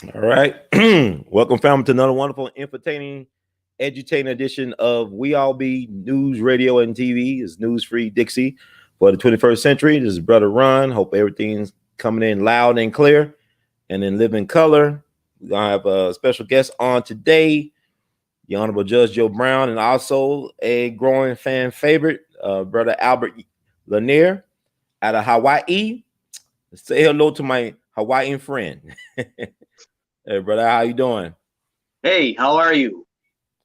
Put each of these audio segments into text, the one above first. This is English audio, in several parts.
All right. Welcome, family, to another wonderful, entertaining, edutaining edition of We All Be News, Radio, and TV. It's News Free Dixie for the 21st century. This is Brother Ron. Hope everything's coming in loud and clear and in living color. We're going to have a special guest on today, the Honorable Judge Joe Brown, and also a growing fan favorite, Brother Albert Lanier out of Hawaii. Say hello to my Hawaiian friend. Hey, brother, how you doing? Hey, how are you?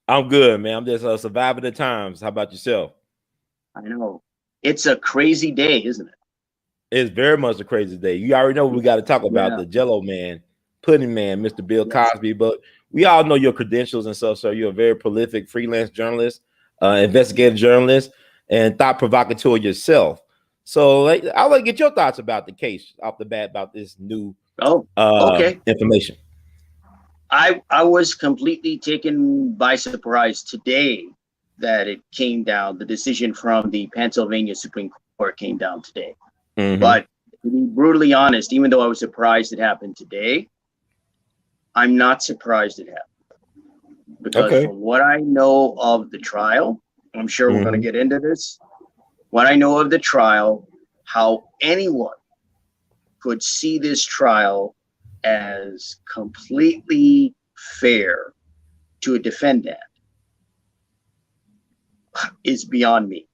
I'm good, man. I'm just surviving the times. How about yourself? I know. It's a crazy day, isn't it? It's very much a crazy day. You already know we got to talk about Yeah. the Jello Man, Pudding Man, Mr. Bill Yes. Cosby. But we all know your credentials and stuff. So you're a very prolific freelance journalist, investigative journalist, and thought provocateur yourself. So I'll let get your thoughts about the case off the bat about this new Oh, okay. information. I was completely taken by surprise today that it came down. The decision from the Pennsylvania Supreme Court came down today. But to be brutally honest, even though I was surprised it happened today, I'm not surprised it happened. Because from what I know of the trial, I'm sure we're going to get into this. What I know of the trial, how anyone could see this trial as completely fair to a defendant is beyond me.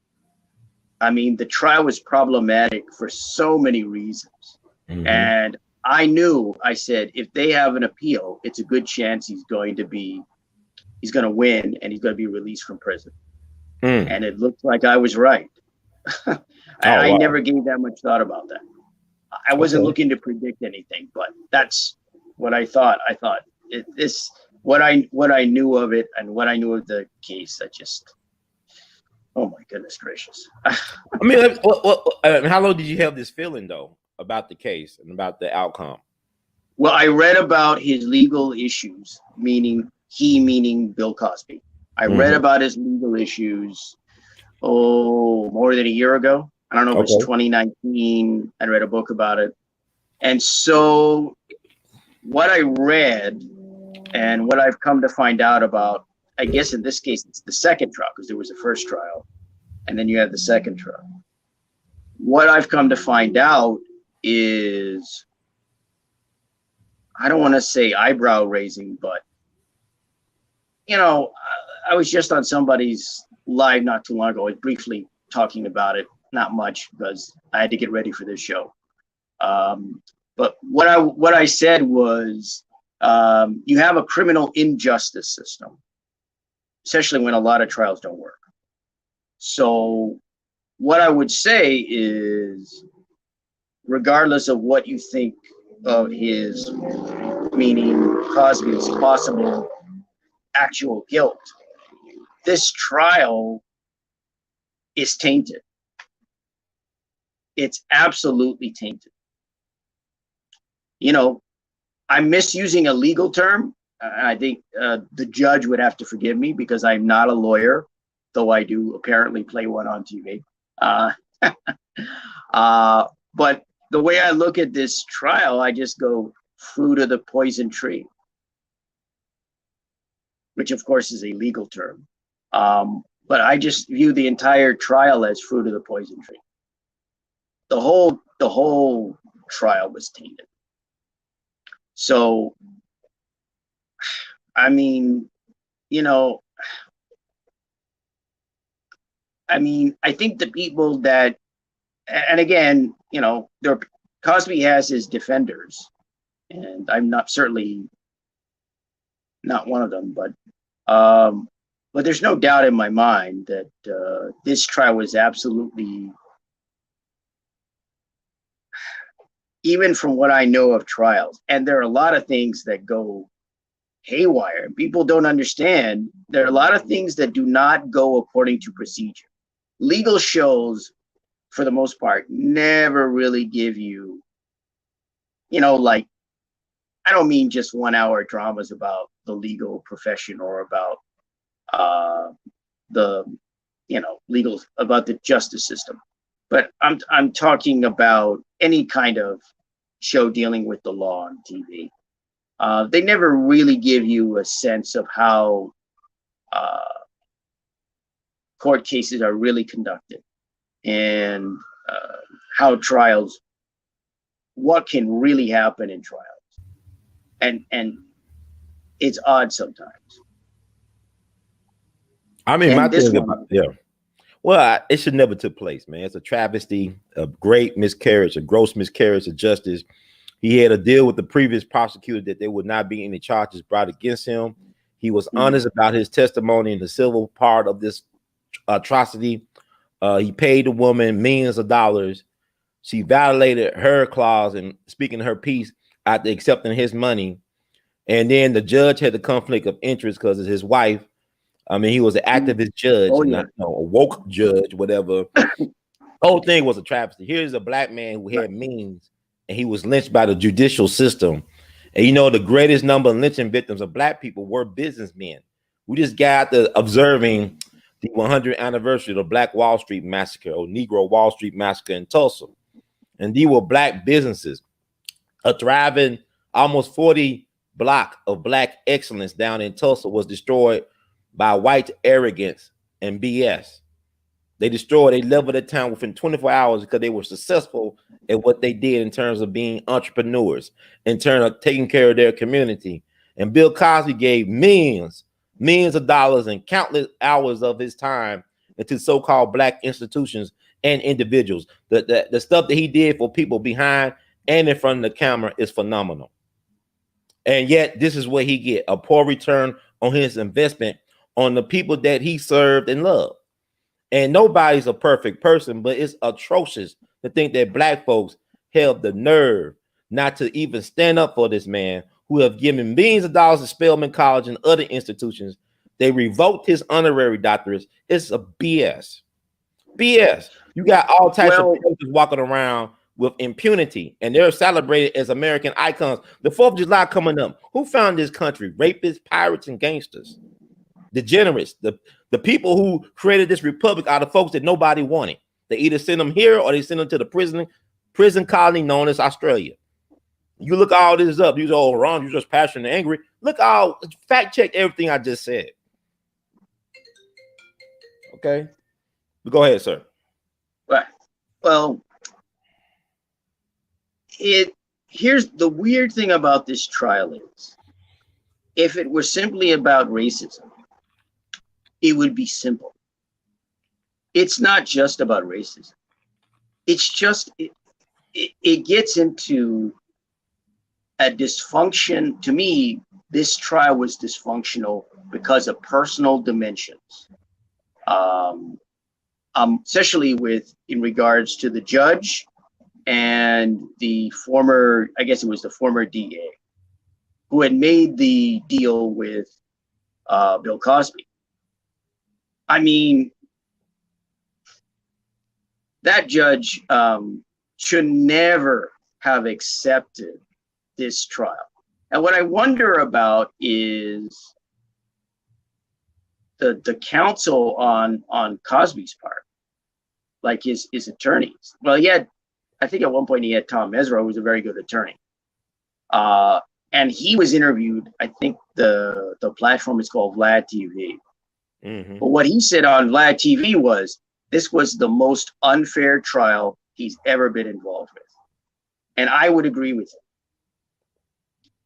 I mean, the trial was problematic for so many reasons. And I said, if they have an appeal, it's a good chance he's going to win and he's going to be released from prison. And it looks like I was right. I never gave that much thought about that. I wasn't looking to predict anything, but that's what I thought. I thought what I knew of it and what I knew of the case. Oh my goodness gracious! I mean, how long did you have this feeling though about the case and about the outcome? Well, I read about his legal issues, meaning Bill Cosby. I read about his legal issues. More than a year ago. I don't know if it's 2019. I read a book about it. And so what I read and what I've come to find out about, I guess in this case, it's the second trial because there was a first trial and then you have the second trial. What I've come to find out is, I don't want to say eyebrow raising, but, I was just on somebody's live not too long ago. I was briefly talking about it, not much because I had to get ready for this show. But what I said was, you have a criminal injustice system, especially when a lot of trials don't work. So what I would say is, regardless of what you think of his, meaning Cosby's possible actual guilt, this trial is tainted. It's absolutely tainted. I'm misusing a legal term. I think the judge would have to forgive me because I'm not a lawyer, though I do apparently play one on TV. But the way I look at this trial, I just go fruit of the poison tree, which of course is a legal term. But I just view the entire trial as fruit of the poison tree. The whole trial was tainted. So, I mean, I think the people that, and again, Cosby has his defenders, and I'm certainly not one of them, but there's no doubt in my mind that this trial was absolutely, even from what I know of trials, and there are a lot of things that go haywire, and people don't understand, there are a lot of things that do not go according to procedure. Legal shows, for the most part, never really give you, like, I don't mean just 1 hour dramas about the legal profession or about the about the justice system, but I'm talking about any kind of show dealing with the law on TV. They never really give you a sense of how court cases are really conducted and how trials, what can really happen in trials, and it's odd sometimes. I mean, my And this thing one, about well, it should never took place, man. It's a travesty, a great miscarriage, a gross miscarriage of justice. He had a deal with the previous prosecutor that there would not be any charges brought against him. He was honest about his testimony in the civil part of this atrocity. He paid the woman millions of dollars. She violated her clause and speaking her piece after accepting his money. And then the judge had the conflict of interest because of his wife. I mean, he was an activist judge, oh and yeah, not a woke judge, whatever. The whole thing was a travesty. Here's a black man who had means, and he was lynched by the judicial system. And you know, the greatest number of lynching victims of black people were businessmen. We just got to observing the 100th anniversary of the Black Wall Street Massacre or Negro Wall Street Massacre in Tulsa. And these were black businesses, a thriving almost 40 block of black excellence down in Tulsa was destroyed by white arrogance and BS. They leveled the town within 24 hours because they were successful at what they did in terms of being entrepreneurs, in terms of taking care of their community. And Bill Cosby gave millions of dollars and countless hours of his time into so-called black institutions and individuals. The stuff that he did for people behind and in front of the camera is phenomenal. And yet this is what he get, a poor return on his investment on the people that he served and loved. And nobody's a perfect person, but it's atrocious to think that black folks have the nerve not to even stand up for this man who have given millions of dollars to Spelman College and other institutions. They revoked his honorary doctorates. It's a BS. BS. You got all types of people walking around with impunity, and they're celebrated as American icons. The 4th of July coming up. Who found this country? Rapists, pirates, and gangsters. Degenerates. The people who created this republic are the folks that nobody wanted. They either send them here or they send them to the prison colony known as Australia. You look all this up. You say, oh, Ron, you're just passionate and angry. Look, I'll fact check everything I just said. Okay. Go ahead, sir. right. Well, here's the weird thing about this trial is, if it were simply about racism, it would be simple. It's not just about racism. It's just, it gets into a dysfunction. To me, this trial was dysfunctional because of personal dimensions. Especially in regards to the judge and the former, I guess it was the former DA, who had made the deal with Bill Cosby. I mean, that judge should never have accepted this trial. And what I wonder about is the counsel on Cosby's part, like his attorneys. Well, I think at one point he had Tom Ezra, who was a very good attorney. And he was interviewed, I think the platform is called Vlad TV. Mm-hmm. But what he said on Vlad TV was, this was the most unfair trial he's ever been involved with. And I would agree with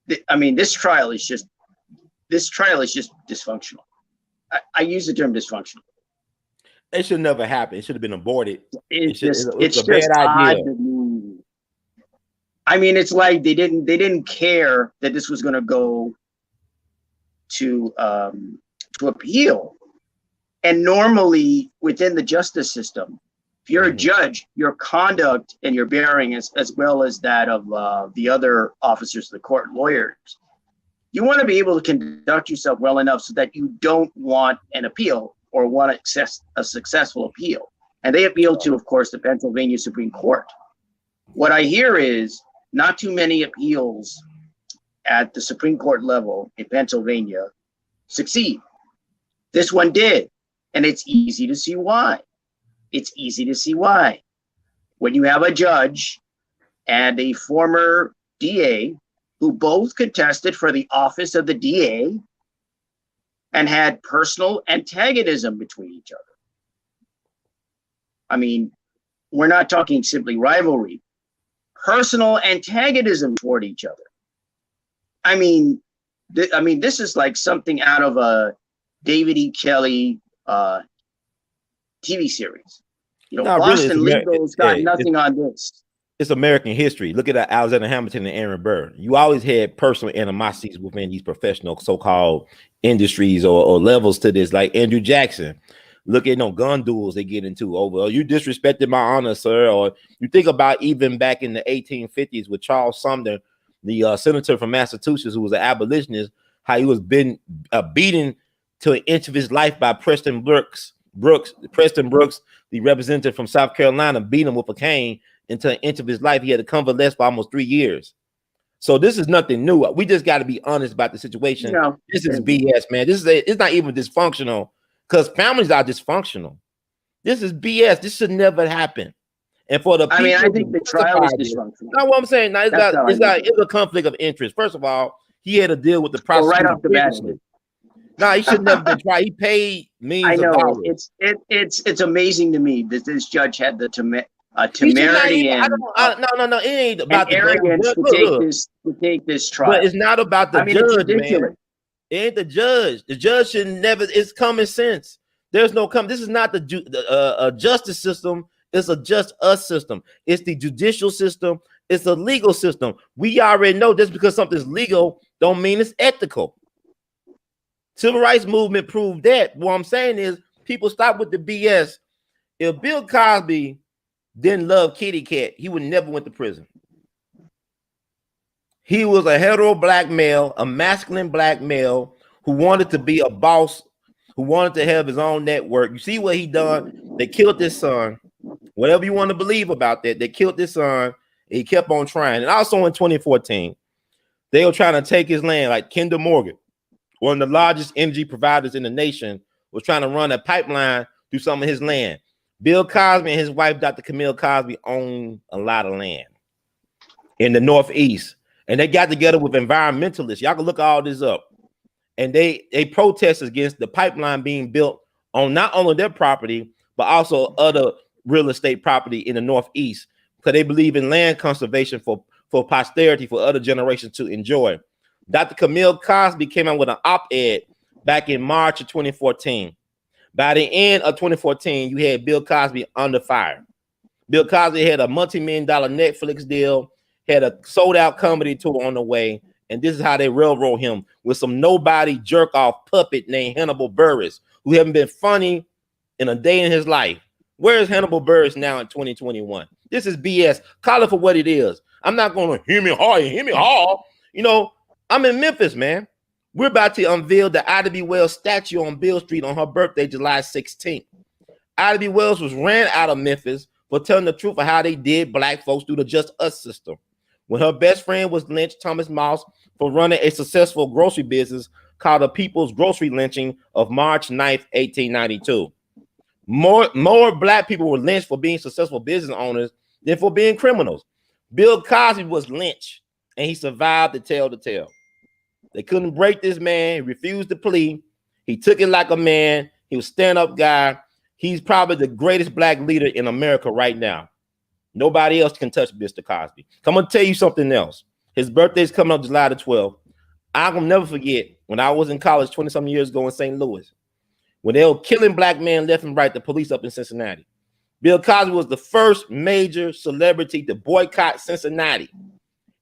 him. I mean, this trial is just dysfunctional. I use the term dysfunctional. It should never happen. It should have been aborted. It's just a bad idea. I mean, it's like they didn't care that this was going to go to appeal. And normally within the justice system, if you're a judge, your conduct and your bearing, as well as that of the other officers of the court, lawyers, you want to be able to conduct yourself well enough so that you don't want an appeal or want a successful appeal. And they appealed to, of course, the Pennsylvania Supreme Court. What I hear is not too many appeals at the Supreme Court level in Pennsylvania succeed. This one did, and it's easy to see why. It's easy to see why. When you have a judge and a former DA who both contested for the office of the DA and had personal antagonism between each other. I mean, we're not talking simply rivalry, personal antagonism toward each other. I mean, this is like something out of a David E. Kelly TV series. You know, No, Boston really, Legal's got nothing on this. It's American history. Look at Alexander Hamilton and Aaron Burr. You always had personal animosities within these professional so-called industries or levels to this, like Andrew Jackson. Look at gun duels they get into over, oh, you disrespected my honor, sir. Or you think about even back in the 1850s with Charles Sumner, the senator from Massachusetts who was an abolitionist, how he was beaten to an inch of his life by Preston Brooks, the representative from South Carolina, beat him with a cane into an inch of his life. He had to convalesce for almost 3 years. So this is nothing new. We just got to be honest about the situation. Yeah. This is BS, man. It's not even dysfunctional because families are dysfunctional. This is BS. This should never happen. And for the people, I think the trial is dysfunctional. That's what I'm saying. Now, it's a conflict of interest. First of all, he had to deal with the prosecutor. Right off the bat. No, he should never been tried. He paid millions of dollars. It's amazing to me that this judge had the temerity and no. It ain't about the arrogance to take this trial. But it's not about the judge, man. It ain't the judge. The judge should never. It's common sense. There's no This is not the justice system. It's a just us system. It's the judicial system. It's a legal system. We already know just because something's legal don't mean it's ethical. Civil rights movement proved that. What I'm saying is people stop with the BS. If Bill Cosby didn't love kitty cat, he would never went to prison. He was a hetero black male, a masculine black male who wanted to be a boss, who wanted to have his own network. You see what he done? They killed his son. Whatever you want to believe about that, they killed his son. And he kept on trying. And also in 2014, they were trying to take his land, like Kinder Morgan, one of the largest energy providers in the nation, was trying to run a pipeline through some of his land. Bill Cosby and his wife, Dr. Camille Cosby, own a lot of land in the Northeast. And they got together with environmentalists. Y'all can look all this up. And they protest against the pipeline being built on not only their property, but also other real estate property in the Northeast, because they believe in land conservation for posterity, for other generations to enjoy. Dr. Camille Cosby came out with an op-ed back in March of 2014. By the end of 2014, you had Bill Cosby under fire. Bill Cosby had a multi-million-dollar Netflix deal, had a sold-out comedy tour on the way, and this is how they railroad him with some nobody jerk-off puppet named Hannibal Buress, who haven't been funny in a day in his life. Where is Hannibal Buress now in 2021? This is BS. Call it for what it is. I'm not going to hear me hard. You know, I'm in Memphis, man. We're about to unveil the Ida B. Wells statue on Beale Street on her birthday, July 16th. Ida B. Wells was ran out of Memphis for telling the truth of how they did black folks through the Just Us system. When her best friend was lynched, Thomas Moss, for running a successful grocery business called the People's Grocery Lynching of March 9th, 1892. More black people were lynched for being successful business owners than for being criminals. Bill Cosby was lynched, and he survived to tell the tale. They couldn't break this man. He refused to plead. He took it like a man. He was a stand-up guy. He's probably the greatest black leader in America right now. Nobody else can touch Mr. Cosby. I'm going to tell you something else. His birthday's coming up July the 12th. I'm going to never forget when I was in college 20-something years ago in St. Louis, when they were killing black men left and right, the police up in Cincinnati. Bill Cosby was the first major celebrity to boycott Cincinnati.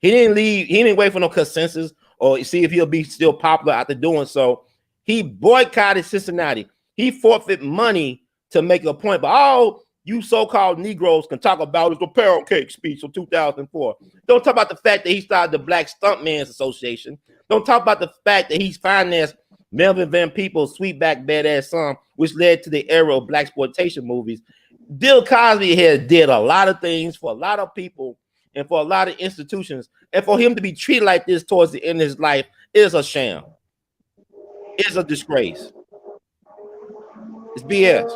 He didn't leave. He didn't wait for no consensus or see if he'll be still popular after doing so. He boycotted Cincinnati. He forfeit money to make a point. But all you so-called Negroes can talk about is the pound cake speech of 2004. Don't talk about the fact that he started the Black Stuntmen's Association. Don't talk about the fact that he's financed Melvin Van Peebles' Sweetback Badass Song, which led to the era of blaxploitation movies. Bill Cosby has did a lot of things for a lot of people and for a lot of institutions. And for him to be treated like this towards the end of his life is a sham. It's a disgrace. It's BS.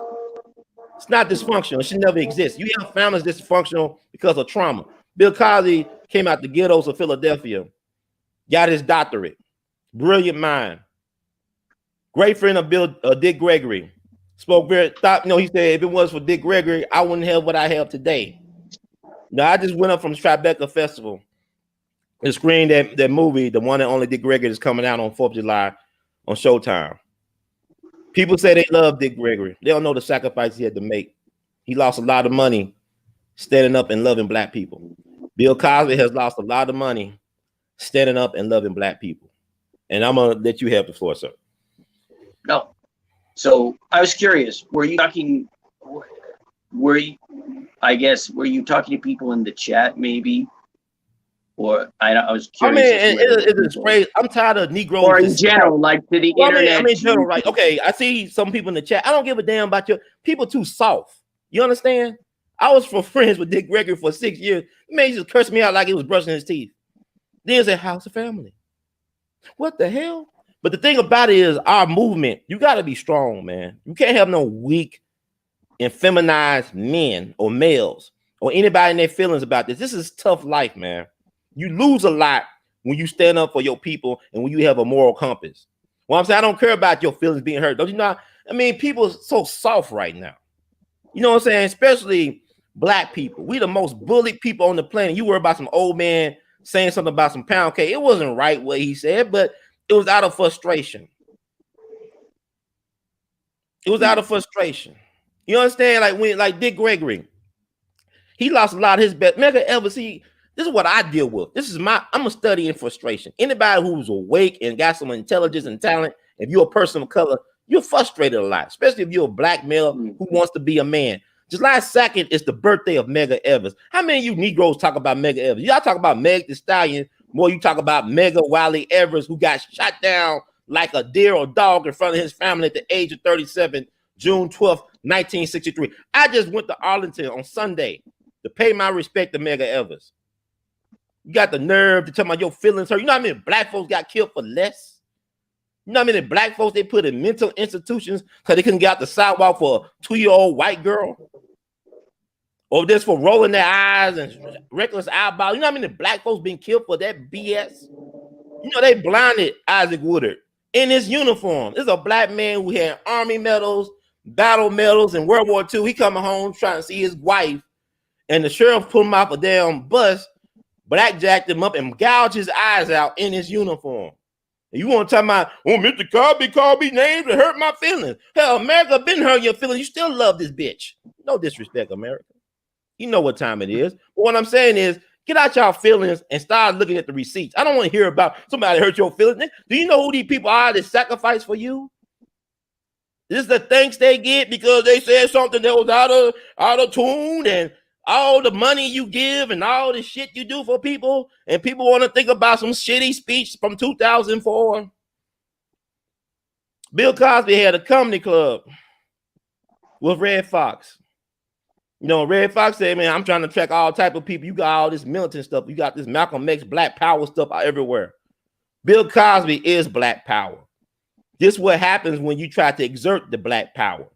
It's not dysfunctional. It should never exist. You have families dysfunctional because of trauma. Bill Cosby came out the ghettos of Philadelphia got his doctorate. Brilliant mind. Great friend of Dick Gregory. Spoke very thought, he said if it was for Dick Gregory, I wouldn't have what I have today. Now I just went up from Tribeca Festival and screened that movie, the one and only Dick Gregory, is coming out on 4th of July on Showtime. People say they love Dick Gregory. They don't know the sacrifice he had to make. He lost a lot of money standing up and loving black people. Bill Cosby has lost a lot of money standing up and loving black people. And I'm gonna let you have the floor, sir. No. So I was curious, were you talking to people in the chat maybe? Or I was curious. It's crazy. I'm tired of Negroes. Or in general, like to the internet. I mean, in general, right? Okay, I see some people in the chat. I don't give a damn about your people too soft. You understand? I was friends with Dick Gregory for 6 years. The man just cursed me out like he was brushing his teeth. Then it's a house of family. What the hell? But the thing about it is our movement, you got to be strong, man. You can't have no weak and feminized men or males or anybody in their feelings about this. This is tough life, man. You lose a lot when you stand up for your people and when you have a moral compass. Well, I'm saying I don't care about your feelings being hurt. Don't you know? I mean, people are so soft right now. You know what I'm saying? Especially black people. We the most bullied people on the planet. You worry about some old man saying something about some pound cake. It wasn't right what he said, but it was out of frustration. It was out of frustration. You understand? Like Dick Gregory, he lost a lot of his best. Medgar Evers, this is what I deal with. I'm a study in frustration. Anybody who's awake and got some intelligence and talent, if you're a person of color, you're frustrated a lot, especially if you're a black male who wants to be a man. July 2nd is the birthday of Medgar Evers. How many of you Negroes talk about Medgar Evers? Y'all talk about Meg the Stallion more. You talk about Medgar Wiley Evers, who got shot down like a deer or dog in front of his family at the age of 37, June 12th, 1963. I just went to Arlington on Sunday to pay my respect to Medgar Evers. You got the nerve to tell me your feelings hurt. You know how many black folks got killed for less? You know how many black folks they put in mental institutions because they couldn't get out the sidewalk for a 2-year-old white girl? Or just for rolling their eyes and reckless eyeballs. You know how many black folks been killed for that BS? You know, they blinded Isaac Woodard in his uniform. This is a black man who had Army medals, battle medals in World War II. He coming home trying to see his wife, and the sheriff put him off a damn bus, blackjacked him up, and gouged his eyes out in his uniform. And you want to talk about, Mr. Cosby called me names to hurt my feelings. Hell, America been hurting your feelings. You still love this bitch. No disrespect, America. You know what time it is. But what I'm saying is, get out y'all feelings and start looking at the receipts. I don't want to hear about somebody hurt your feelings. Do you know who these people are that sacrifice for you? This is the thanks they get because they said something that was out of tune, and all the money you give and all the shit you do for people, and people want to think about some shitty speech from 2004. Bill Cosby had a comedy club with Red Fox. You know, Red Fox said, man, I'm trying to track all type of people. You got all this militant stuff. You got this Malcolm X Black Power stuff everywhere. Bill Cosby is Black Power. This is what happens when you try to exert the Black Power.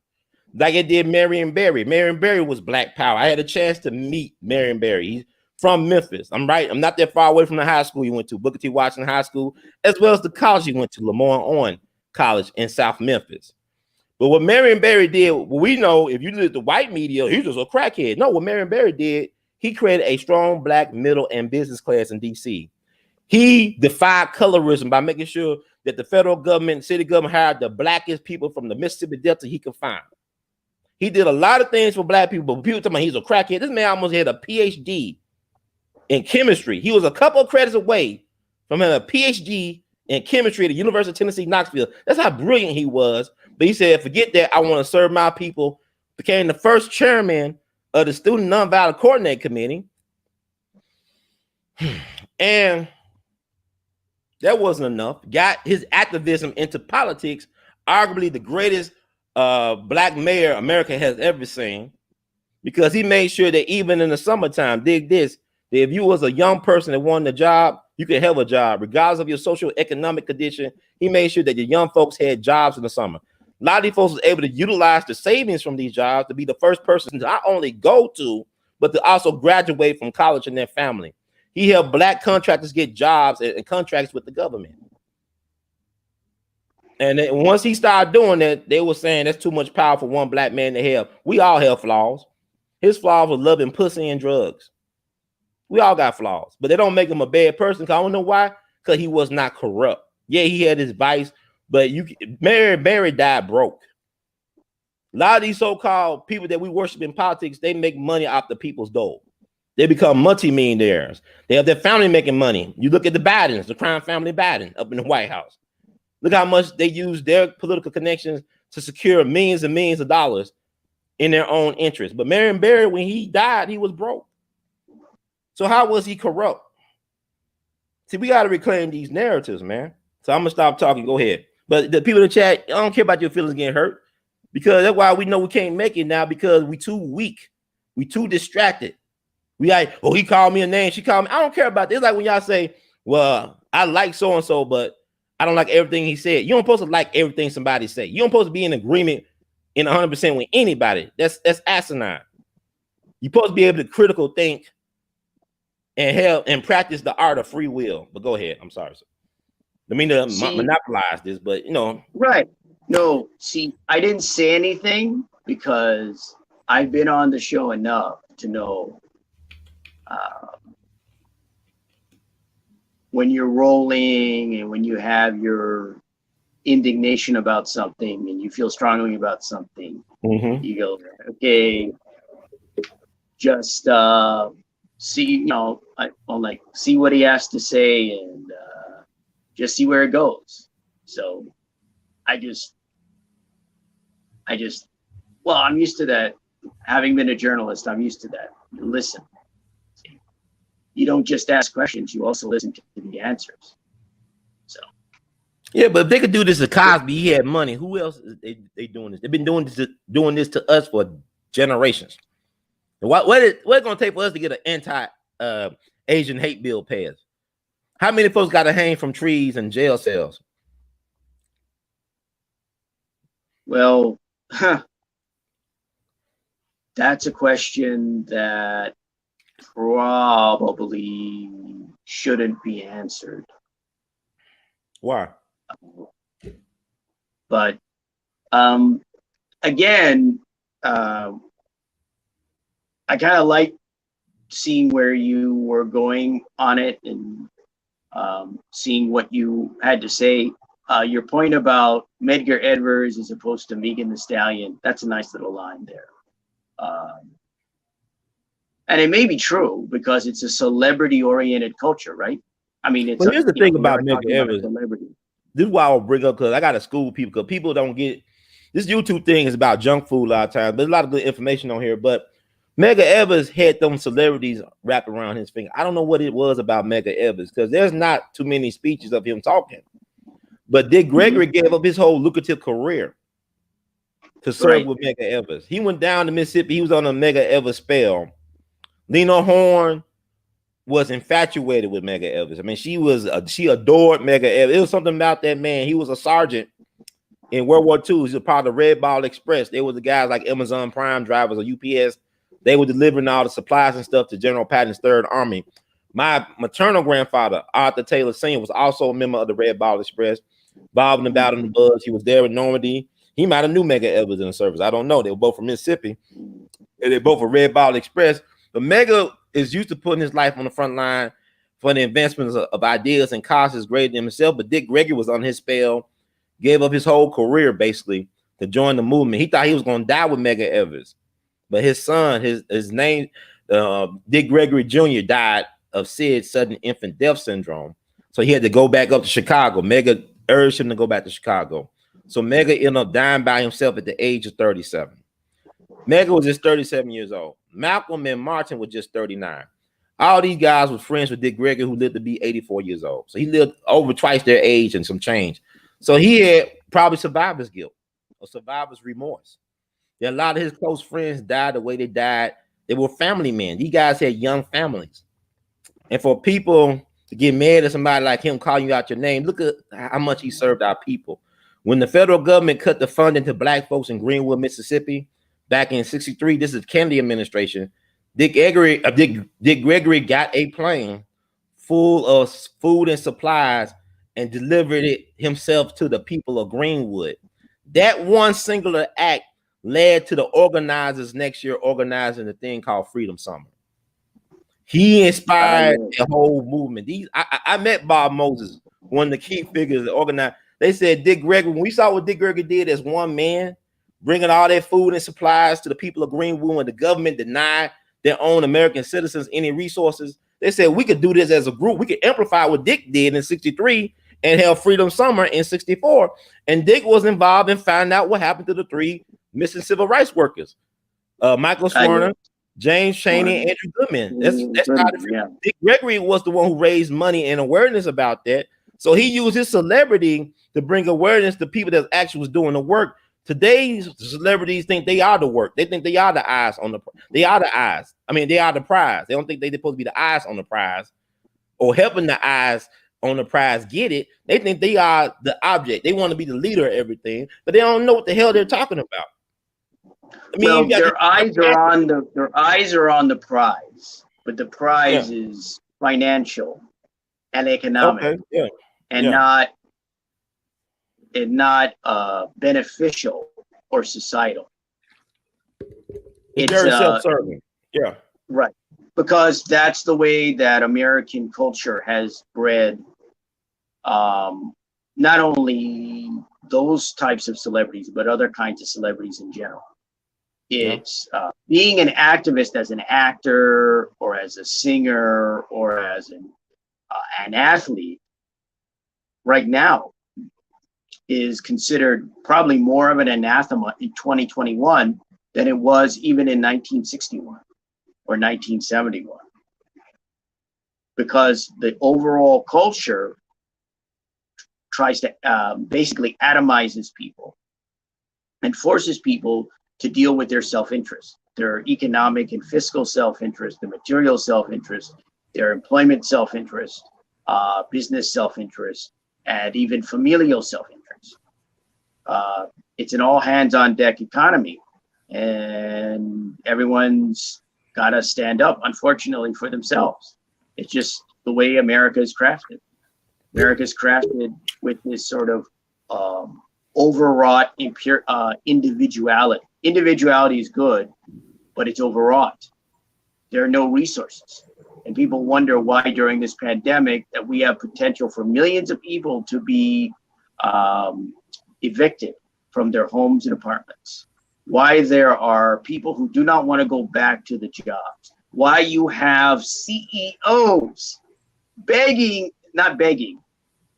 Like it did Marion Barry. Marion Barry was Black Power. I had a chance to meet Marion Barry. He's from Memphis. I'm not that far away from the high school he went to, Booker T. Washington High School, as well as the college he went to, Lamar College in South Memphis. But what Marion Barry did, we know if you look at the white media, he's just a crackhead. No, what Marion Barry did, he created a strong black middle and business class in D.C. He defied colorism by making sure that the federal government, city government hired the blackest people from the Mississippi Delta he could find. He did a lot of things for black people, but people talking about he's a crackhead. This man almost had a PhD in chemistry. He was a couple of credits away from having a PhD in chemistry at the University of Tennessee, Knoxville. That's how brilliant he was. But he said, forget that. I want to serve my people. Became the first chairman of the Student Nonviolent Coordinating Committee. And that wasn't enough. Got his activism into politics, arguably the greatest black mayor America has ever seen, because he made sure that even in the summertime, dig this, that if you was a young person that wanted a job, you could have a job, regardless of your social economic condition. He made sure that the young folks had jobs in the summer. A lot of these folks was able to utilize the savings from these jobs to be the first person to not only go to, but to also graduate from college in their family. He helped black contractors get jobs and contracts with the government. And then once he started doing that, they were saying that's too much power for one black man to have. We all have flaws. His flaws was loving pussy and drugs. We all got flaws, but they don't make him a bad person. Cause I don't know why. Because he was not corrupt. Yeah, he had his vice, but Mary died broke. A lot of these so-called people that we worship in politics, they make money off the people's dole. They become multimillionaires. They have their family making money. You look at the Bidens, the crime family Biden up in the White House. Look how much they use their political connections to secure millions and millions of dollars in their own interest. But Marion Barry, when he died, he was broke. So how was he corrupt? See, we got to reclaim these narratives, man. So I'm going to stop talking. Go ahead. But the people in the chat, I don't care about your feelings getting hurt, because that's why we know we can't make it now, because we too weak. We too distracted. We like, oh, he called me a name. She called me. I don't care about this. It's like when y'all say, well, I like so-and-so, but I don't like everything he said. You don't supposed to like everything somebody say. You don't supposed to be in agreement in 100% with anybody. That's asinine. You're supposed to be able to critical think and help and practice the art of free will. But go ahead. I'm sorry, sir. I mean to monopolize this, but you know. Right. No, see, I didn't say anything because I've been on the show enough to know when you're rolling and when you have your indignation about something and you feel strongly about something, you go, okay, just see, you know, see what he has to say and just see where it goes. So I'm used to that. Having been a journalist, I'm used to that. You listen. You don't just ask questions, you also listen to the answers. So yeah, but if they could do this to Cosby, he had money. Who else is they doing this? They've been doing this to us for generations. What's it gonna take for us to get an anti Asian hate bill passed? How many folks got to hang from trees and jail cells? Well, that's a question that probably shouldn't be answered. Why? But again, I kind of like seeing where you were going on it and seeing what you had to say. Your point about Medgar Evers as opposed to Megan Thee Stallion, that's a nice little line there. And it may be true because it's a celebrity-oriented culture, right? I mean, it's. But here's the thing about Medgar Evers. This is why I'll bring up, because I got to school people, because people don't get this YouTube thing is about junk food a lot of times. There's a lot of good information on here, but Medgar Evers had them celebrities wrapped around his finger. I don't know what it was about Medgar Evers, because there's not too many speeches of him talking. But Dick Gregory gave up his whole lucrative career to serve with Medgar Evers. He went down to Mississippi. He was on a Medgar Evers spell. Lena Horne was infatuated with Medgar Evers. I mean, she adored Medgar Evers. It was something about that man. He was a sergeant in World War II. He was a part of the Red Ball Express. They were the guys like Amazon Prime drivers or UPS. They were delivering all the supplies and stuff to General Patton's Third Army. My maternal grandfather, Arthur Taylor Sr., was also a member of the Red Ball Express, involved in the Battle of the Bulge. He was there in Normandy. He might have knew Medgar Evers in the service. I don't know. They were both from Mississippi. And they both were Red Ball Express. But Medgar is used to putting his life on the front line for the advancements of ideas and causes greater than himself. But Dick Gregory was on his spell, gave up his whole career basically to join the movement. He thought he was going to die with Medgar Evers. But his son, his name, Dick Gregory Jr., died of SIDS, sudden infant death syndrome. So he had to go back up to Chicago. Medgar urged him to go back to Chicago. So Medgar ended up dying by himself at the age of 37. Medgar was just 37 years old. Malcolm and Martin were just 39. All these guys were friends with Dick Gregory, who lived to be 84 years old. So he lived over twice their age and some change. So he had probably survivor's guilt or survivor's remorse. A lot of his close friends died the way they died. They were family men. These guys had young families. And for people to get mad at somebody like him calling you out your name, look at how much he served our people. When the federal government cut the funding to black folks in Greenwood, Mississippi, back in '63, this is Kennedy administration, Dick Gregory got a plane full of food and supplies and delivered it himself to the people of Greenwood. That one singular act led to the organizers next year organizing a thing called Freedom Summer. He inspired the whole movement. I met Bob Moses, one of the key figures that organized. They said Dick Gregory, when we saw what Dick Gregory did as one man, bringing all that food and supplies to the people of Greenwood when the government denied their own American citizens any resources, they said we could do this as a group. We could amplify what Dick did in 63 and held Freedom Summer in 64. And Dick was involved in finding out what happened to the 3 missing civil rights workers, Michael Swerner, James Chaney, and Andrew Goodman. That's not Dick Gregory was the one who raised money and awareness about that. So he used his celebrity to bring awareness to people that actually was doing the work. Today's celebrities think they are the work. They think they are the eyes on the. They are the eyes. I mean, they are the prize. They don't think they're supposed to be the eyes on the prize, or helping the eyes on the prize get it. They think they are the object. They want to be the leader of everything, but they don't know what the hell they're talking about. I mean, well, their eyes are on the prize, but the prize is financial and economic, and not beneficial or societal. It's very self-serving. Right, because that's the way that American culture has bred not only those types of celebrities, but other kinds of celebrities in general. It's being an activist as an actor or as a singer or as an athlete right now is considered probably more of an anathema in 2021 than it was even in 1961 or 1971, because the overall culture tries to basically atomizes people and forces people to deal with their self-interest, their economic and fiscal self-interest, their material self-interest, their employment self-interest, business self-interest, and even familial self-interest. It's an all hands on deck economy, and everyone's got to stand up, unfortunately, for themselves. It's just the way America is crafted. America's crafted with this sort of overwrought individuality. Individuality is good, but it's overwrought. There are no resources. And people wonder why during this pandemic that we have potential for millions of people to be evicted from their homes and apartments. Why there are people who do not want to go back to the jobs. Why you have CEOs not begging,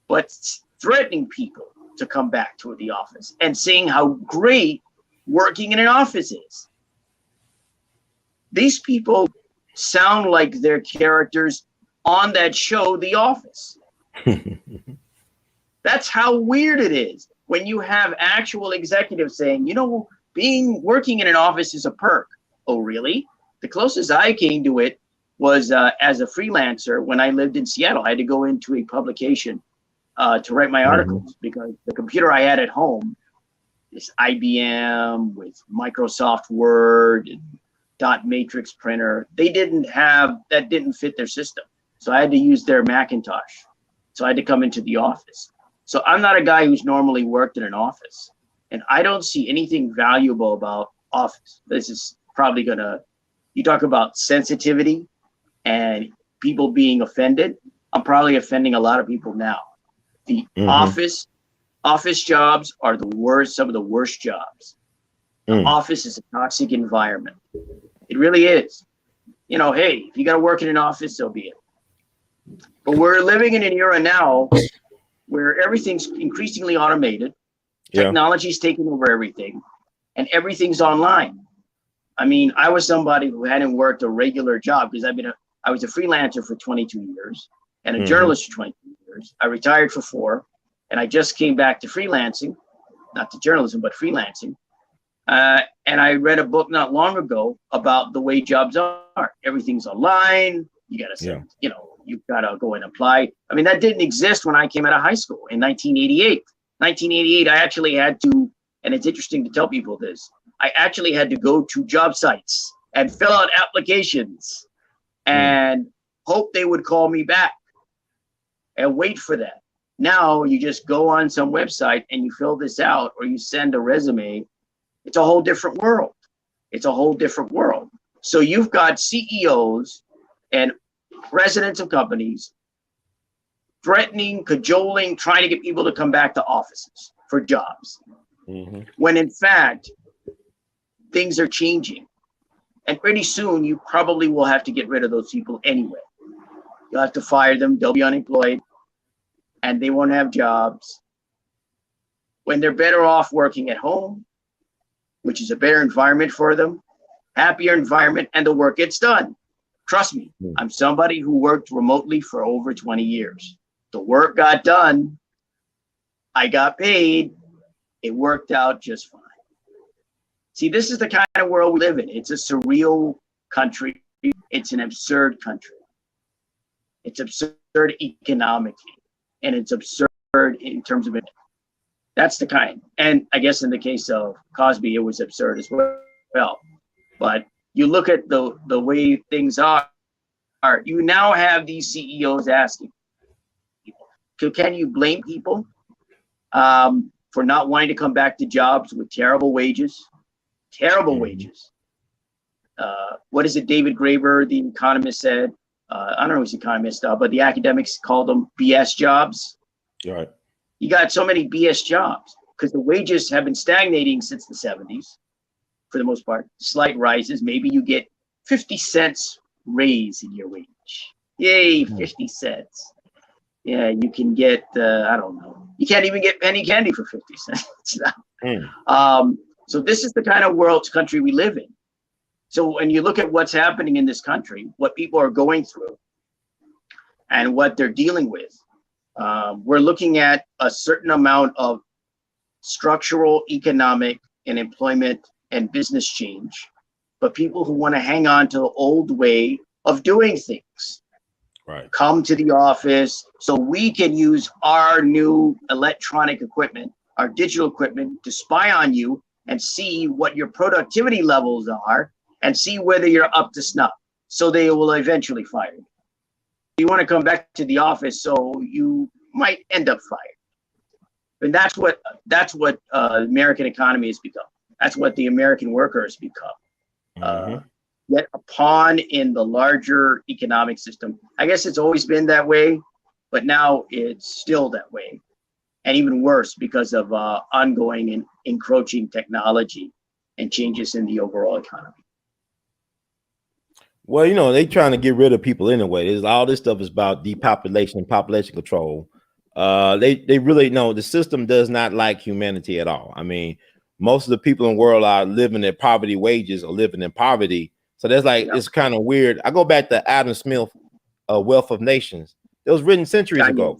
but threatening people to come back to the office and saying how great working in an office is. These people sound like they're characters on that show, The Office. That's how weird it is when you have actual executives saying, working in an office is a perk. Oh, really? The closest I came to it was as a freelancer when I lived in Seattle. I had to go into a publication to write my articles because the computer I had at home, this IBM with Microsoft Word and dot matrix printer, that didn't fit their system. So I had to use their Macintosh. So I had to come into the office. So I'm not a guy who's normally worked in an office, and I don't see anything valuable about office. This is probably you talk about sensitivity and people being offended. I'm probably offending a lot of people now. The office jobs are the worst, some of the worst jobs. Office is a toxic environment. It really is. Hey, if you got to work in an office, so be it. But we're living in an era now where everything's increasingly automated. Technology's taking over everything, and everything's online. I mean, I was somebody who hadn't worked a regular job because I was a freelancer for 22 years and a journalist for 22 years. I retired for 4, and I just came back to freelancing, not to journalism, but freelancing. And I read a book not long ago about the way jobs are. Everything's online. You got to, you've got to go and apply. I mean, that didn't exist when I came out of high school in 1988. 1988, I actually had to, and it's interesting to tell people this, I actually had to go to job sites and fill out applications and hope they would call me back. and wait for that. Now you just go on some website and you fill this out, or you send a resume. It's a whole different world. It's a whole different world. So you've got CEOs and presidents of companies threatening, cajoling, trying to get people to come back to offices for jobs. Mm-hmm. When in fact, things are changing. And pretty soon you probably will have to get rid of those people anyway. You'll have to fire them, they'll be unemployed, and they won't have jobs. When they're better off working at home, which is a better environment for them, happier environment, and the work gets done. Trust me, I'm somebody who worked remotely for over 20 years. The work got done, I got paid, it worked out just fine. See, this is the kind of world we live in. It's a surreal country. It's an absurd country. It's absurd economically, and it's absurd in terms of it. That's the kind. And I guess in the case of Cosby, it was absurd as well. But you look at the way things are, you now have these CEOs asking people, can you blame people for not wanting to come back to jobs with terrible wages? Terrible wages. What is it David Graeber, the economist, said? I don't know who's the economist, but the academics called them BS jobs. Right. You got so many BS jobs because the wages have been stagnating since the 70s, for the most part. Slight rises. Maybe you get 50 cents raise in your wage. Yay, 50 cents. Yeah, you can get, I don't know. You can't even get penny candy for 50 cents. So this is the kind of country we live in. So when you look at what's happening in this country, what people are going through and what they're dealing with, we're looking at a certain amount of structural, economic, and employment and business change, but people who want to hang on to the old way of doing things. Right. Come to the office so we can use our new electronic equipment, our digital equipment, to spy on you and see what your productivity levels are and see whether you're up to snuff. So they will eventually fire you. You want to come back to the office, so you might end up fired. And that's what the American economy has become. That's what the American worker has become. Yet a pawn in the larger economic system. I guess it's always been that way, but now it's still that way. And even worse because of ongoing and encroaching technology and changes in the overall economy. Well, you know, they trying to get rid of people anyway. All this stuff is about depopulation and population control. They really know the system does not like humanity at all. I mean, most of the people in the world are living at poverty wages or living in poverty. So that's like, it's kind of weird. I go back to Adam Smith, Wealth of Nations. It was written centuries ago.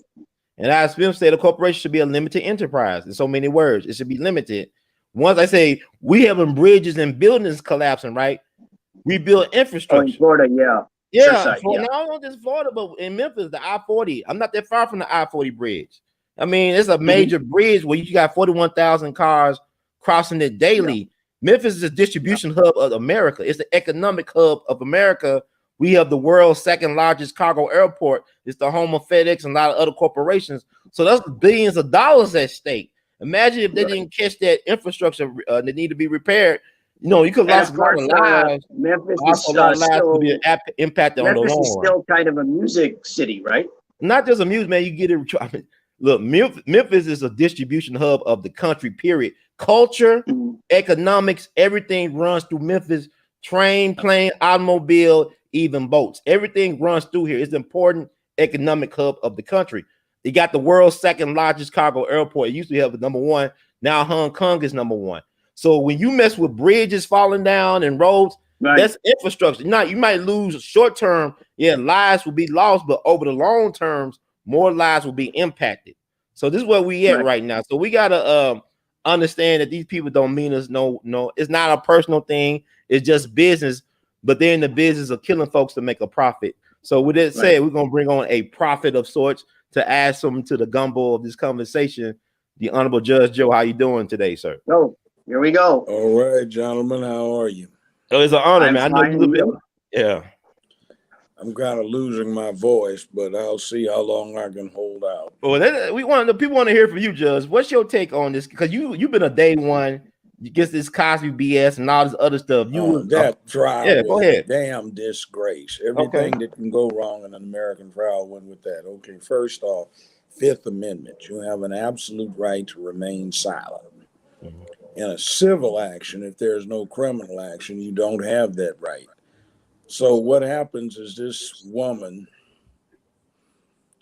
And Adam Smith said a corporation should be a limited enterprise. In so many words, it should be limited. Once I say we having bridges and buildings collapsing, right? We build infrastructure. Oh, in Florida, yeah. Yeah, not just Florida, but in Memphis, the I-40. I'm not that far from the I-40 bridge. I mean, it's a major bridge where you got 41,000 cars crossing it daily. Yeah. Memphis is a distribution hub of America. It's the economic hub of America. We have the world's second largest cargo airport. It's the home of FedEx and a lot of other corporations. So that's billions of dollars at stake. Imagine if they didn't catch that infrastructure that need to be repaired. You know, you could lost a lot of lives. Memphis is still impacted on the long run. Memphis is still kind of a music city, right? Not just a music, man. You get it. I mean, look, Memphis is a distribution hub of the country. Period. Culture, economics, everything runs through Memphis. Train, plane, automobile, even boats. Everything runs through here. It's an important economic hub of the country. They got the world's second largest cargo airport. It used to have the number one. Now Hong Kong is number one. So when you mess with bridges falling down and roads, that's infrastructure. Now you might lose short term. Yeah, lives will be lost, but over the long terms, more lives will be impacted. So this is where we at right now. So we gotta understand that these people don't mean us no. It's not a personal thing. It's just business. But they're in the business of killing folks to make a profit. So with that said, we're gonna bring on a prophet of sorts to add something to the gumbo of this conversation. The Honorable Judge Joe, how you doing today, sir? Oh, here we go. All right, gentlemen, how are you? Oh, it's an honor, man. I know you. Yeah. I'm kind of losing my voice, but I'll see how long I can hold out. Well, we want the people want to hear from you, Judge. What's your take on this? Because you've been a day one. You get this Cosby BS and all this other stuff. That trial yeah, go was a ahead. damn disgrace. Everything that can go wrong in an American trial went with that. Okay, first off, Fifth Amendment. You have an absolute right to remain silent. In a civil action, if there's no criminal action, you don't have that right. So what happens is this woman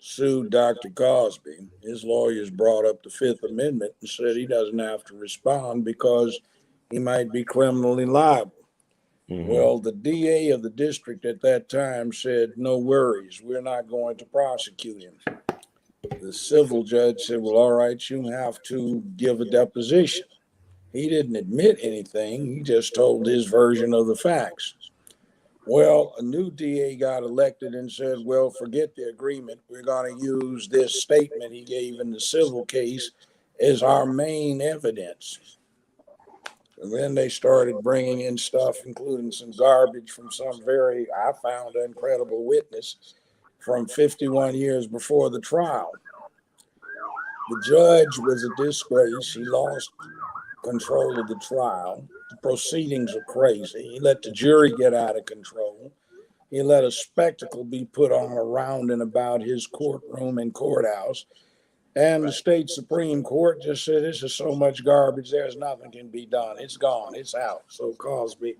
sued Dr. Cosby. His lawyers brought up the Fifth Amendment and said he doesn't have to respond because he might be criminally liable. Well, the DA of the district at that time said, no worries, we're not going to prosecute him. The civil judge said, well, all right, you have to give a deposition. He didn't admit anything. He just told his version of the facts. Well, a new DA got elected and said, well, forget the agreement. We're going to use this statement he gave in the civil case as our main evidence. And then they started bringing in stuff, including some garbage from some I found, incredible witness from 51 years before the trial. The judge was a disgrace. He lost control of the trial. The proceedings are crazy. He let the jury get out of control. He let a spectacle be put on around and about his courtroom and courthouse. And the state Supreme Court just said, this is so much garbage, there's nothing can be done. It's gone, it's out. So Cosby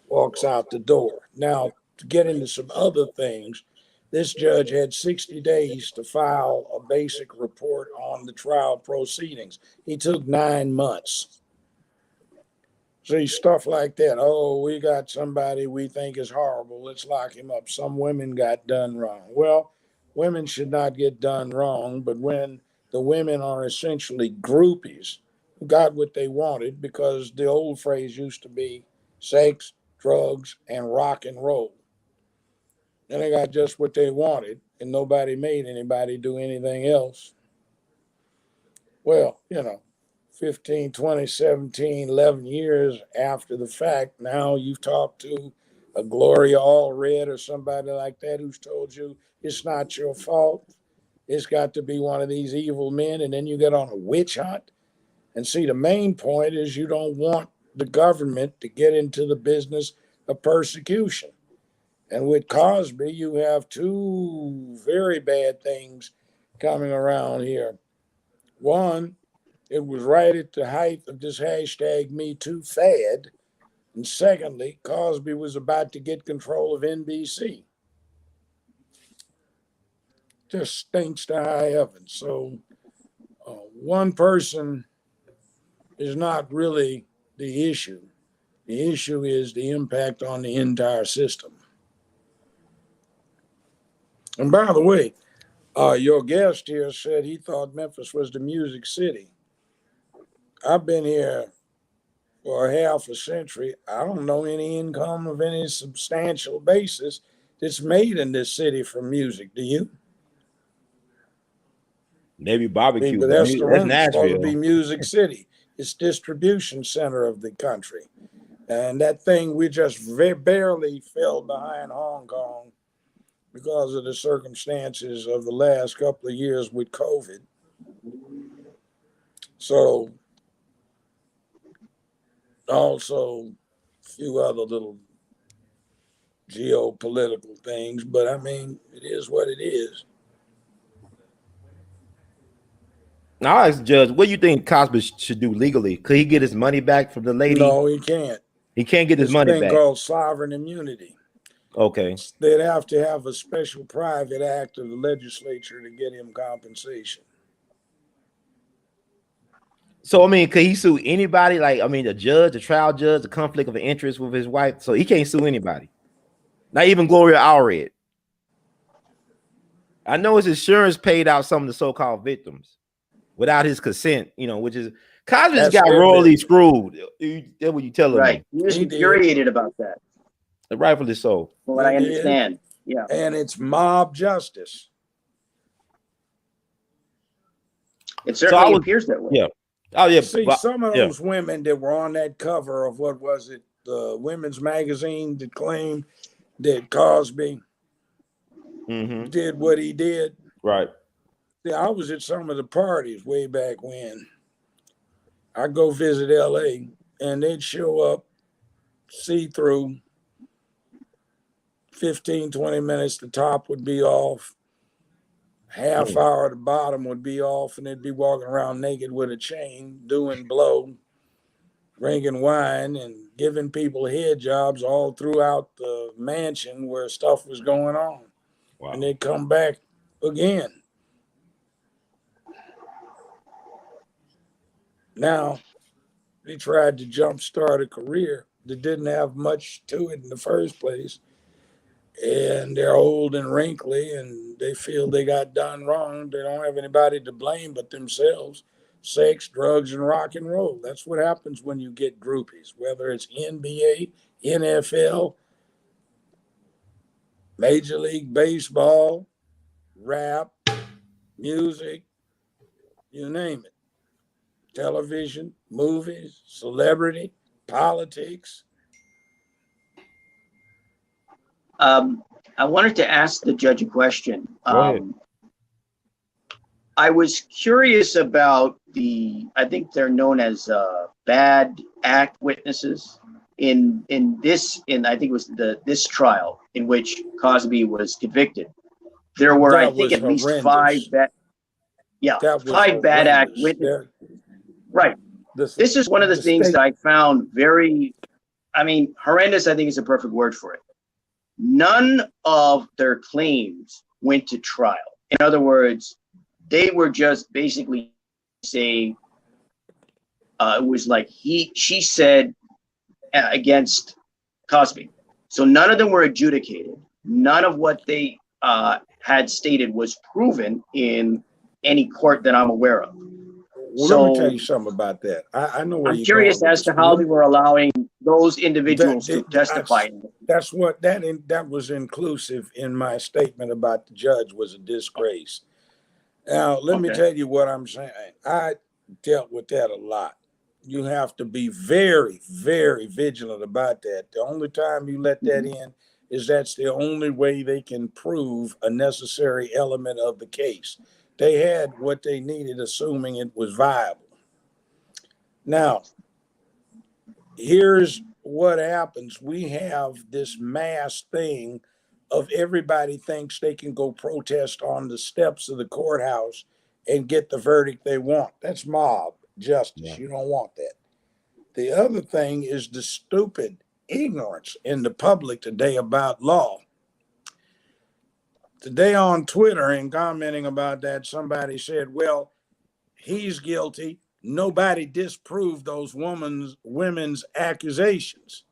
walks out the door. Now, to get into some other things, this judge had 60 days to file a basic report on the trial proceedings. He took 9 months. See, stuff like that. Oh, we got somebody we think is horrible. Let's lock him up. Some women got done wrong. Well, women should not get done wrong, but when the women are essentially groupies who got what they wanted, because the old phrase used to be sex, drugs, and rock and roll. And they got just what they wanted, and nobody made anybody do anything else. Well, 15, 20, 17, 11 years after the fact, now you've talked to a Gloria Allred or somebody like that who's told you it's not your fault. It's got to be one of these evil men. And then you get on a witch hunt. And see, the main point is you don't want the government to get into the business of persecution. And with Cosby, you have two very bad things coming around here. One, it was right at the height of this hashtag Me Too fad. And secondly, Cosby was about to get control of NBC. Just stinks to high heaven. So one person is not really the issue. The issue is the impact on the entire system. And by the way, your guest here said he thought Memphis was the music city. I've been here for half a century. I don't know any income of any substantial basis that's made in this city from music. Do you? Maybe barbecue. But that's That's Nashville. supposed to be Music City. It's distribution center of the country. And that thing, we just barely fell behind Hong Kong because of the circumstances of the last couple of years with COVID. So also a few other little geopolitical things, but I mean, it is what it is. Now, I ask Judge, what do you think Cosby should do legally? Could he get his money back from the lady? No, he can't. He can't get his This money thing back. called sovereign immunity. Okay. They'd have to have a special private act of the legislature to get him compensation. So, I mean, could he sue anybody? Like, I mean, the judge, the trial judge, the conflict of interest with his wife. So he can't sue anybody. Not even Gloria Allred. I know his insurance paid out some of the so-called victims without his consent, which is Cosby's got royally screwed. That's what you tell him. Right. He was infuriated about that. Rightfully so. From what I understand. Yeah. And it's mob justice. It certainly appears that way. Yeah. Oh, yeah. See, some of those women that were on that cover of what was it, the women's magazine that claimed that Cosby did what he did. Right. See, I was at some of the parties way back when. I go visit L.A. and they'd show up, see through, 15, 20 minutes, the top would be off. Half hour at the bottom would be off, and they'd be walking around naked with a chain, doing blow, drinking wine, and giving people head jobs all throughout the mansion where stuff was going on. Wow. And they'd come back again. Now, they tried to jumpstart a career that didn't have much to it in the first place. And they're old and wrinkly, and they feel they got done wrong. They don't have anybody to blame but themselves. Sex, drugs, and rock and roll. That's what happens when you get groupies, whether it's NBA, NFL, Major League Baseball, rap, music, you name it. Television, movies, celebrity, politics. I wanted to ask the judge a question. Go ahead. I was curious about I think they're known as bad act witnesses in I think it was this trial in which Cosby was convicted. There were, I think, at least horrendous. five bad act witnesses. Right. This is one of the things that I found very, horrendous, I think is a perfect word for it. None of their claims went to trial. In other words, they were just basically saying it was like she said against Cosby. So none of them were adjudicated. None of what they had stated was proven in any court that I'm aware of. Well, so let me tell you something about that. I know where I'm curious as to how they were allowing those individuals to testify. That was inclusive in my statement about the judge was a disgrace. Now, let me tell you what I'm saying. I dealt with that a lot. You have to be very, very vigilant about that. The only time you let that in is that's the only way they can prove a necessary element of the case. They had what they needed, assuming it was viable. Now, here's what happens. We have this mass thing of everybody thinks they can go protest on the steps of the courthouse and get the verdict they want. That's mob justice. Yeah. You don't want that. The other thing is the stupid ignorance in the public today about law. Today on Twitter, and commenting about that, somebody said, well, he's guilty. Nobody disproved those women's accusations.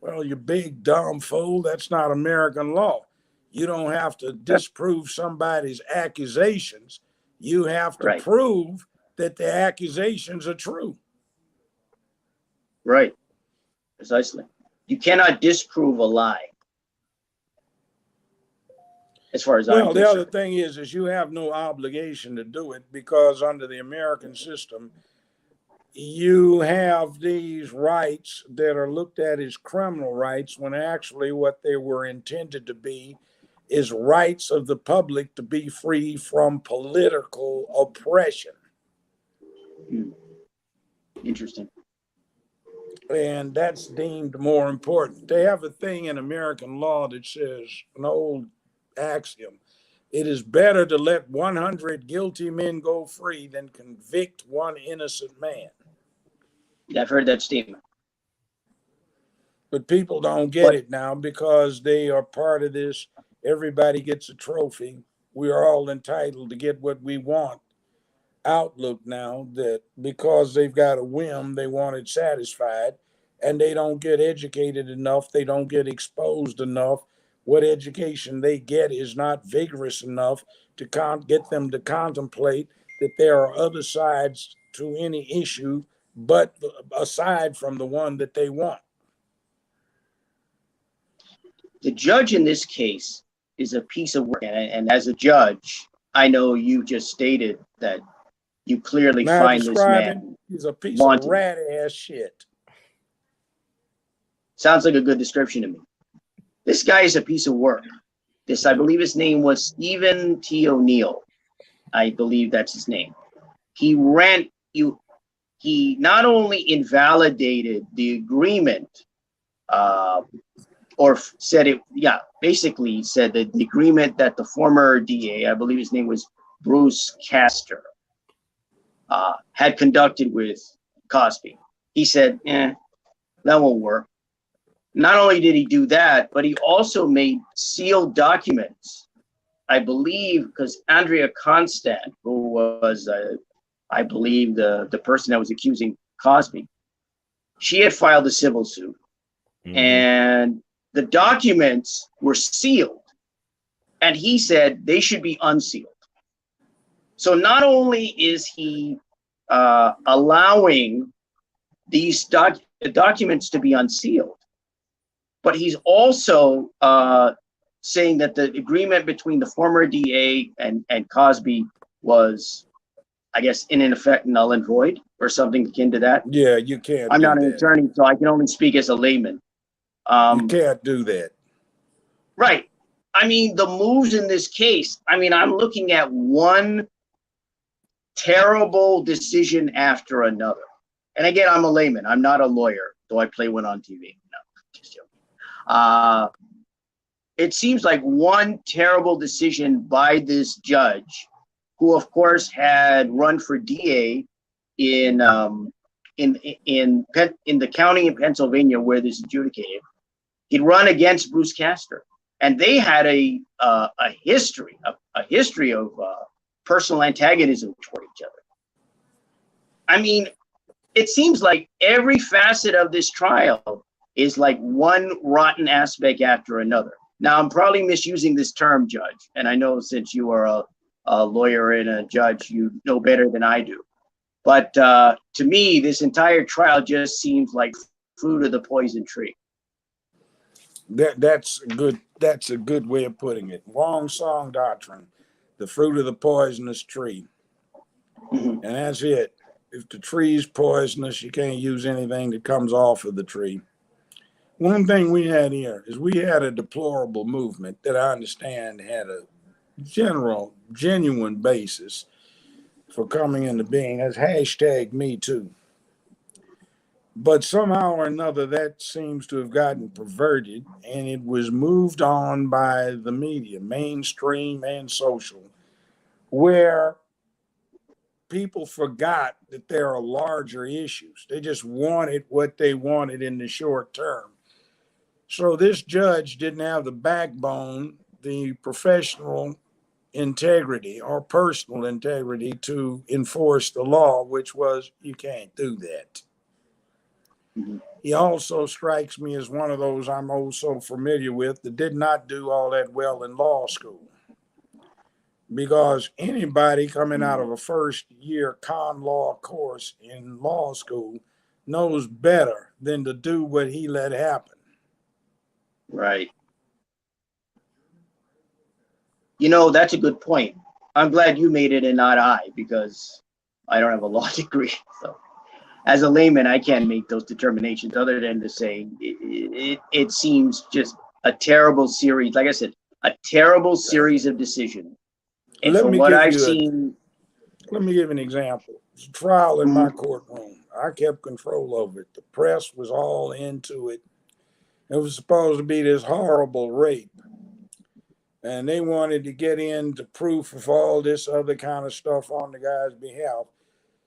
Well, you big dumb fool, that's not American law. You don't have to disprove somebody's accusations. You have to prove that the accusations are true. Right. Precisely. You cannot disprove a lie. As far as I'm concerned. The other thing is you have no obligation to do it because under the American system, you have these rights that are looked at as criminal rights when actually what they were intended to be is rights of the public to be free from political oppression. Interesting. And that's deemed more important. They have a thing in American law that says, an old axiom, it is better to let 100 guilty men go free than convict one innocent man. Yeah, I've heard that statement. But people don't get it now because they are part of this. Everybody gets a trophy. We are all entitled to get what we want. Outlook now that because they've got a whim, they want it satisfied, and they don't get educated enough. They don't get exposed enough. What education they get is not vigorous enough to get them to contemplate that there are other sides to any issue, but aside from the one that they want. The judge in this case is a piece of work, and as a judge, I know you just stated that you clearly find this man. He's a piece of rat ass shit. Sounds like a good description to me. This guy is a piece of work. This, I believe his name was Stephen T. O'Neill. I believe that's his name. He not only invalidated the agreement, or said it, yeah, basically said that the agreement that the former DA, I believe his name was Bruce Castor, had conducted with Cosby. He said, that won't work. Not only did he do that, but he also made sealed documents, I believe, because Andrea Constant, who was, I believe, the person that was accusing Cosby, she had filed a civil suit. And the documents were sealed. And he said they should be unsealed. So not only is he allowing these documents to be unsealed, but he's also saying that the agreement between the former DA and Cosby was, I guess, in effect, null and void or something akin to that. Yeah, you can't. I'm not an attorney, so I can only speak as a layman. You can't do that. Right. I mean, the moves in this case, I mean, I'm looking at one terrible decision after another. And again, I'm a layman. I'm not a lawyer, though I play one on TV. No, just joking. It seems like one terrible decision by this judge, who of course had run for DA in the county in Pennsylvania where this is adjudicated. He'd run against Bruce Castor, and they had a history of personal antagonism toward each other. I mean, it seems like every facet of this trial is like one rotten aspect after another. Now, I'm probably misusing this term, Judge, and I know since you are a lawyer and a judge, you know better than I do. But to me, this entire trial just seems like fruit of the poison tree. That's a good way of putting it. Wong Song doctrine, the fruit of the poisonous tree. And that's it. If the tree's poisonous, you can't use anything that comes off of the tree. One thing we had here is we had a deplorable movement that I understand had a genuine basis for coming into being as #MeToo. But somehow or another, that seems to have gotten perverted, and it was moved on by the media, mainstream and social, where people forgot that there are larger issues. They just wanted what they wanted in the short term. So this judge didn't have the backbone, the professional integrity or personal integrity to enforce the law, which was you can't do that. He also strikes me as one of those I'm so familiar with that did not do all that well in law school. Because anybody coming out of a first year con law course in law school knows better than to do what he let happen. Right. You know, that's a good point. I'm glad you made it and not I, because I don't have a law degree. So as a layman, I can't make those determinations other than to say it seems just a terrible series. Like I said, a terrible series of decisions. And Let from me what give I've you seen. Let me give an example. It's a trial in my courtroom. I kept control of it. The press was all into it. It was supposed to be this horrible rape. And they wanted to get into proof of all this other kind of stuff on the guy's behalf.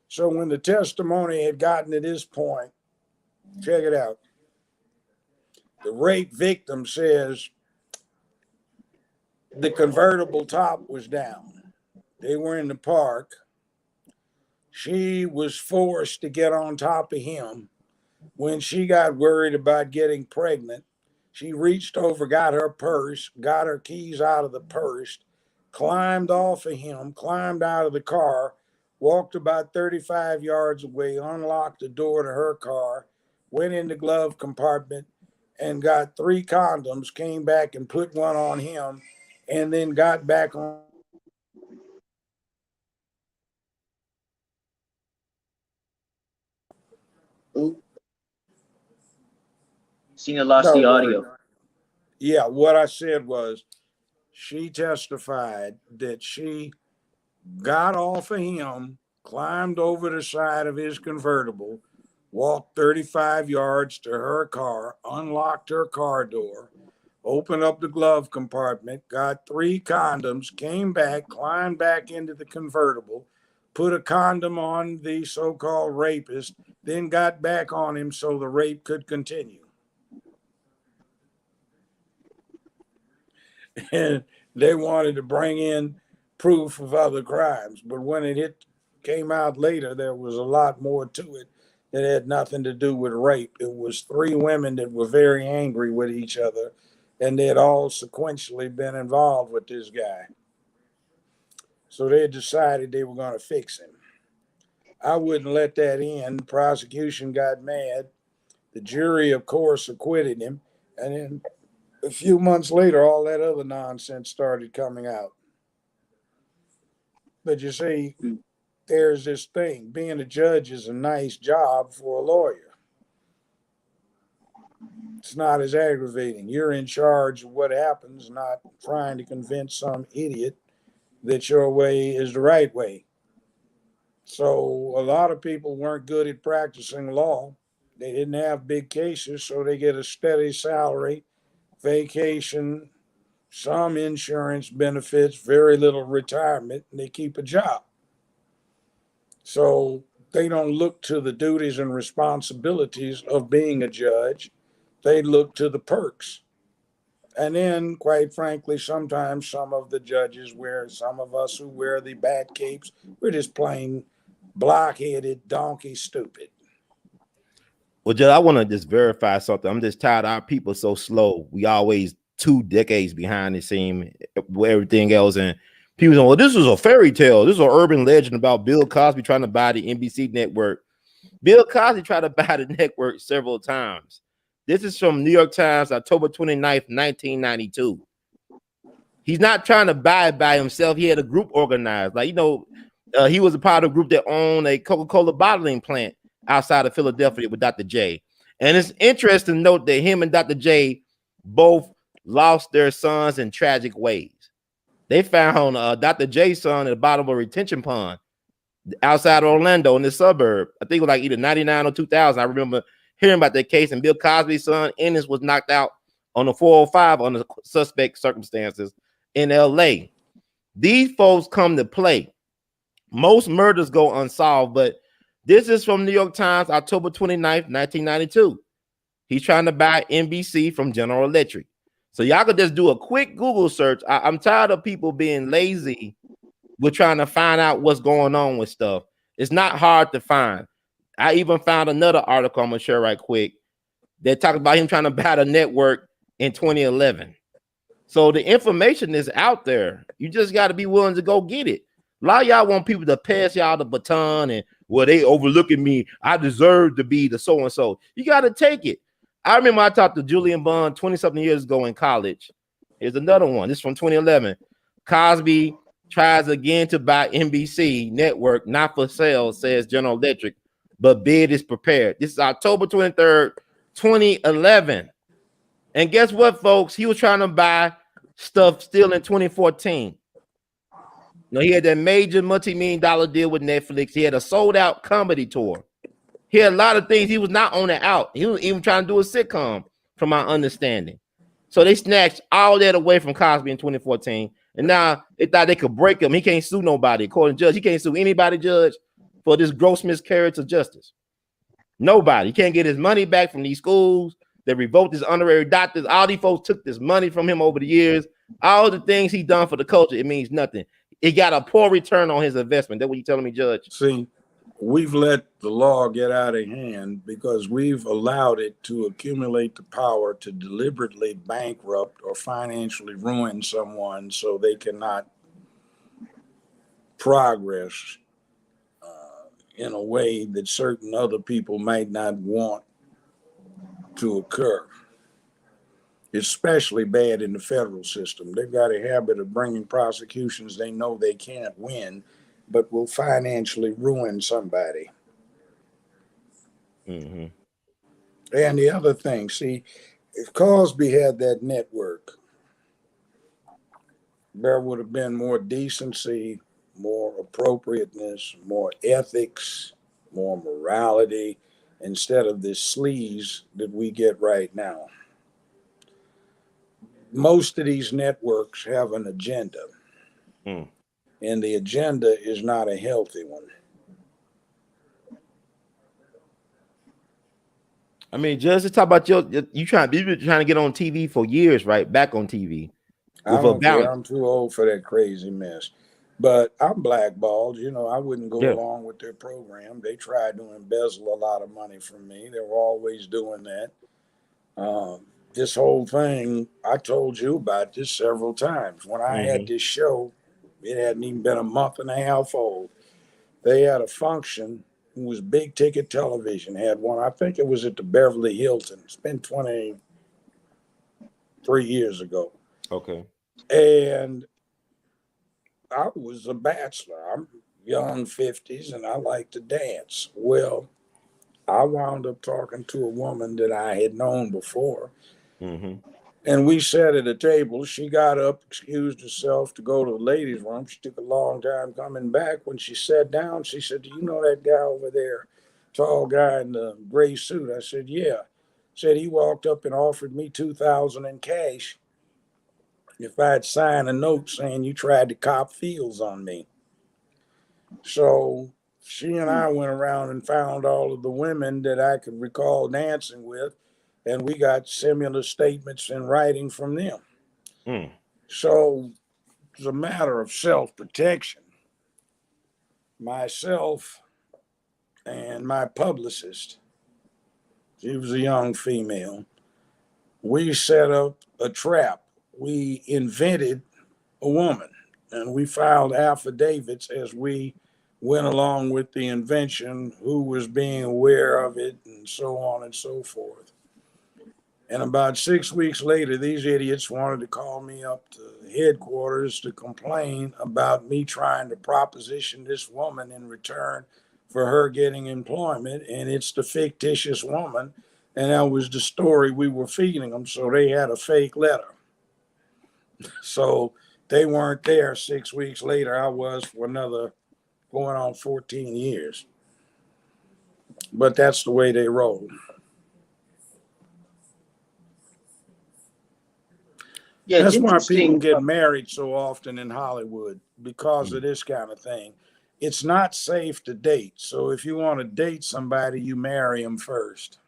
So when the testimony had gotten to this point, check it out. The rape victim says the convertible top was down. They were in the park. She was forced to get on top of him. When she got worried about getting pregnant, she reached over, got her purse, got her keys out of the purse, climbed off of him, climbed out of the car, walked about 35 yards away, unlocked the door to her car, went in the glove compartment and got 3 condoms, came back and put one on him, and then got back on. Cena lost the audio. Yeah, what I said was she testified that she got off of him, climbed over the side of his convertible, walked 35 yards to her car, unlocked her car door, opened up the glove compartment, got 3 condoms, came back, climbed back into the convertible, put a condom on the so-called rapist, then got back on him so the rape could continue. And they wanted to bring in proof of other crimes, but when it came out later, there was a lot more to it that had nothing to do with rape. It was 3 women that were very angry with each other, and they had all sequentially been involved with this guy. So they decided they were going to fix him. I wouldn't let that in. The prosecution got mad. The jury, of course, acquitted him. And then a few months later, all that other nonsense started coming out. But you see, there's this thing. Being a judge is a nice job for a lawyer. It's not as aggravating. You're in charge of what happens, not trying to convince some idiot that your way is the right way. So a lot of people weren't good at practicing law. They didn't have big cases, so they get a steady salary, vacation, some insurance benefits, very little retirement, and they keep a job. So they don't look to the duties and responsibilities of being a judge. They look to the perks. And then, quite frankly, sometimes some of the judges some of us who wear the bat capes, we're just plain blockheaded, donkey stupid. Well, Judge, I want to just verify something. I'm just tired of our people so slow. We always 2 decades behind the scene with everything else. And people say, well, this is a fairy tale. This is an urban legend about Bill Cosby trying to buy the NBC network. Bill Cosby tried to buy the network several times. This is from New York Times, October 29th, 1992. He's not trying to buy it by himself. He had a group organized. Like, he was a part of a group that owned a Coca-Cola bottling plant outside of Philadelphia with Dr. J. And it's interesting to note that him and Dr. J both lost their sons in tragic ways. They found Dr. J's son at the bottom of a retention pond outside of Orlando in the suburb. I think it was like either 99 or 2000. I remember hearing about that case, and Bill Cosby's son, Ennis, was knocked out on the 405 under suspect circumstances in L.A. These folks come to play. Most murders go unsolved, but this is from New York Times, October 29th, 1992. He's trying to buy NBC from General Electric. So y'all could just do a quick Google search. I'm tired of people being lazy with trying to find out what's going on with stuff. It's not hard to find. I even found another article I'm going to share right quick that talks about him trying to buy the network in 2011. So the information is out there. You just got to be willing to go get it. A lot of y'all want people to pass y'all the baton and, well, they overlooking me. I deserve to be the so-and-so. You got to take it. I remember I talked to Julian Bond 20-something years ago in college. Here's another one. This is from 2011. Cosby tries again to buy NBC network, not for sale, says General Electric, but bid is prepared. This is October 23rd, 2011. And guess what, folks? He was trying to buy stuff still in 2014. He had that major multi-million-dollar deal with Netflix. He had a sold-out comedy tour. He had a lot of things. He was not on the out. He was even trying to do a sitcom, from my understanding. So they snatched all that away from Cosby in 2014. And now they thought they could break him. He can't sue nobody. According to the judge, he can't sue anybody, Judge, for this gross miscarriage of justice. Nobody. He can't get his money back from these schools. They revoked his honorary doctors. All these folks took this money from him over the years. All the things he done for the culture, it means nothing. It got a poor return on his investment. That's what you telling me, Judge? See, we've let the law get out of hand because we've allowed it to accumulate the power to deliberately bankrupt or financially ruin someone so they cannot progress in a way that certain other people might not want to occur. It's especially bad in the federal system. They've got a habit of bringing prosecutions they know they can't win, but will financially ruin somebody. Mm-hmm. And the other thing, see, if Cosby had that network, there would have been more decency, more appropriateness, more ethics, more morality, instead of this sleaze that we get right now. Most of these networks have an agenda, Mm. and the agenda is not a healthy one. I mean, just to talk about you've been trying to get on TV for years, right? Back on TV I with a don't care. balance. I'm too old for that crazy mess. But I'm blackballed. I wouldn't go Yeah. along with their program. They tried to embezzle a lot of money from me. They were always doing that. This whole thing, I told you about this several times. When I had Mm-hmm. this show, it hadn't even been a month and a half old. They had a function. It was big ticket television. Had one. I think it was at the Beverly Hilton. It's been 23 years ago. Okay. And I was a bachelor. I'm young 50s and I like to dance. Well, I wound up talking to a woman that I had known before. Mm-hmm. And we sat at a table. She got up, excused herself to go to the ladies' room. She took a long time coming back. When she sat down, she said, "Do you know that guy over there? Tall guy in the gray suit." I said, "Yeah." Said he walked up and offered me $2,000 in cash if I'd sign a note saying you tried to cop fields on me. So she and I went around and found all of the women that I could recall dancing with, and we got similar statements in writing from them. Mm. So it's a matter of self protection. Myself and my publicist, she was a young female, we set up a trap. We invented a woman, and we filed affidavits as we went along with the invention, who was being aware of it, and so on and so forth. And about 6 weeks later, these idiots wanted to call me up to headquarters to complain about me trying to proposition this woman in return for her getting employment. And it's the fictitious woman. And that was the story we were feeding them. So they had a fake letter. So they weren't there 6 weeks later. I was for another going on 14 years. But that's the way they roll. Yeah, it's That's why people interesting. get married so often in Hollywood because of Mm. this kind of thing. It's not safe to date. So if you want to date somebody, you marry them first.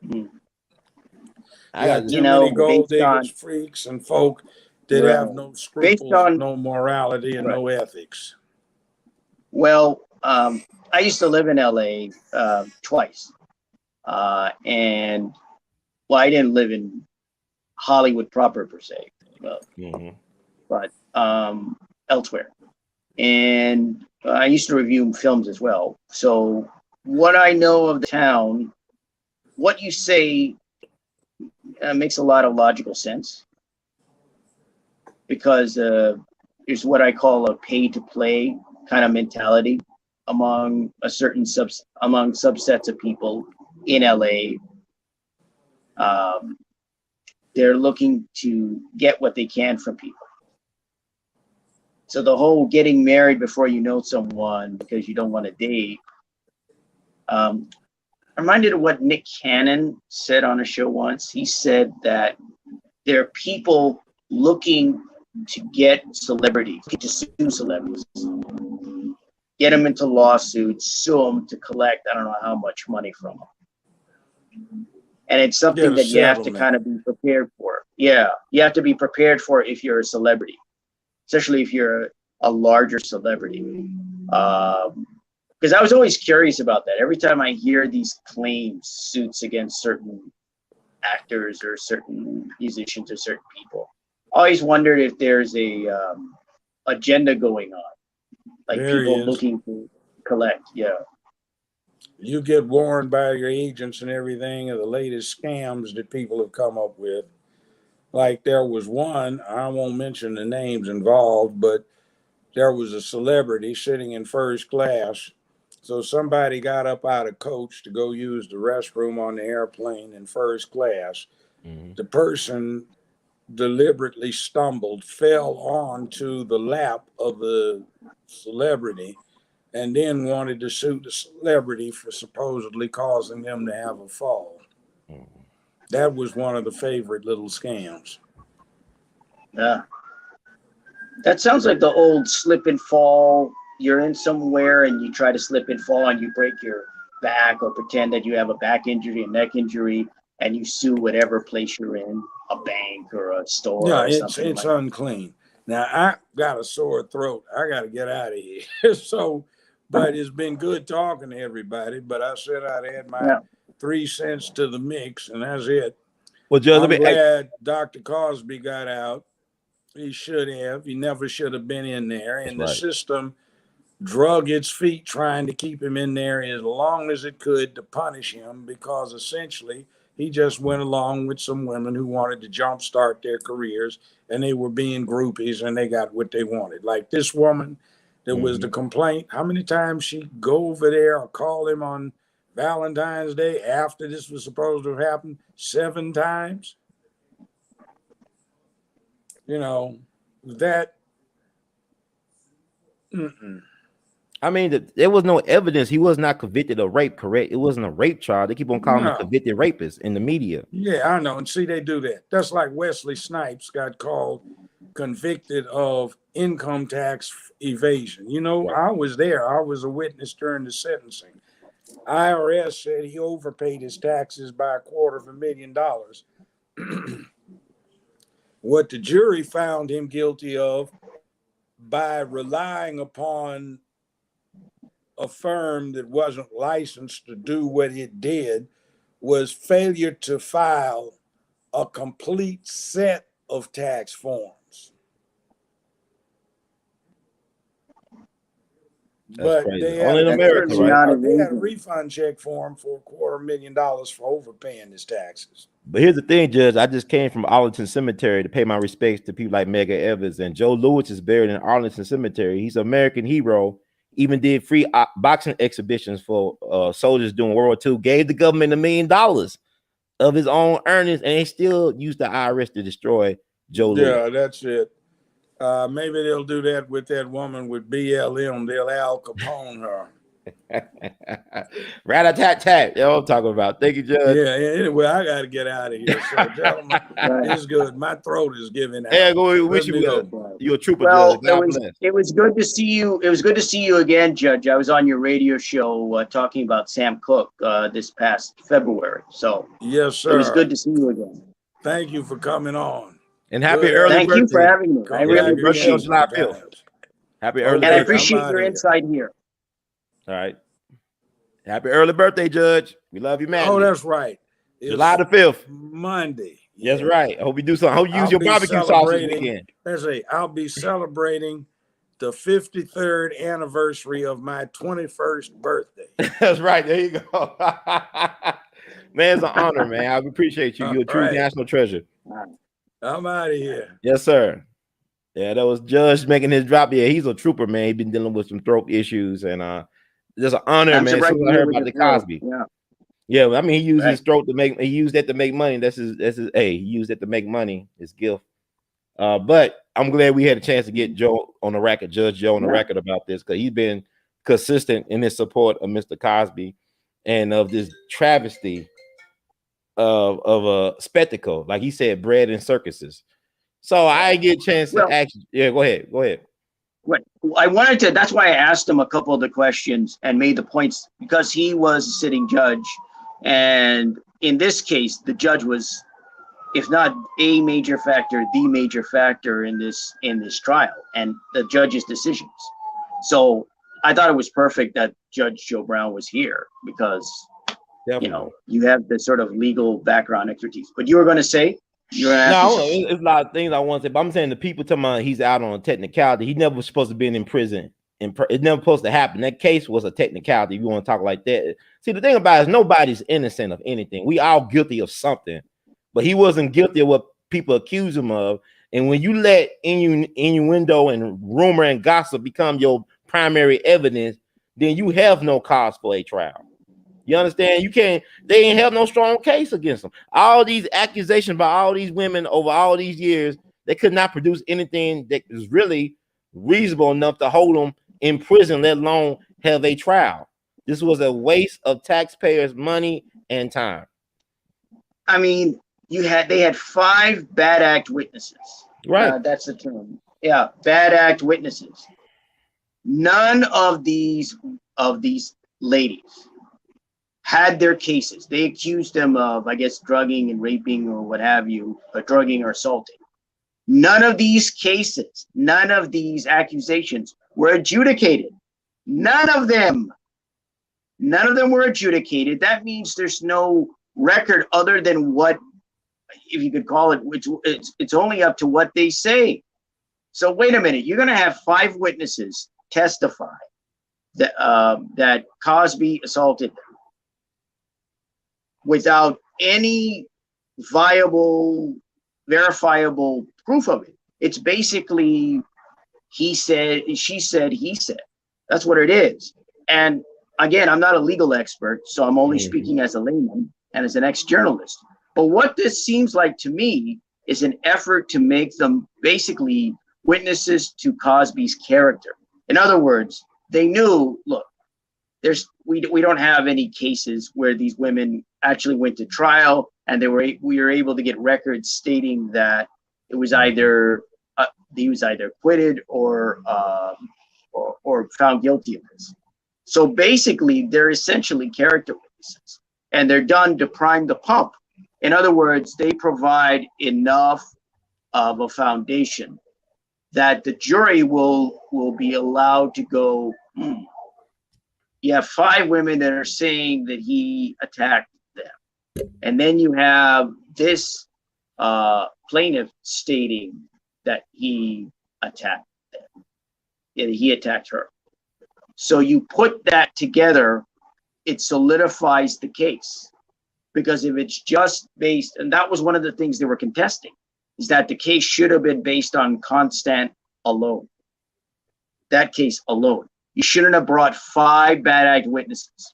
Hmm. I You got got this. too many gold Based diggers, on freaks, and folk that have right, no based scruples, on no morality, and right. no ethics. Well, I used to live in LA twice, and well, I didn't live in Hollywood proper per se, uh, Mm-hmm. but elsewhere. And I used to review films as well. So what I know of the town, what you say makes a lot of logical sense because there's what I call a pay to play kind of mentality among subsets of people in LA. Um, they're looking to get what they can from people. So the whole getting married before you know someone because you don't want to date. I'm reminded of what Nick Cannon said on a show once. He said that there are people looking to get celebrities, to sue celebrities, get them into lawsuits, sue them to collect I don't know how much money from them. And it's Get something a that you have to settlement. kind of be prepared for. Yeah, you have to be prepared for if you're a celebrity, especially if you're a larger celebrity. Because I was always curious about that. Every time I hear these claims, suits against certain actors or certain musicians or certain people, I always wondered if there's a agenda going on, like There he people is. looking to collect. Yeah. You get warned by your agents and everything of the latest scams that people have come up with. Like there was one, I won't mention the names involved, but there was a celebrity sitting in first class. So somebody got up out of coach to go use the restroom on the airplane in first class. Mm-hmm. The person deliberately stumbled, fell onto the lap of the celebrity, and then wanted to sue the celebrity for supposedly causing them to have a fall. That was one of the favorite little scams. Yeah. That sounds like the old slip and fall. You're in somewhere and you try to slip and fall and you break your back or pretend that you have a back injury, a neck injury, and you sue whatever place you're in, a bank or a store Yeah, or something it's like unclean. Now I got a sore throat. I got to get out of here. So, but it's been good talking to everybody. But I said I'd add my Yeah. 3 cents to the mix, and that's it. Well, Judge, I'm glad Dr. Cosby got out. He should have. He never should have been in there. And the system drug its feet trying to keep him in there as long as it could to punish him, because essentially he just went along with some women who wanted to jumpstart their careers, and they were being groupies and they got what they wanted. Like this woman that was the complaint. How many times she go over there or call him on Valentine's Day after this was supposed to have happened? 7 times. You know, that. I mean, there was no evidence. He was not convicted of rape, correct? It wasn't a rape charge. They keep on calling him a convicted rapist in the media. Yeah, I know. And see, they do that. That's like Wesley Snipes got called convicted of income tax evasion. You know, I was there. I was a witness during the sentencing. IRS said he overpaid his taxes by $250,000. What the jury found him guilty of, by relying upon a firm that wasn't licensed to do what it did, was failure to file a complete set of tax forms. That's but crazy. they Only had, in America, right? They had a refund check for him for $250,000 for overpaying his taxes. But here's the thing, Judge. I just came from Arlington Cemetery to pay my respects to people like Medgar Evers, and Joe Louis is buried in Arlington Cemetery. He's an American hero. Even did free boxing exhibitions for soldiers during World War II. Gave the government $1 million of his own earnings, and they still used the IRS to destroy Joe Louis. Yeah, that's it. Maybe they'll do that with that woman with BLM. They'll Al Capone her. Rat-a-tat-tat. That's what I'm talking about. Thank you, Judge. Yeah, anyway, I got to get out of here. So, gentlemen, it's good. My throat is giving out. Yeah, go. Wish you go. Well. You're a trooper, well, Judge. it was good to see you. It was good to see you again, Judge. I was on your radio show talking about Sam Cooke this past February. So yes, sir. It was good to see you again. Thank you for coming on. And happy early birthday. Thank you for having me. I really appreciate it. Happy early birthday. And I appreciate your insight here. All right. Happy early birthday, Judge. We love you, man. Oh, that's right. July the 5th. Monday. That's right. I hope you do something. I hope you use your barbecue sauce this weekend. Let's say I'll be celebrating the 53rd anniversary of my 21st birthday. That's right. There you go. Man, it's an honor, man. I appreciate you. You're a true national treasure. I'm out of here. Yes, sir. Yeah, that was Judge making his drop. Yeah, he's a trooper, man. He's been dealing with some throat issues, and just an honor, man. As soon as I heard about the Cosby. Yeah, I mean, he used his throat to make. He used that to make money. That's his. Hey, he used it to make money. His gift. But I'm glad we had a chance to get Joe on the record, Judge Joe on the record about this, because he's been consistent in his support of Mr. Cosby and of this travesty of a spectacle, like he said, bread and circuses. So I get a chance to ask. Yeah, go ahead. What I wanted to, that's why I asked him a couple of the questions and made the points, because he was a sitting judge. And in this case, the judge was, if not a major factor, the major factor in this trial and the judge's decisions. So I thought it was perfect that Judge Joe Brown was here, because you know, you have the sort of legal background expertise. But you were going to say? No, it's a lot of things I want to say, but I'm saying the people talking about he's out on a technicality. He never was supposed to be in prison. It's never supposed to happen. That case was a technicality. If you want to talk like that, see, the thing about it is nobody's innocent of anything. We all guilty of something, but he wasn't guilty of what people accuse him of. And when you let innuendo and rumor and gossip become your primary evidence, then you have no cause for a trial. You understand? You can't. They ain't have no strong case against them. All these accusations by all these women over all these years, they could not produce anything that was really reasonable enough to hold them in prison, let alone have a trial. This was a waste of taxpayers' money and time. I mean, they had 5 bad act witnesses. Right. That's the term. Yeah, bad act witnesses. None of these ladies had their cases. They accused them of, I guess, drugging and raping or what have you, or drugging or assaulting. None of these cases, none of these accusations were adjudicated. None of them were adjudicated. That means there's no record other than what, if you could call it, which it's only up to what they say. So wait a minute, you're going to have 5 witnesses testify that Cosby assaulted them without any viable, verifiable proof of it. It's basically he said, she said, he said. That's what it is. And again, I'm not a legal expert, so I'm only speaking as a layman and as an ex-journalist. But what this seems like to me is an effort to make them basically witnesses to Cosby's character. In other words, they knew, look, we don't have any cases where these women actually went to trial, and we were able to get records stating that it was either he was either acquitted or found guilty of this. So basically, they're essentially character witnesses, and they're done to prime the pump. In other words, they provide enough of a foundation that the jury will be allowed to go, you have 5 women that are saying that he attacked them. And then you have this plaintiff stating that he attacked them. Yeah, he attacked her. So you put that together, it solidifies the case. Because if it's just based, and that was one of the things they were contesting, is that the case should have been based on Constant alone. That case alone. You shouldn't have brought 5 bad act witnesses.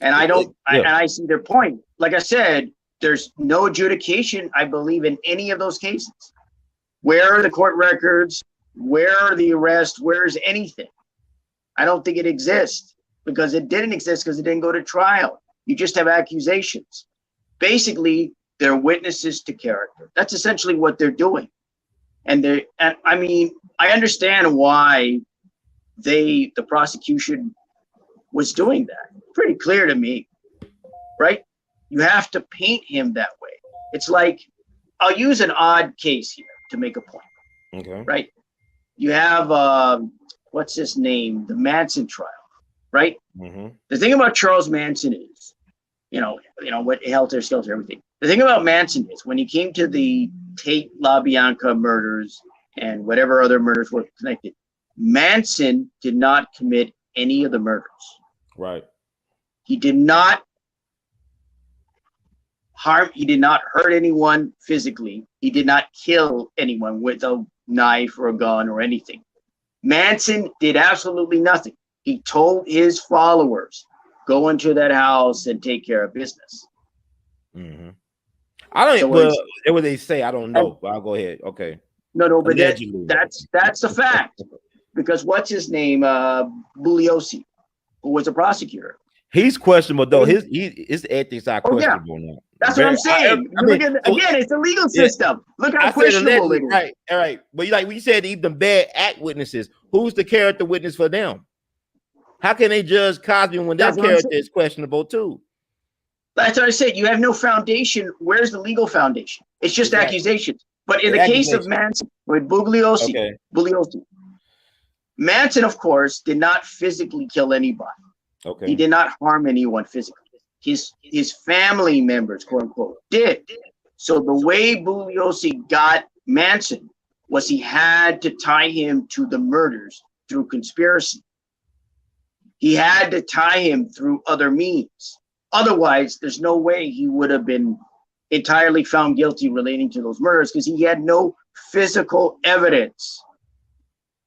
And I see their point. Like I said, there's no adjudication, I believe, in any of those cases. Where are the court records? Where are the arrests? Where's anything? I don't think it exists, because it didn't exist because it didn't go to trial. You just have accusations. Basically, they're witnesses to character. That's essentially what they're doing. And I mean, I understand why the prosecution was doing that. Pretty clear to me, right? You have to paint him that way. It's like, I'll use an odd case here to make a point. Okay. Right? You have, what's his name? The Manson trial, right? Mm-hmm. The thing about Charles Manson is, you know what helter skelter, everything. The thing about Manson is, when he came to the Tate LaBianca murders and whatever other murders were connected, Manson did not commit any of the murders. Right. He did not hurt anyone physically. He did not kill anyone with a knife or a gun or anything. Manson did absolutely nothing. He told his followers, go into that house and take care of business. Mm-hmm. I don't. So well, what they say, I don't know. But I'll go ahead. Okay. No, but that's a fact. Because what's his name? Bugliosi, who was a prosecutor. He's questionable though. His ethics are questionable now. That's what I'm saying. Again, it's a legal system. Look how questionable it is. Right, all right. But like we said, even bad act witnesses. Who's the character witness for them? How can they judge Cosby when that character is questionable too? That's what I said. You have no foundation. Where's the legal foundation? It's just accusations. But in the case of Manson with Bugliosi, Manson, of course, did not physically kill anybody. Okay. He did not harm anyone physically. His family members, quote unquote, did. So the way Bugliosi got Manson was he had to tie him to the murders through conspiracy. He had to tie him through other means. Otherwise, there's no way he would have been entirely found guilty relating to those murders, because he had no physical evidence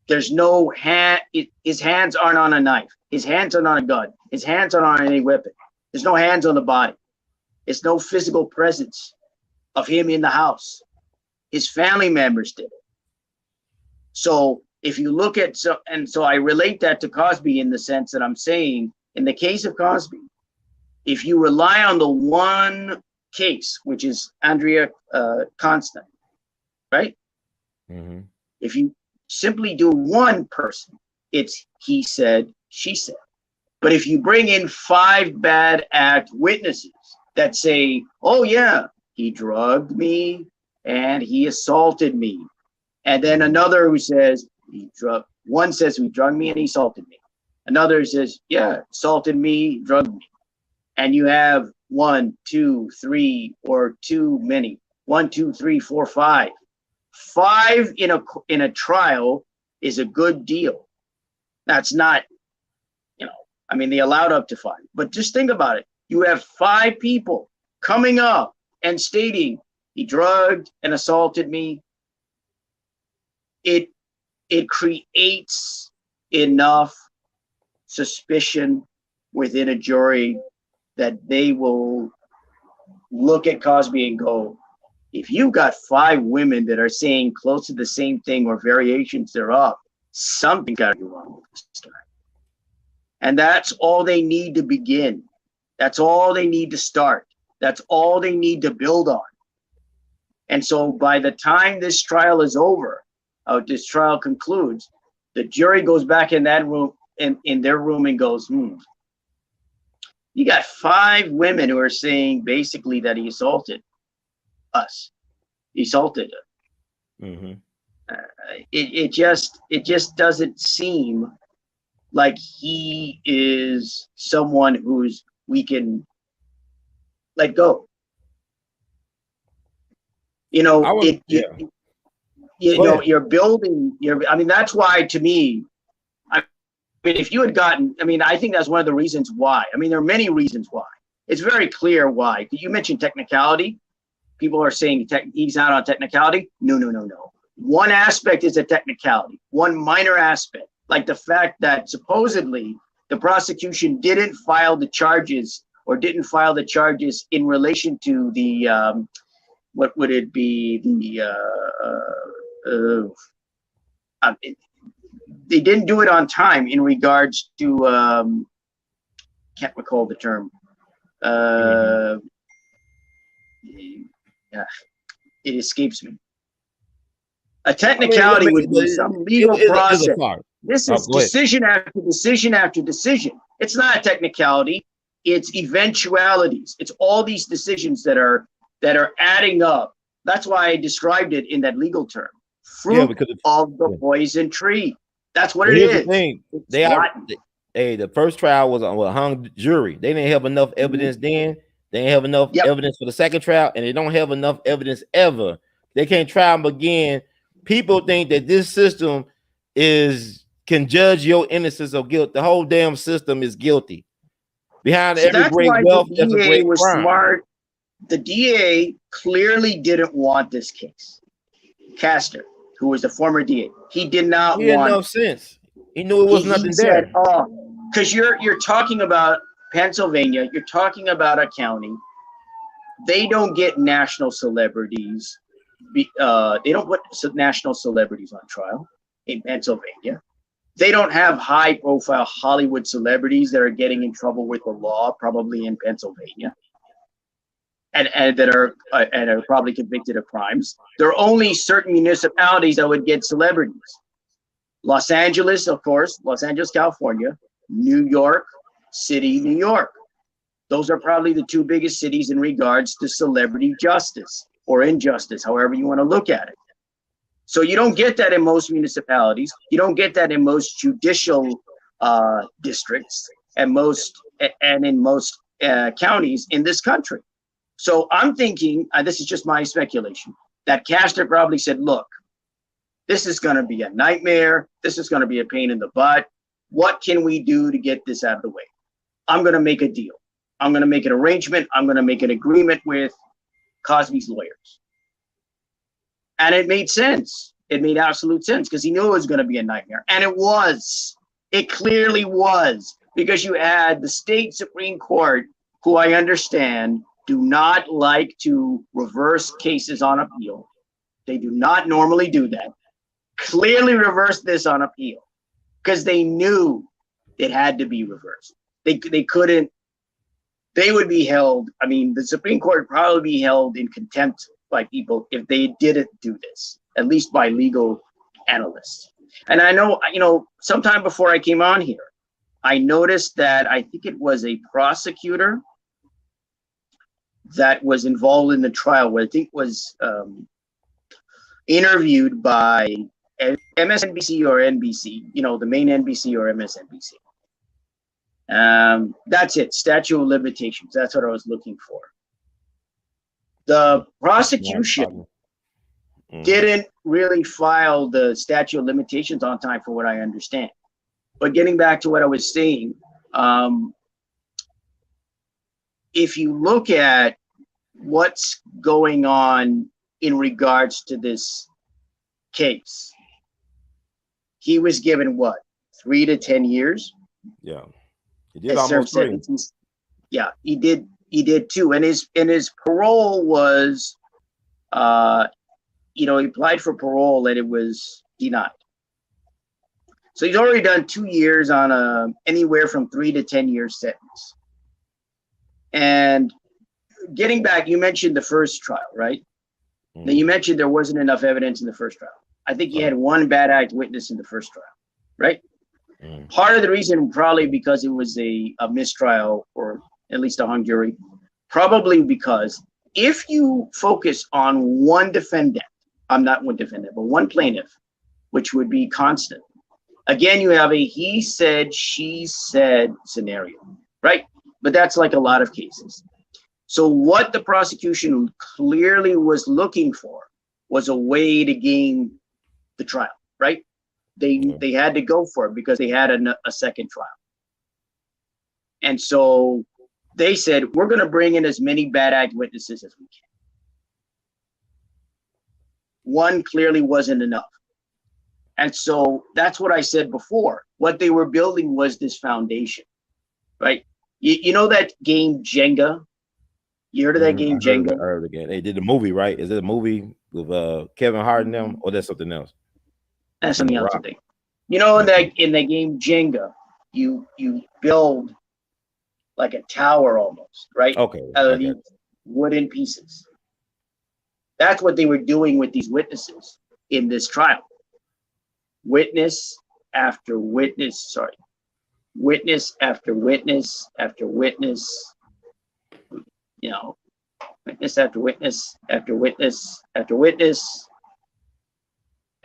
There's no hand. His hands aren't on a knife. His hands aren't on a gun. His hands aren't on any weapon. There's no hands on the body. There's no physical presence of him in the house. His family members did it. So if you look at, so I relate that to Cosby in the sense that I'm saying, in the case of Cosby, if you rely on the one case, which is Andrea Constand, right? Mm-hmm. If you simply do one person, it's he said, she said. But if you bring in 5 bad act witnesses that say, oh yeah, he drugged me and he assaulted me. And then another who says, one says he drugged me and he assaulted me. Another says, yeah, assaulted me, drugged me. And you have 1, 2, 3, or too many. 1, 2, 3, 4, 5. 5 in a trial is a good deal. That's not, I mean, they allowed up to 5. But just think about it. You have 5 people coming up and stating he drugged and assaulted me. It creates enough suspicion within a jury that they will look at Cosby and go, if you've got 5 women that are saying close to the same thing or variations thereof, something got to be wrong with this guy. And that's all they need to begin. That's all they need to start. That's all they need to build on. And so by the time this trial is over, this trial concludes, the jury goes back in that room, in their room, and goes, you got 5 women who are saying basically that he assaulted us. He assaulted us. Mm-hmm. It just doesn't seem like he is someone we can let go. You're building I mean, that's why, to me, I mean, if you had gotten, I mean, I think that's one of the reasons why. I mean, there are many reasons why. It's very clear why. You mentioned technicality. People are saying he's not on technicality. No. One aspect is a technicality, one minor aspect, like the fact that supposedly the prosecution didn't file the charges in relation to the, what would it be? They didn't do it on time in regards to, can't recall the term. It escapes me. A technicality would be some legal process. This is decision after decision after decision. It's not a technicality. It's eventualities. It's all these decisions that are adding up. That's why I described it in that legal term. Fruit of the poison tree. That's what it is. The thing. The first trial was on a hung jury. They didn't have enough evidence then. They didn't have enough evidence for the second trial, and they don't have enough evidence ever. They can't try them again. People think that this system can judge your innocence or guilt. The whole damn system is guilty. Behind every great wealth, there's a great crime. Smart. The DA clearly didn't want this case. Castor, who was the former DA, he did not want. He had no sense. He knew it was nothing there. Because you're talking about Pennsylvania, you're talking about a county. They don't get national celebrities. They don't put national celebrities on trial in Pennsylvania. They don't have high-profile Hollywood celebrities that are getting in trouble with the law, probably in Pennsylvania, and that are probably convicted of crimes. There are only certain municipalities that would get celebrities. Los Angeles, of course, Los Angeles, California, New York City, New York. Those are probably the 2 biggest cities in regards to celebrity justice or injustice, however you want to look at it. So you don't get that in most municipalities. You don't get that in most judicial districts and in most counties in this country. So I'm thinking, this is just my speculation, that Castor probably said, look, this is going to be a nightmare. This is going to be a pain in the butt. What can we do to get this out of the way? I'm going to make a deal. I'm going to make an arrangement. I'm going to make an agreement with Cosby's lawyers. And it made sense. It made absolute sense because he knew it was going to be a nightmare. And it was. It clearly was, because you had the state Supreme Court, who I understand do not like to reverse cases on appeal. They do not normally do that. Clearly reversed this on appeal because they knew it had to be reversed. They couldn't. They would be held. I mean, the Supreme Court would probably be held in contempt by people if they didn't do this, at least by legal analysts. And I know, sometime before I came on here, I noticed that I think it was a prosecutor that was involved in the trial, where I think was interviewed by MSNBC or NBC, the main NBC or MSNBC. That's it. Statute of limitations. That's what I was looking for. The prosecution didn't really file the statute of limitations on time, for what I understand. But getting back to what I was saying, if you look at what's going on in regards to this case, he was given what, 3 to 10 years? Yeah, he did almost 3. Yeah, he did 2, and his parole was, he applied for parole and it was denied. So he's already done 2 years on anywhere from 3 to 10 year sentence. And getting back, you mentioned the first trial, right? Now you mentioned there wasn't enough evidence in the first trial. I think he had one bad act witness in the first trial, right? Part of the reason probably because it was a mistrial, or at least a hung jury, probably because if you focus on one defendant, not one defendant, but one plaintiff, which would be Constant, again, you have a he said, she said scenario, right? But that's like a lot of cases. So what the prosecution clearly was looking for was a way to gain the trial, right? They had to go for it because they had a second trial. And so they said, we're going to bring in as many bad act witnesses as we can. One clearly wasn't enough. And so that's what I said before. What they were building was this foundation, right? You know that game Jenga? You heard of that game Jenga? I heard again. They did a movie, right? Is it a movie with Kevin Hart and them, or that's something else? That's something else, I think. In the game Jenga, you build like a tower almost, right? Okay. Out of these wooden pieces. That's what they were doing with these witnesses in this trial. Witness after witness after witness after witness, witness after witness after witness after witness.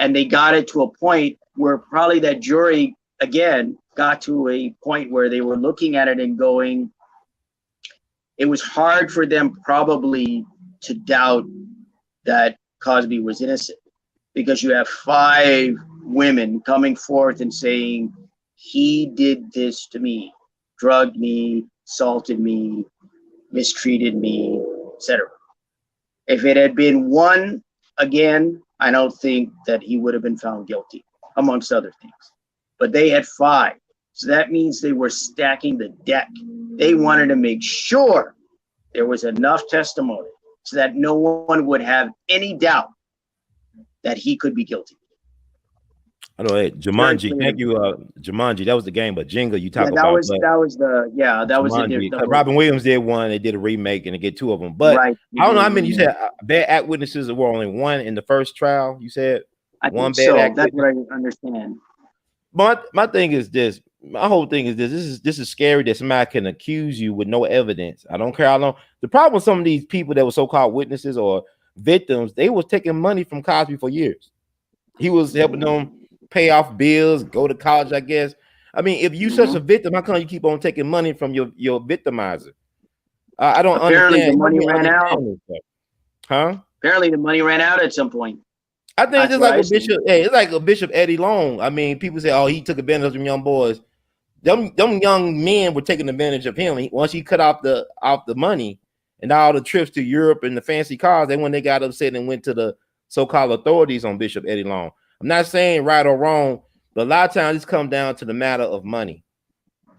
And they got it to a point where probably that jury, again, got to a point where they were looking at it and going, it was hard for them probably to doubt that Cosby was innocent, because you have 5 women coming forth and saying, he did this to me, drugged me, assaulted me, mistreated me, etc. If it had been one, again, I don't think that he would have been found guilty, amongst other things. But they had 5. So that means they were stacking the deck. They wanted to make sure there was enough testimony so that no one would have any doubt that he could be guilty. I know, hey, Jumanji. Thank you, Jumanji. That was the game, but Jenga, you talk about. That was it. Robin Williams did one. They did a remake, and they get 2 of them. But right. I don't know how many you said bad act witnesses were only 1 in the first trial. You said one bad act. That's what I understand. But my thing is this. My whole thing is this. This is scary that somebody can accuse you with no evidence. I don't care how long. The problem with some of these people that were so-called witnesses or victims, they was taking money from Cosby for years. He was helping them pay off bills, go to college, I guess. I mean, if you such a victim, how come you keep on taking money from your victimizer? I don't understand. The money ran out. Huh? Apparently the money ran out at some point. I think it's like a bishop. Hey, it's like a Bishop Eddie Long. I mean, people say, oh, he took advantage of them young boys. Them young men were taking advantage of him. Once he cut off the money and all the trips to Europe and the fancy cars, then when they got upset and went to the so-called authorities on Bishop Eddie Long. I'm not saying right or wrong, but a lot of times it's come down to the matter of money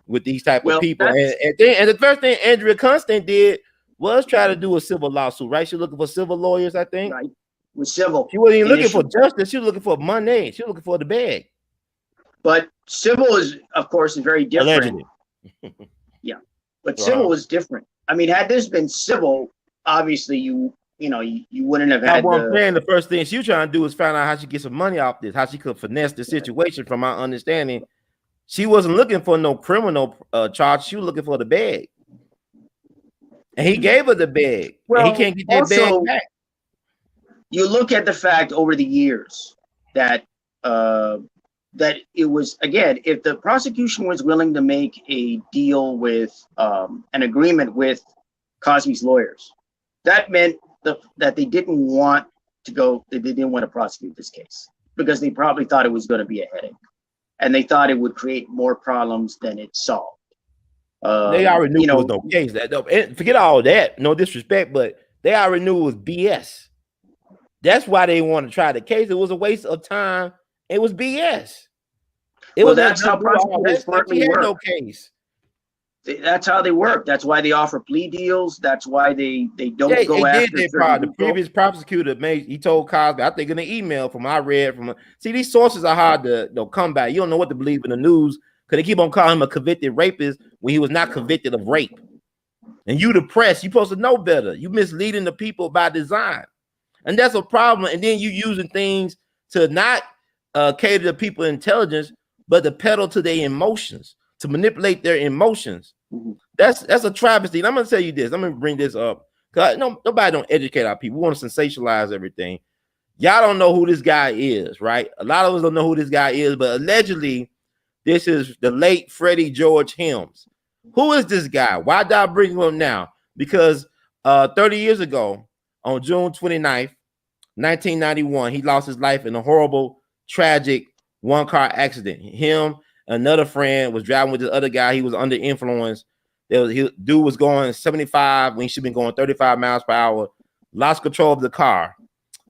with these type of people. And the first thing Andrea Constant did was try to do a civil lawsuit, right? She's looking for civil lawyers, I think. Right. With civil. She wasn't even looking for justice. She was looking for money. She was looking for the bag. But civil is, of course, very different. Allegedly. Yeah. But civil is different. I mean, had this been civil, obviously you wouldn't have had the first thing she was trying to do is find out how she get some money off this, how she could finesse the situation. From my understanding, she wasn't looking for no criminal charge. She was looking for the bag. And he gave her the bag. Well, and he can't get that bag back. You look at the fact over the years that that it was, again, if the prosecution was willing to make a deal with an agreement with Cosby's lawyers, that meant that they didn't want to go, they didn't want to prosecute this case because they probably thought it was going to be a headache and they thought it would create more problems than it solved. They already knew there was no case. Forget all that, no disrespect, but they already knew it was BS. That's why they want to try the case. It was a waste of time. It was BS. That's how prosecutors partly work. No case. That's how they work. That's why they offer plea deals. That's why they don't go after the previous prosecutor he told Cosby, I think in an email from I read from see, these sources are hard to come by. You don't know what to believe in the news because they keep on calling him a convicted rapist when he was not convicted of rape. And you the press, you're supposed to know better. You misleading the people by design. And that's a problem. And then you using things to not cater to people's intelligence, but to peddle to their emotions, to manipulate their emotions. Mm-hmm. That's a travesty. And I'm gonna tell you this. I'm gonna bring this up because nobody don't educate our people. We want to sensationalize everything. Y'all don't know who this guy is, right? A lot of us don't know who this guy is, but allegedly, this is the late Freddie George Helms. Who is this guy? Why did I bring him up now? Because 30 years ago, on June 29th, 1991, he lost his life in a horrible, tragic one-car accident. Him, another friend, was driving with this other guy. He was under influence. Dude was going 75 when he should have been going 35 miles per hour. Lost control of the car,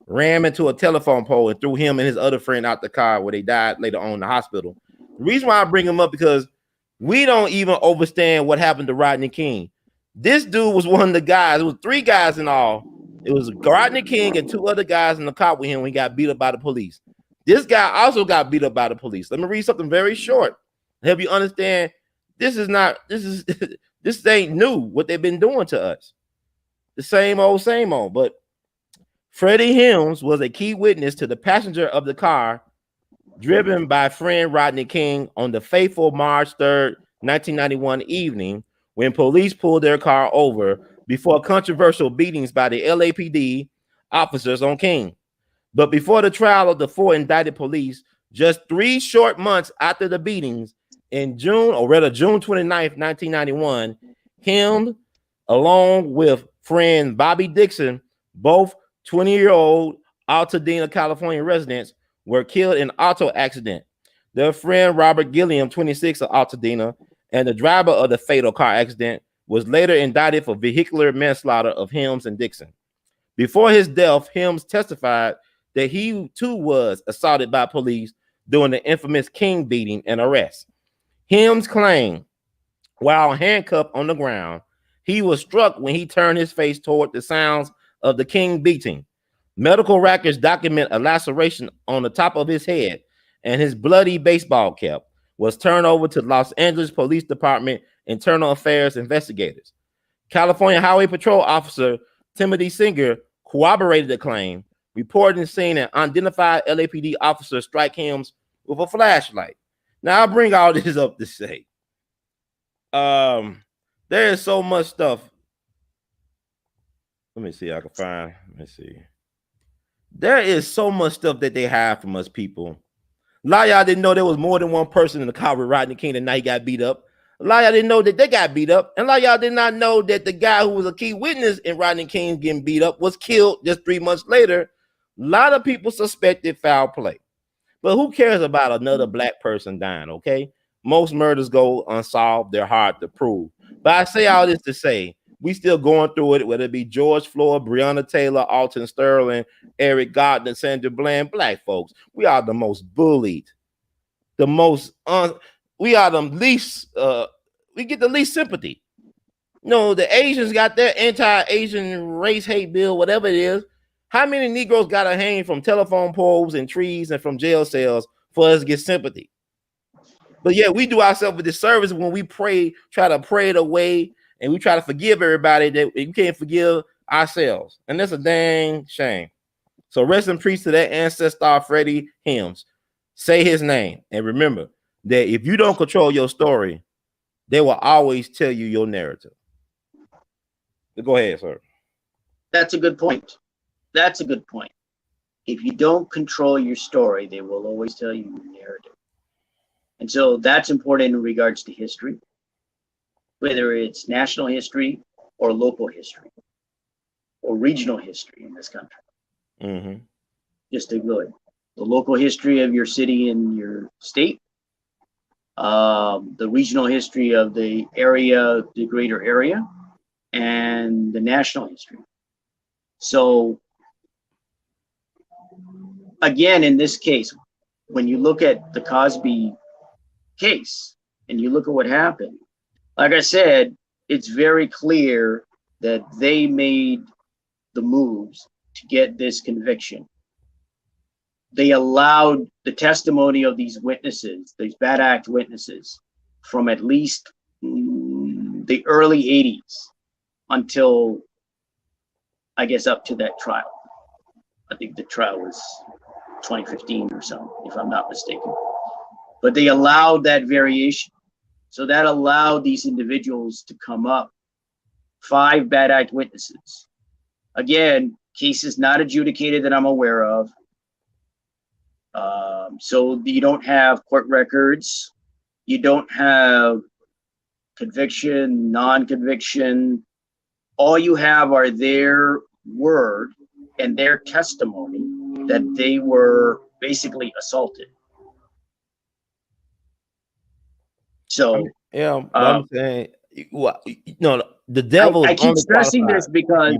ran into a telephone pole, and threw him and his other friend out the car where they died later on in the hospital. The reason why I bring him up because we don't even understand what happened to Rodney King. This dude was one of the guys. It was 3 guys in all. It was Rodney King and 2 other guys in the car with him when he got beat up by the police. This guy also got beat up by the police. Let me read something very short. Help you understand this ain't new what they've been doing to us. The same old. But Freddie Helms was a key witness to the passenger of the car driven by friend Rodney King on the fateful March 3rd, 1991 evening when police pulled their car over before controversial beatings by the LAPD officers on King. But before the trial of the 4 indicted police, just 3 short months after the beatings, in June 29th, 1991, him, along with friend Bobby Dixon, both 20-year-old Altadena, California residents, were killed in an auto accident. Their friend Robert Gilliam, 26 of Altadena, and the driver of the fatal car accident was later indicted for vehicular manslaughter of Helms and Dixon. Before his death, Helms testified that he too was assaulted by police during the infamous King beating and arrest. Helms claimed, while handcuffed on the ground, he was struck when he turned his face toward the sounds of the King beating. Medical records document a laceration on the top of his head, and his bloody baseball cap was turned over to Los Angeles Police Department Internal Affairs investigators. California Highway Patrol Officer Timothy Singer corroborated the claim, reporting seeing an unidentified LAPD officer strike Helms with a flashlight. Now, I'll bring all this up to say, there is so much stuff. Let me see. I can find. Let me see. There is so much stuff that they hide from us people. A lot of y'all didn't know there was more than one person in the car with Rodney King the night he got beat up. A lot of y'all didn't know that they got beat up. And a lot of y'all did not know that the guy who was a key witness in Rodney King getting beat up was killed just 3 months later. A lot of people suspected foul play. But who cares about another black person dying, okay? Most murders go unsolved. They're hard to prove. But I say all this to say, We still going through it, whether it be George Floyd, Breonna Taylor, Alton Sterling, Eric Gardner, Sandra Bland. Black folks, we are the most bullied, the most we are the least we get the least sympathy. No, the Asians got their anti-Asian race hate bill, whatever it is. How many Negroes got to hang from telephone poles and trees and from jail cells for us to get sympathy? But yeah, we do ourselves a disservice when we try to pray it away, and we try to forgive everybody that we can't forgive ourselves. And that's a dang shame. So rest in peace to that ancestor, Freddie Hims. Say his name. And remember that if you don't control your story, they will always tell you your narrative. Go ahead, sir. That's a good point. That's a good point. If you don't control your story, they will always tell you your narrative. And so that's important in regards to history, whether it's national history or local history or regional history in this country. Mm-hmm. Just to go ahead. The local history of your city and your state, the regional history of the area, the greater area, and the national history. So again, in this case, when you look at the Cosby case and you look at what happened, like I said, it's very clear that they made the moves to get this conviction. They allowed the testimony of these witnesses, these bad act witnesses, from at least the early 80s until, I guess, up to that trial. I think the trial was 2015 or so, if I'm not mistaken. But they allowed that variation. So that allowed these individuals to come up. 5 bad act witnesses. Again, cases not adjudicated that I'm aware of. So you don't have court records. You don't have conviction, non-conviction. All you have are their word and their testimony that they were basically assaulted. So yeah, I'm saying, no, the devil. I keep stressing this because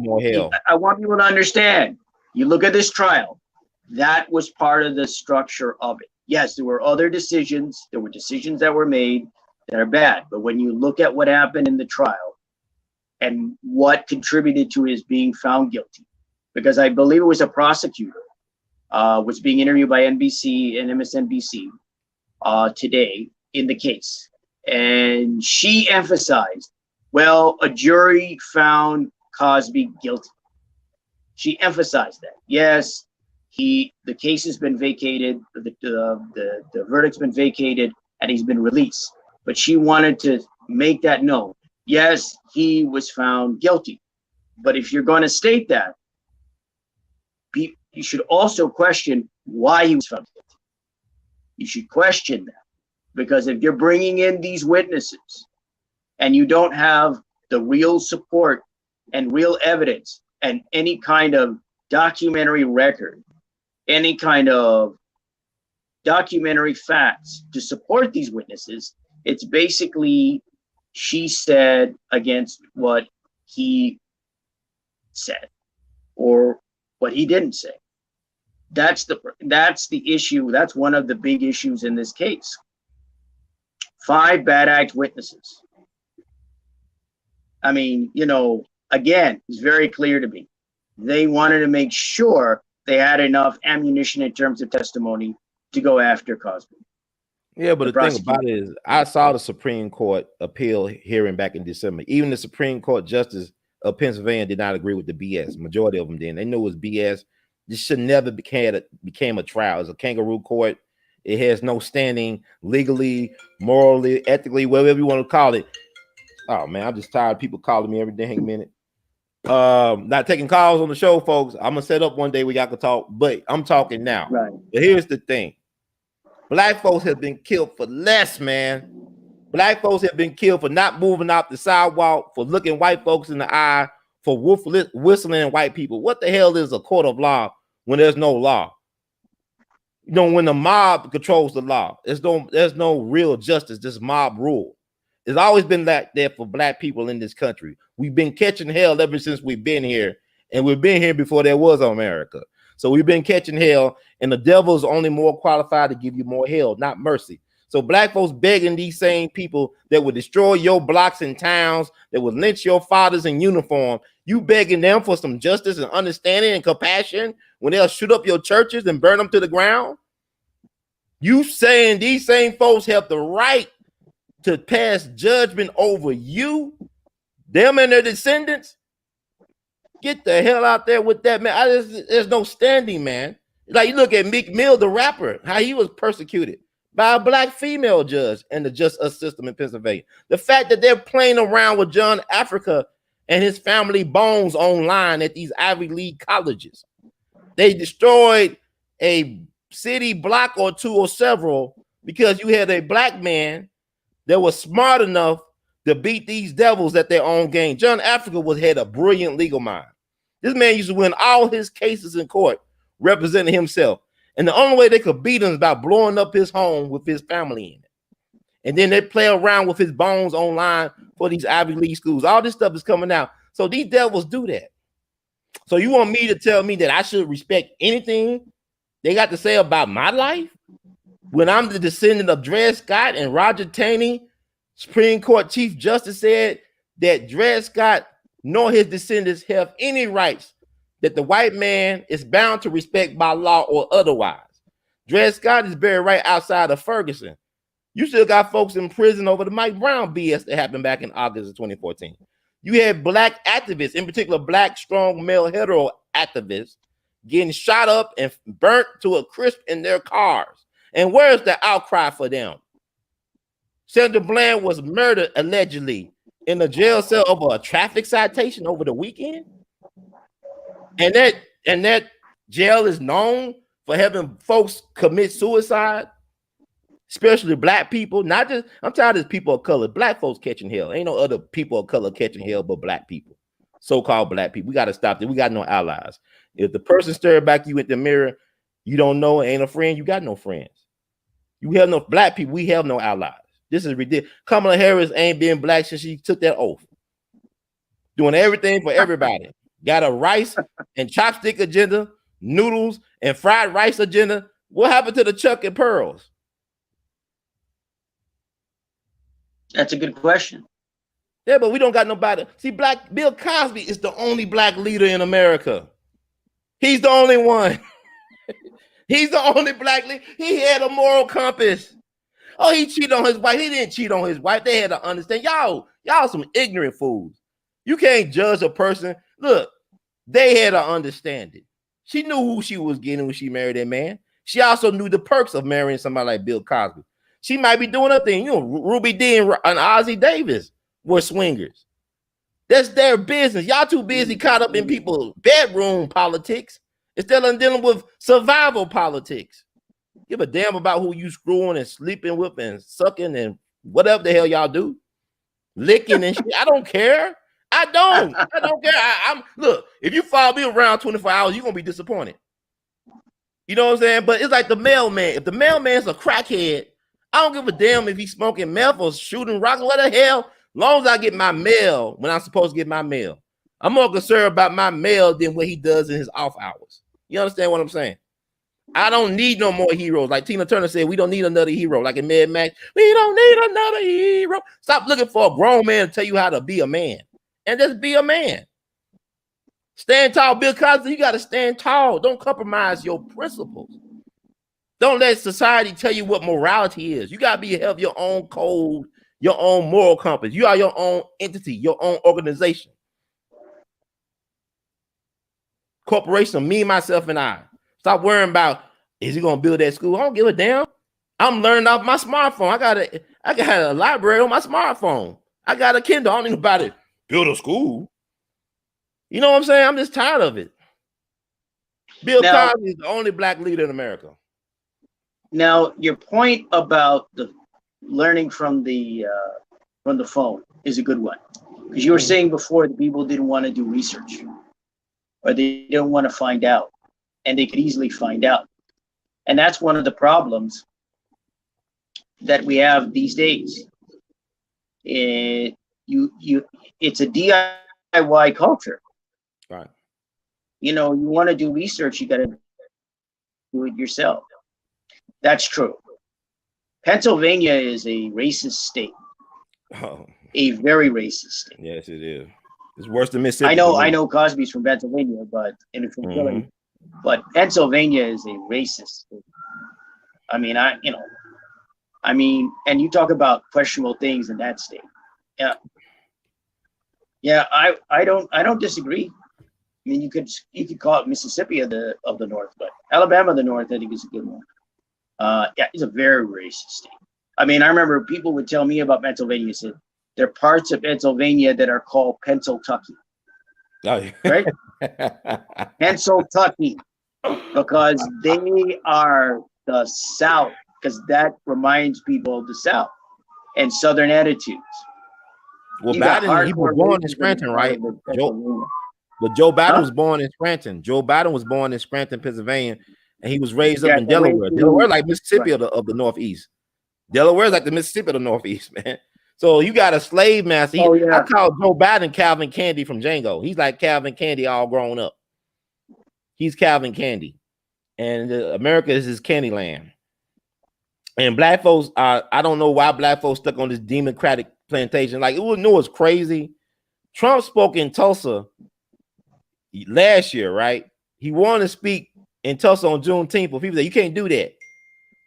I want people to understand. You look at this trial, that was part of the structure of it. Yes, there were other decisions. There were decisions that were made that are bad. But when you look at what happened in the trial and what contributed to his being found guilty, because I believe it was a prosecutor was being interviewed by NBC and MSNBC today in the case. And she emphasized, well, a jury found Cosby guilty. She emphasized that. Yes, the case has been vacated, the verdict's been vacated, and he's been released. But she wanted to make that known. Yes, he was found guilty. But if you're going to state that, you should also question why he was found guilty. You should question that. Because if you're bringing in these witnesses and you don't have the real support and real evidence and any kind of documentary record, any kind of documentary facts to support these witnesses, it's basically she said against what he said or what he didn't say. That's the issue. That's one of the big issues in this case. 5 bad act witnesses. I mean, again, it's very clear to me. They wanted to make sure they had enough ammunition in terms of testimony to go after Cosby. Yeah, but the thing about it is, I saw the Supreme Court appeal hearing back in December. Even the Supreme Court Justice of Pennsylvania did not agree with the BS. Majority of them didn't. They knew it was BS. This should never became a trial. It's a kangaroo court. It has no standing legally, morally, ethically, whatever you want to call it. Oh man, I'm just tired of people calling me every dang minute. Not taking calls on the show, folks. I'm gonna set up one day where y'all can talk, but I'm talking now. Right. But here's the thing: Black folks have been killed for less, man. Black folks have been killed for not moving off the sidewalk, for looking white folks in the eye, for whistling at white people. What the hell is a court of law when there's no law? When the mob controls the law, there's no real justice, just mob rule. It's always been like that for black people in this country. We've been catching hell ever since we've been here, and we've been here before there was America. So we've been catching hell, and the devil is only more qualified to give you more hell, not mercy. So black folks begging these same people that would destroy your blocks and towns, that would lynch your fathers in uniform, you begging them for some justice and understanding and compassion when they'll shoot up your churches and burn them to the ground. You saying these same folks have the right to pass judgment over you, them and their descendants? Get the hell out there with that, man. There's no standing, man. Like, you look at Meek Mill, the rapper, how he was persecuted by a black female judge in the Just Us system in Pennsylvania. The fact that they're playing around with John Africa and his family bones online at these Ivy League colleges. They destroyed a city block or two or several because you had a black man that was smart enough to beat these devils at their own game. John Africa had a brilliant legal mind. This man used to win all his cases in court representing himself. And the only way they could beat him is by blowing up his home with his family in it. And then they play around with his bones online for these Ivy League schools. All this stuff is coming out. So these devils do that. So you want me to tell me that I should respect anything they got to say about my life when I'm the descendant of Dred Scott and Roger Taney? Supreme Court Chief Justice said that Dred Scott nor his descendants have any rights that the white man is bound to respect by law or otherwise. Dred Scott is buried right outside of Ferguson. You still got folks in prison over the Mike Brown BS that happened back in August of 2014. You had black activists, in particular black strong male hetero activists, getting shot up and burnt to a crisp in their cars. And where's the outcry for them? Senator Bland was murdered allegedly in a jail cell over a traffic citation over the weekend. And that jail is known for having folks commit suicide, especially black people. Not just, I'm tired of people of color. Black folks catching hell. Ain't no other people of color catching hell but black people. So-called black people. We got to stop that. We got no allies. If the person staring back you at the mirror, you don't know, ain't a friend, you got no friends. You have no black people, we have no allies. This is ridiculous. Kamala Harris ain't been black since she took that oath. Doing everything for everybody. Got a rice and chopstick agenda, noodles and fried rice agenda. What happened to the Chuck and Pearls? That's a good question. Yeah, but we don't got nobody. See, Bill Cosby is the only black leader in America. He's the only one. He's the only black leader. He had a moral compass. Oh, he cheated on his wife. He didn't cheat on his wife. They had to understand. Y'all some ignorant fools. You can't judge a person. Look, they had to understand it. She knew who she was getting when she married that man. She also knew the perks of marrying somebody like Bill Cosby. She might be doing a thing. You know, Ruby Dee and Ozzie Davis were swingers. That's their business. Y'all too busy caught up in people's bedroom politics instead of dealing with survival politics. Give a damn about who you screwing and sleeping with and sucking and whatever the hell y'all do. Licking and shit. I don't care. I don't care. I'm look, if you follow me around 24 hours, you're gonna be disappointed. You know what I'm saying? But it's like the mailman. If the mailman's a crackhead, I don't give a damn if he's smoking meth or shooting rocks. What the hell? As long as I get my mail when I'm supposed to get my mail. I'm more concerned about my mail than what he does in his off hours. You understand what I'm saying? I don't need no more heroes. Like Tina Turner said, we don't need another hero. Like in Mad Max, we don't need another hero. Stop looking for a grown man to tell you how to be a man. And just be a man. Stand tall. Bill Cosby, you got to stand tall. Don't compromise your principles. Don't let society tell you what morality is. You got to have your own code, your own moral compass. You are your own entity, your own organization. Corporation, me, myself, and I. Stop worrying about, is he going to build that school? I don't give a damn. I'm learning off my smartphone. I got a library on my smartphone. I got a Kindle. I don't need nobody build a school. You know what I'm saying? I'm just tired of it. Bill Cosby is the only black leader in America. Now, your point about the learning from the phone is a good one, because you were saying before that people didn't want to do research, or they didn't want to find out, and they could easily find out, and that's one of the problems that we have these days. it's a DIY culture. Right. You know, you want to do research, you got to do it yourself. That's true. Pennsylvania is a racist state, Oh, a very racist state. yes, it is. It's worse than Mississippi. I know Cosby's from Pennsylvania, and from Philly, but Pennsylvania is a racist state. I mean, and you talk about questionable things in that state. Yeah, I don't disagree. I mean, you could call it Mississippi of the North, but Alabama of the North, I think, is a good one. Yeah, it's a very racist state. I mean, I remember people would tell me about Pennsylvania. Said there are parts of Pennsylvania that are called Pennsyltucky. Oh, yeah. Right? Pennsyltucky, because they are the South, because that reminds people of the South and Southern attitudes. Well, Biden, he was born in Scranton, right? Joe Biden was born in Scranton. Joe Biden was born in Scranton, Pennsylvania, and he was raised up in Delaware. Delaware, like Mississippi of the Northeast. Delaware is like the Mississippi of the Northeast, man. So you got a slave master. I call Joe Biden Calvin Candy from Django. He's like Calvin Candy all grown up. He's Calvin Candy, and America is his candy land. And black folks, I don't know why black folks stuck on this democratic plantation. Like, it was crazy. Trump spoke in Tulsa last year, right? He wanted to speak in Tulsa on Juneteenth, but people say you can't do that.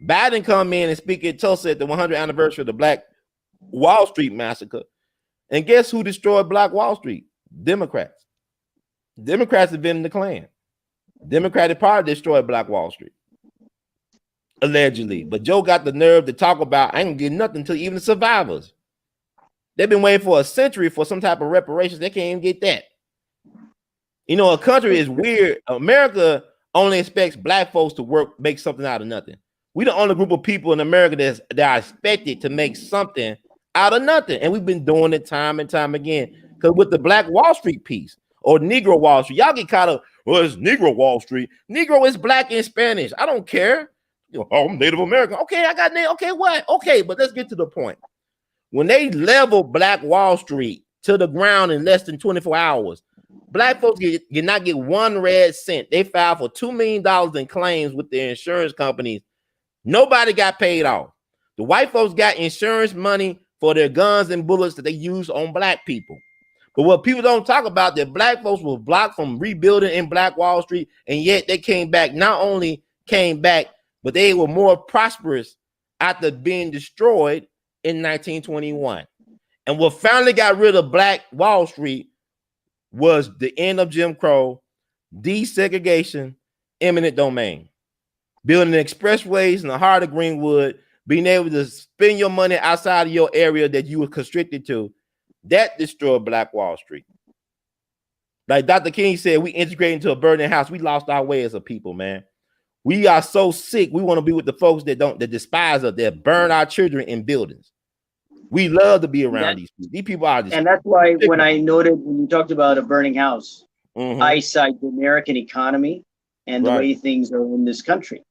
Biden come in and speak in Tulsa at the 100th anniversary of the Black Wall Street massacre, and guess who destroyed Black Wall Street? Democrats. Democrats have been in the Klan. Democratic Party destroyed Black Wall Street, allegedly. But Joe got the nerve to talk about, I ain't gonna get nothing to even the survivors. They've been waiting for a century for some type of reparations. They can't even get that. You know, a country is weird. America only expects black folks to work, make something out of nothing. We the only group of people in America that are expected to make something out of nothing. And we've been doing it time and time again. Because with the Black Wall Street piece or Negro Wall Street, y'all get caught up, well, it's Negro Wall Street. Negro is black and Spanish. I don't care. You know, oh, I'm Native American. Okay, I got name. Okay, what? Okay, but let's get to the point. When they level Black Wall Street to the ground in less than 24 hours, black folks did not get one red cent. They filed for $2 million in claims with the insurance companies. Nobody got paid off. The white folks got insurance money for their guns and bullets that they use on black people. But what people don't talk about, that black folks were blocked from rebuilding in Black Wall Street, and yet they came back. Not only came back, but they were more prosperous after being destroyed in 1921. And what finally got rid of Black Wall Street was the end of Jim Crow, desegregation, eminent domain, building expressways in the heart of Greenwood, being able to spend your money outside of your area that you were constricted to. That destroyed Black Wall Street. Like Dr. King said, we integrated into a burning house. We lost our way as a people, man. We are so sick. We want to be with the folks that despise us, that burn our children in buildings. We love to be around these people. These people are just, and that's why when I noted, when you talked about a burning house, I cite the American economy and the way things are in this country.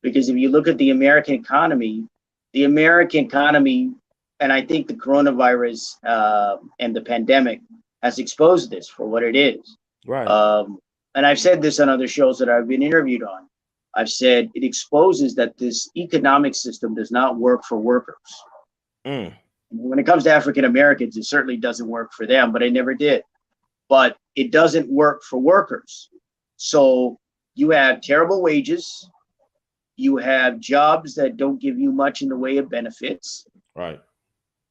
Because if you look at the American economy, and I think the coronavirus and the pandemic has exposed this for what it is. Right. And I've said this on other shows that I've been interviewed on. I've said it exposes that this economic system does not work for workers. When it comes to African Americans, it certainly doesn't work for them, but it never did. But it doesn't work for workers. So you have terrible wages. You have jobs that don't give you much in the way of benefits. Right.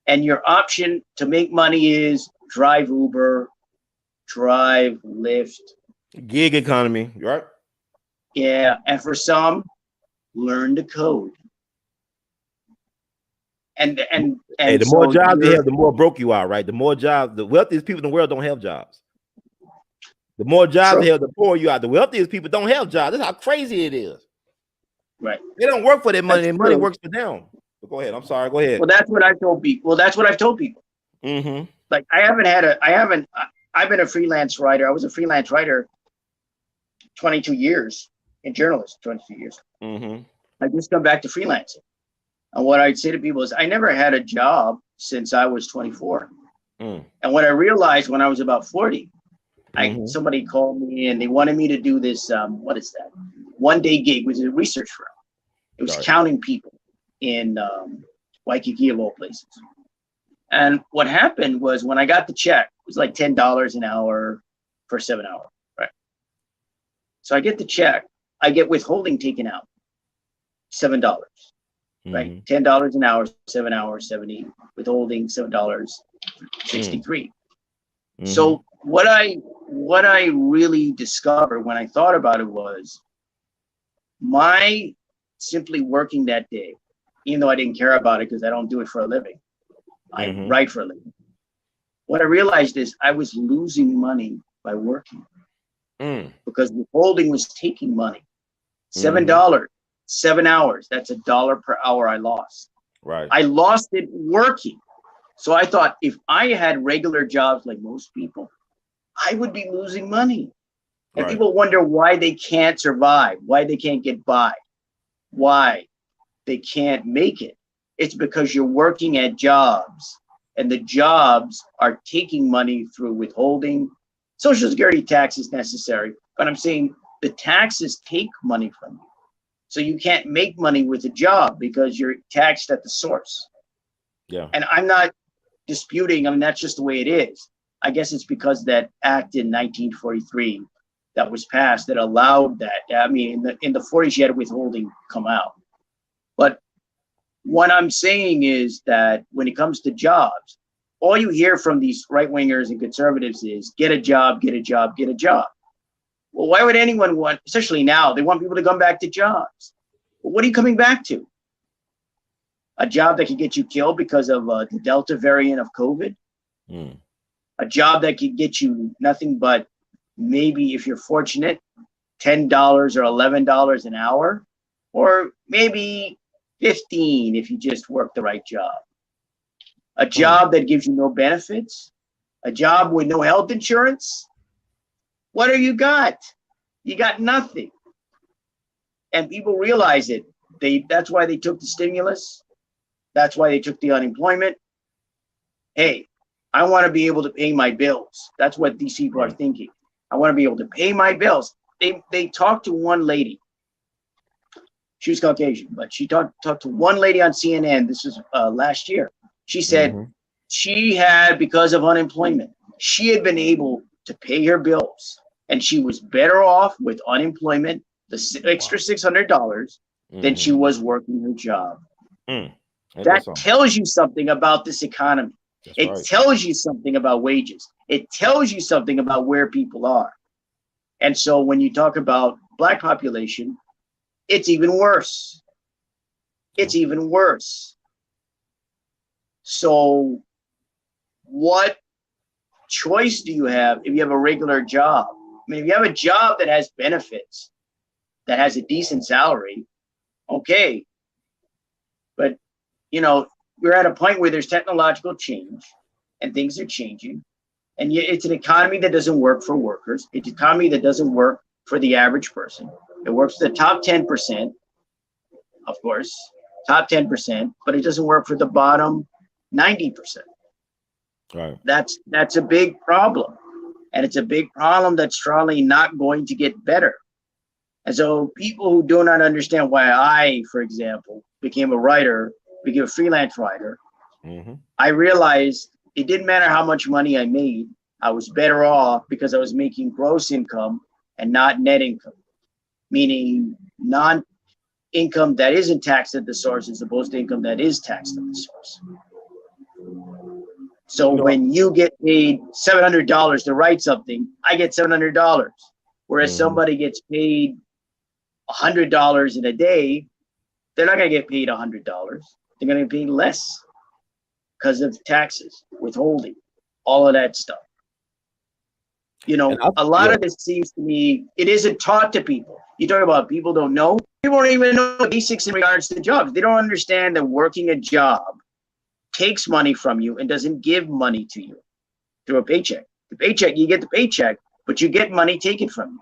And your option to make money is drive Uber, drive Lyft. Gig economy, right? Yeah, and for some, learn to code. And the more jobs you have, the more broke you are, right? The more jobs, the wealthiest people in the world don't have jobs. The more jobs you have, the poorer you are. The wealthiest people don't have jobs. That's how crazy it is. Right. They don't work for their money. Their money works for them. But go ahead. I'm sorry. Go ahead. Well, that's what I've told people. Like I've been a freelance writer. I was a freelance writer 22 years in journalism, 22 years. I just come back to freelancing. And what I'd say to people is I never had a job since I was 24. Mm. And what I realized when I was about 40, Mhm. somebody called me and they wanted me to do this, what is that? 1-day gig, which is a research firm. It was Right. counting people in Waikiki of all places. And what happened was when I got the check, it was like $10 an hour for 7 hours, right? So I get the check, I get withholding taken out, $7, right? Mhm. $10 an hour, 7 hours, 70, withholding $7.63. Mhm. So what I really discovered when I thought about it was my simply working that day, even though I didn't care about it because I don't do it for a living, I Mhm. write for a living. What I realized is I was losing money by working Mm. because withholding was taking money. $7, Mhm. 7 hours, that's $1 per hour I lost. Right. I lost it working. So I thought if I had regular jobs like most people, I would be losing money. And Right. people wonder why they can't survive, why they can't get by, why they can't make it. It's because you're working at jobs and the jobs are taking money through withholding. Social Security tax is necessary, but I'm saying the taxes take money from you. So you can't make money with a job because you're taxed at the source. Yeah. And I'm not disputing, I mean, that's just the way it is. I guess it's because that act in 1943 that was passed that allowed that. I mean, in the 40s, you had withholding come out. But what I'm saying is that when it comes to jobs, all you hear from these right-wingers and conservatives is get a job, get a job, get a job. Well, why would anyone want, especially now, they want people to come back to jobs. Well, what are you coming back to? A job that could get you killed because of the Delta variant of COVID? Mm. A job that could get you nothing but maybe, if you're fortunate, $10 or $11 an hour, or maybe 15 if you just work the right job. A job that gives you no benefits, a job with no health insurance. What do you got? You got nothing. And people realize it. That's why they took the stimulus. That's why they took the unemployment. Hey, I want to be able to pay my bills. That's what these people are thinking. I want to be able to pay my bills. They talked to one lady. She was Caucasian, but she talked to one lady on CNN. This was last year. She said she had, because of unemployment, she had been able to pay her bills, and she was better off with unemployment, the extra $600, than she was working her job. Mm. That tells you something about this economy. That's it right. tells you something about wages. It tells you something about where people are. And so when you talk about Black population, it's even worse. It's even worse. So what choice do you have if you have a regular job? I mean, if you have a job that has benefits, that has a decent salary, okay. But, you know, we're at a point where there's technological change and things are changing. And it's an economy that doesn't work for workers. It's an economy that doesn't work for the average person. It works for the top 10%, of course, top 10%, but it doesn't work for the bottom 90%. Right. That's a big problem. And it's a big problem that's probably not going to get better. And so people who do not understand why I, for example, became a freelance writer, I realized it didn't matter how much money I made. I was better off because I was making gross income and not net income, meaning non-income that isn't taxed at the source as opposed to income that is taxed at the source. So when you get paid $700 to write something, I get $700. Whereas somebody gets paid $100 in a day, they're not going to get paid $100. They're going to get paid less because of taxes, withholding, all of that stuff. You know, a lot of this seems to me, it isn't taught to people. You talk about people don't know. People don't even know the basics in regards to jobs. They don't understand that working a job takes money from you and doesn't give money to you through a paycheck. The paycheck, you get the paycheck, but you get money taken from you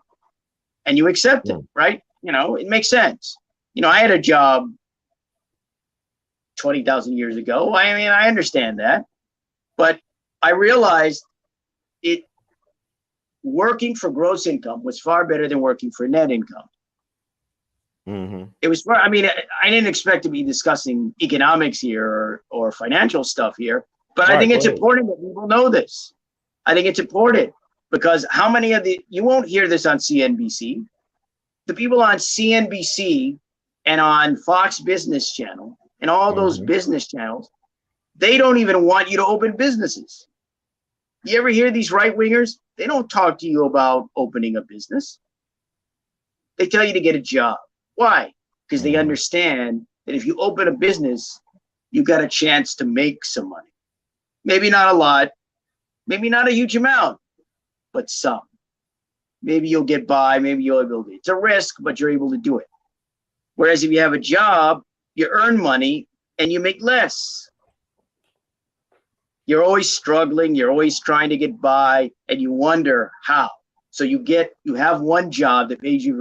and you accept it, right? You know, it makes sense. You know, I had a job 20,000 years ago. I mean, I understand that, but I realized working for gross income was far better than working for net income. It was, I mean, I didn't expect to be discussing economics here or financial stuff here, but I think it's important that people know this. I think it's important because how many of you won't hear this on CNBC. The people on CNBC and on Fox Business Channel and all those business channels, they don't even want you to open businesses. You ever hear these right-wingers? They don't talk to you about opening a business. They tell you to get a job. Why? Because they understand that if you open a business, you got a chance to make some money. Maybe not a lot, maybe not a huge amount, but some. Maybe you'll get by, maybe you'll be able to. It's a risk, but you're able to do it. Whereas if you have a job, you earn money and you make less. You're always struggling, you're always trying to get by, and you wonder how. So you have one job that pays you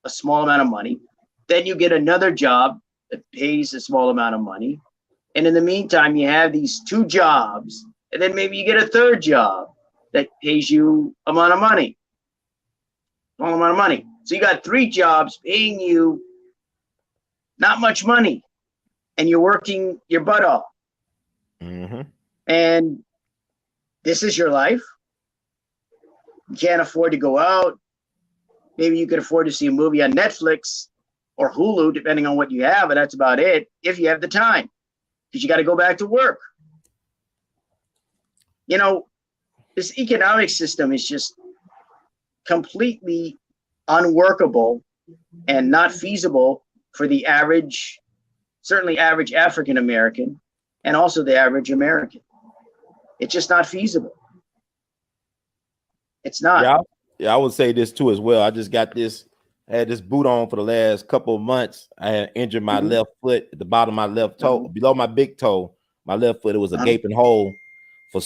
a small amount of money. Then you get another job that pays a small amount of money. And in the meantime, you have these two jobs, and then maybe you get a third job that pays you small amount of money. So you got three jobs paying you not much money, and you're working your butt off. And this is your life. You can't afford to go out. Maybe you could afford to see a movie on Netflix or Hulu, depending on what you have, and that's about it, if you have the time, because you got to go back to work. You know, this economic system is just completely unworkable and not feasible for the average, certainly average African American, and also the average American. It's just not feasible. It's not. Yeah, I would say this too as well. I just got this. I had this boot on for the last couple of months. I had injured my left foot at the bottom of my left toe, below my big toe. My left foot, it was a gaping hole for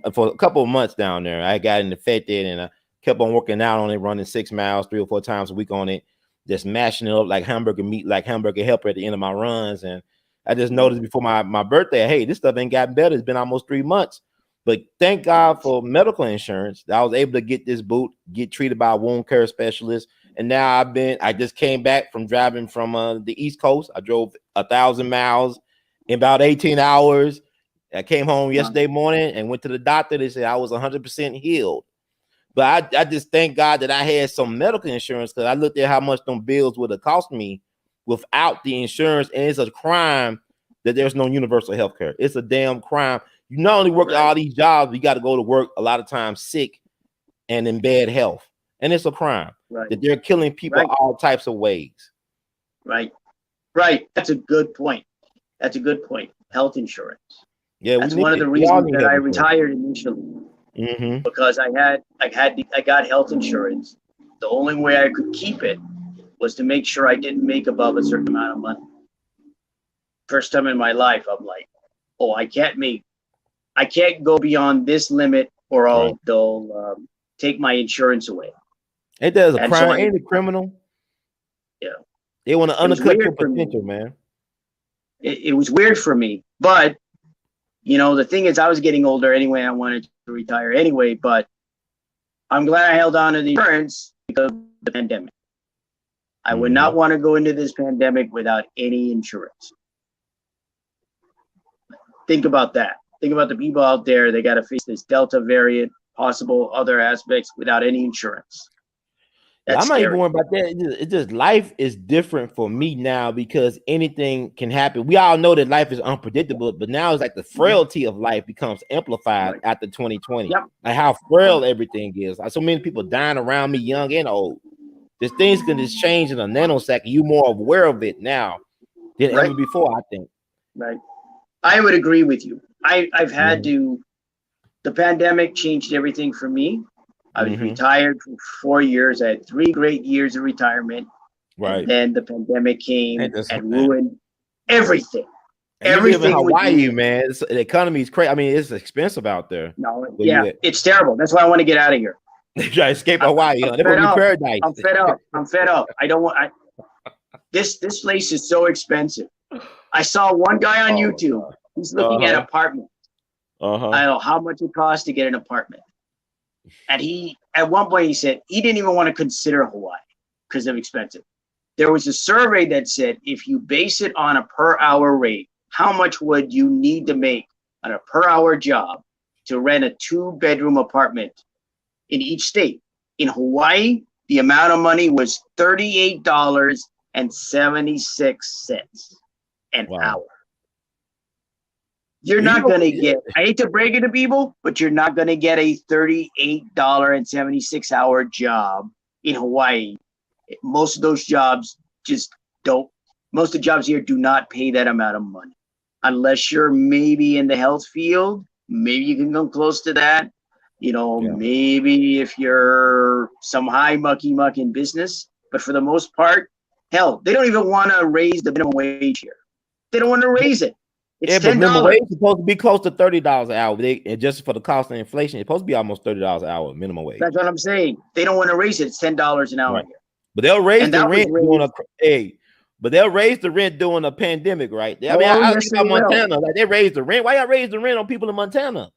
a couple of months down there. I got it infected, and I kept on working out on it, running 6 miles 3 or 4 times a week on it, just mashing it up like hamburger meat, like hamburger helper at the end of my runs. And I just noticed before my birthday, hey, this stuff ain't gotten better. It's been almost 3 months. But thank God for medical insurance. I was able to get this boot, get treated by a wound care specialist. And now I just came back from driving from the East Coast. I drove 1,000 miles in about 18 hours. I came home yesterday morning and went to the doctor. They said I was 100% healed. But I just thank God that I had some medical insurance, because I looked at how much them bills would have cost me without the insurance. And it's a crime that there's no universal health care. It's a damn crime. You not only work all these jobs, you got to go to work a lot of times sick and in bad health. And it's a crime that they're killing people all types of ways. Right. That's a good point. Health insurance. Yeah, that's one of the reasons that I retired initially. Because I got health insurance. The only way I could keep it was to make sure I didn't make above a certain amount of money. First time in my life, I'm like, oh, I can't go beyond this limit, or they'll take my insurance away. It does a crime, ain't a criminal. Yeah, they want to undercut your potential, man. It was weird for me, but you know, the thing is, I was getting older anyway. I wanted to retire anyway, but I'm glad I held on to the insurance because of the pandemic. I would not want to go into this pandemic without any insurance. Think about that. Think about the people out there. They got to face this Delta variant, possible other aspects without any insurance. I'm not even worried about that. It's just life is different for me now because anything can happen. We all know that life is unpredictable, but now it's like the frailty of life becomes amplified after 2020. Like how frail everything is. Like so many people dying around me, young and old. These things can just change in a nanosecond. You're more aware of it now than ever before, I think. Right. I would agree with you. I've had to. The pandemic changed everything for me. I was retired for 4 years. I had 3 great years of retirement. Right. And then the pandemic came and ruined everything. And everything. You live in Hawaii, man. The economy is crazy. I mean, it's expensive out there. No, it's terrible. That's why I want to get out of here. Try to escape Hawaii. I'm fed up. I don't want. This place is so expensive. I saw one guy on Oh, YouTube. He's looking at apartments. I don't know how much it costs to get an apartment. And at one point, he said he didn't even want to consider Hawaii because of expensive. There was a survey that said if you base it on a per hour rate, how much would you need to make on a per hour job to rent a 2-bedroom apartment in each state? In Hawaii, the amount of money was $38.76 an hour. You're not going to get, I hate to break it to people, but you're not going to get a $38.76 hour job in Hawaii. Most of those jobs just don't, most of the jobs here do not pay that amount of money. Unless you're maybe in the health field, maybe you can come close to that. You know, maybe if you're some high mucky muck in business, but for the most part, hell, they don't even want to raise the minimum wage here. They don't want to raise it. It's $10. But minimum wage is supposed to be close to $30 an hour. And just for the cost of inflation, it's supposed to be almost $30 an hour minimum wage. That's what I'm saying. They don't want to raise it. It's $10 an hour here. But they'll raise the rent they'll raise the rent during a pandemic, right? I mean, I think about Montana, like they raised the rent. Why y'all raise the rent on people in Montana?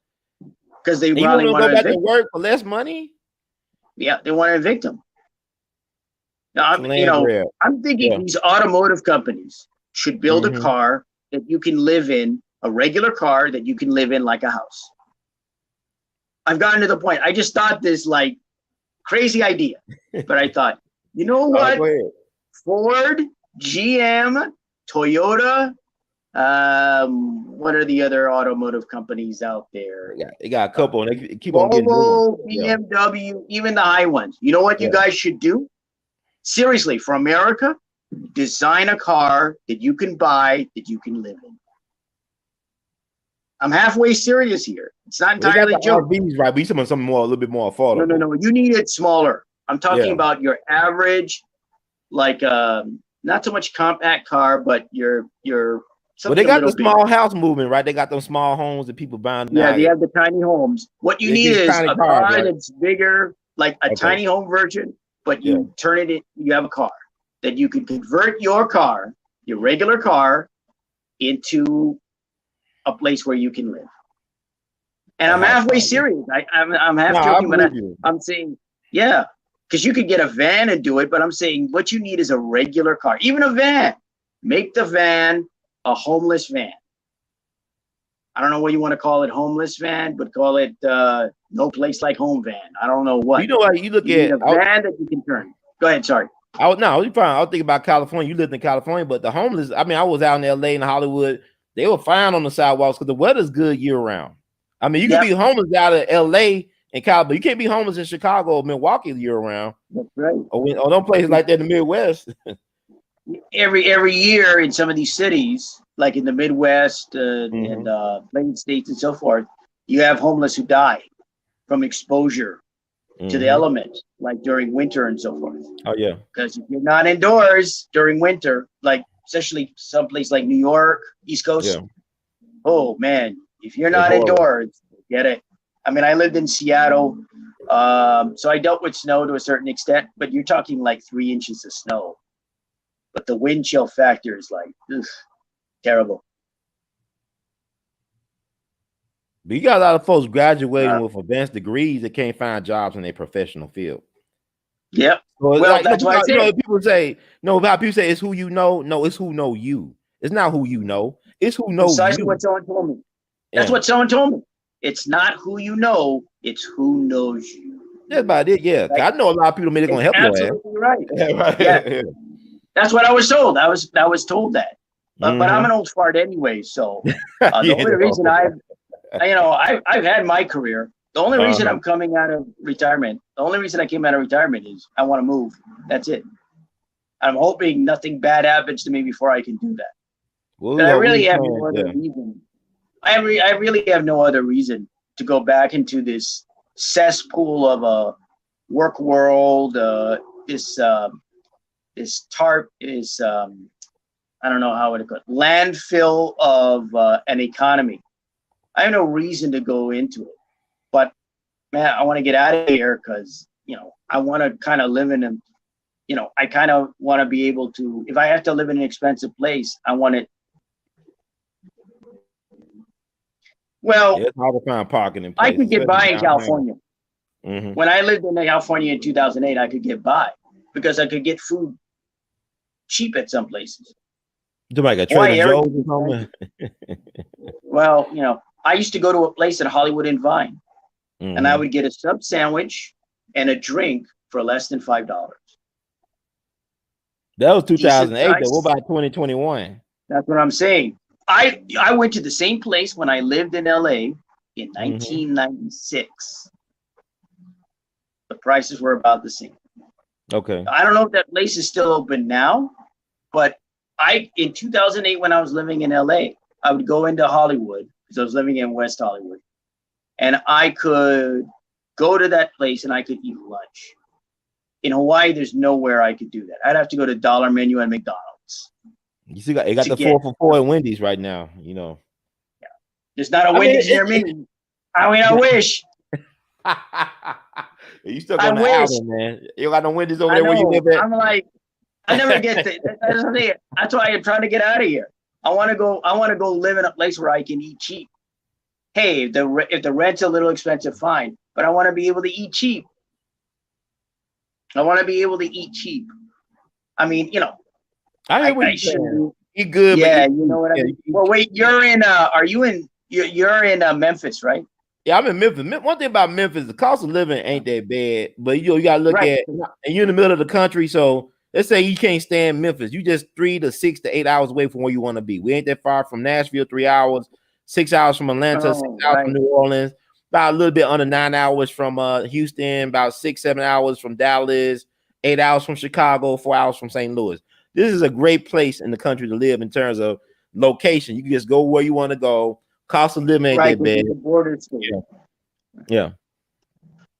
Because they probably want to go back to work for less money. Yeah, they want to evict them. Now, I'm thinking these automotive companies should build a car that you can live in, a regular car that you can live in like a house. I've gotten to the point. I just thought this like crazy idea, but I thought, you know what? Ford, GM, Toyota, what are the other automotive companies out there? Yeah, they got a couple, and they keep Volvo, on getting BMW, even the high ones. You know what you guys should do? Seriously, for America, design a car that you can buy, that you can live in. I'm halfway serious here. It's not entirely a joke. RVs, right? We something more, a little bit more affordable. No. You need it smaller. I'm talking about your average, like not so much compact car, but your. Well, they got the small house movement, right? They got those small homes that people buying. Yeah, they have the tiny homes. What you need is a car that's bigger, like a tiny home version, but you turn it in. You have a car that you can convert your car, your regular car, into a place where you can live. And I'm halfway serious. I'm half joking, but I'm saying, yeah, because you could get a van and do it, but I'm saying what you need is a regular car, even a van. Make the van a homeless van. I don't know what you want to call it, homeless van, but call it no place like home van. I don't know what. You know what? You look at a van that you can turn. Go ahead. Sorry. I was thinking about California. You lived in California, but the homeless. I mean, I was out in L.A. and Hollywood. They were fine on the sidewalks because the weather's good year round. I mean, you can be homeless out of L.A. and California, but you can't be homeless in Chicago or Milwaukee year round. That's right. Or those places like that in the Midwest. Every year in some of these cities, like in the Midwest and Plain States and so forth, you have homeless who die from exposure to the elements, like during winter and so forth. Oh yeah. Because if you're not indoors during winter, like especially someplace like New York, East Coast, oh man, if you're not indoors, get it. I mean, I lived in Seattle, so I dealt with snow to a certain extent, but you're talking like 3 inches of snow. But the wind chill factor is like, ugh, terrible. But you got a lot of folks graduating with advanced degrees that can't find jobs in their professional field. Yep. So well, that's why people say, how people say it's who you know. No, it's who know you. It's not who you know. It's who knows you. That's what someone told me. That's what someone told me. It's not who you know. It's who knows you. That's about it. Yeah. Like, I know a lot of people maybe going to help you. Absolutely right. Yeah. That's what I was told. I was told that. But I'm an old fart anyway. So the only reason I've had my career. The only reason I'm coming out of retirement, the only reason I came out of retirement is I want to move. That's it. I'm hoping nothing bad happens to me before I can do that. Well, I really have no other reason. I really have no other reason to go back into this cesspool of a work world. This tarp is I don't know how it goes. Landfill of an economy. I have no reason to go into it, but man, I want to get out of here because I want to kind of live in a, I kind of want to be able to. If I have to live in an expensive place, I want it Well, Yeah, it's hard to find parking in I places, could get especially by in downtown. California. Mm-hmm. When I lived in California in 2008, I could get by because I could get food cheap at some places. Do like a Why Trader Joe's or something? Well, you know, I used to go to a place at Hollywood and Vine, and I would get a sub sandwich and a drink for less than $5. That was 2008. Decent Though. What price. about 2021? That's what I'm saying. I went to the same place when I lived in LA in 1996. The prices were about the same. Okay. I don't know if that place is still open now, but in 2008 when I was living in LA, I would go into Hollywood because I was living in West Hollywood, and I could go to that place and I could eat lunch. In Hawaii, there's nowhere I could do that. I'd have to go to Dollar Menu and McDonald's. You see, it got the 4 for $4 at Wendy's right now. You know, yeah. There's not a Wendy's near me. I mean, I wish. You stuck on the island, man. You got no Wendy's over there where you live at. I'm like, I never get the. That's why I'm trying to get out of here. I want to go live in a place where I can eat cheap. Hey, if the rent's a little expensive, fine, but I want to be able to eat cheap. I want to be able to eat cheap. I mean, you know, I should eat good. Yeah, but you know what I mean. Well, wait, you're in. Are you in? You're in Memphis, right? Yeah, I'm in Memphis. One thing about Memphis, the cost of living ain't that bad, but you gotta look at, and you're in the middle of the country. So let's say you can't stand Memphis, you just 3 to 6 to 8 hours away from where you want to be. We ain't that far from Nashville, 3 hours, 6 hours from Atlanta, 6 hours from New Orleans, about a little bit under 9 hours from Houston, about 6-7 hours from Dallas, 8 hours from Chicago, 4 hours from St. Louis. This is a great place in the country to live in terms of location. You can just go where you want to go. Cost of living ain't that bad. The border state. Yeah.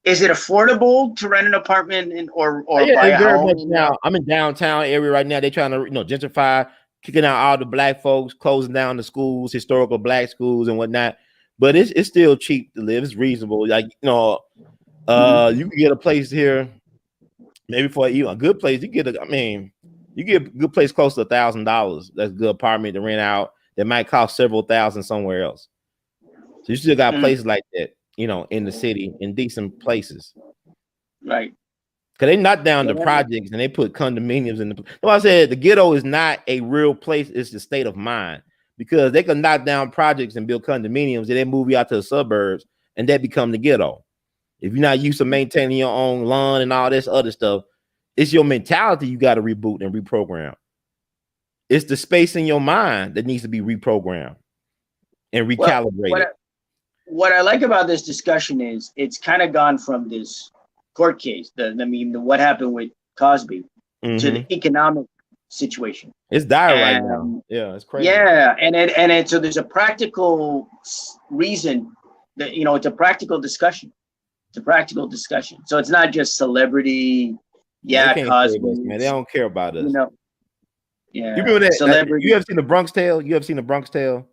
Is it affordable to rent an apartment or buy a very home? much now. I'm in downtown area right now. They're trying to gentrify, kicking out all the black folks, closing down the schools, historical black schools and whatnot. But it's still cheap to live. It's reasonable. Like you can get a place here, maybe for a good place. You get a good place close to $1,000. That's a good apartment to rent out. That might cost several thousand somewhere else. So you still got places like that, in the city, in decent places. Right. Because they knock down the projects and they put condominiums in the. I said the ghetto is not a real place. It's the state of mind, because they can knock down projects and build condominiums and then move you out to the suburbs and that become the ghetto. If you're not used to maintaining your own lawn and all this other stuff, it's your mentality you got to reboot and reprogram. It's the space in your mind that needs to be reprogrammed and recalibrated. What I like about this discussion is it's kind of gone from this court case, what happened with Cosby, to the economic situation. It's dire right now. Yeah, it's crazy. Yeah, and so there's a practical reason that it's a practical discussion. It's a practical discussion. So it's not just celebrity. Yeah, Cosby. Man, they don't care about us. Yeah. You remember that? Celebrity. You ever seen the Bronx Tale? You ever seen the Bronx Tale?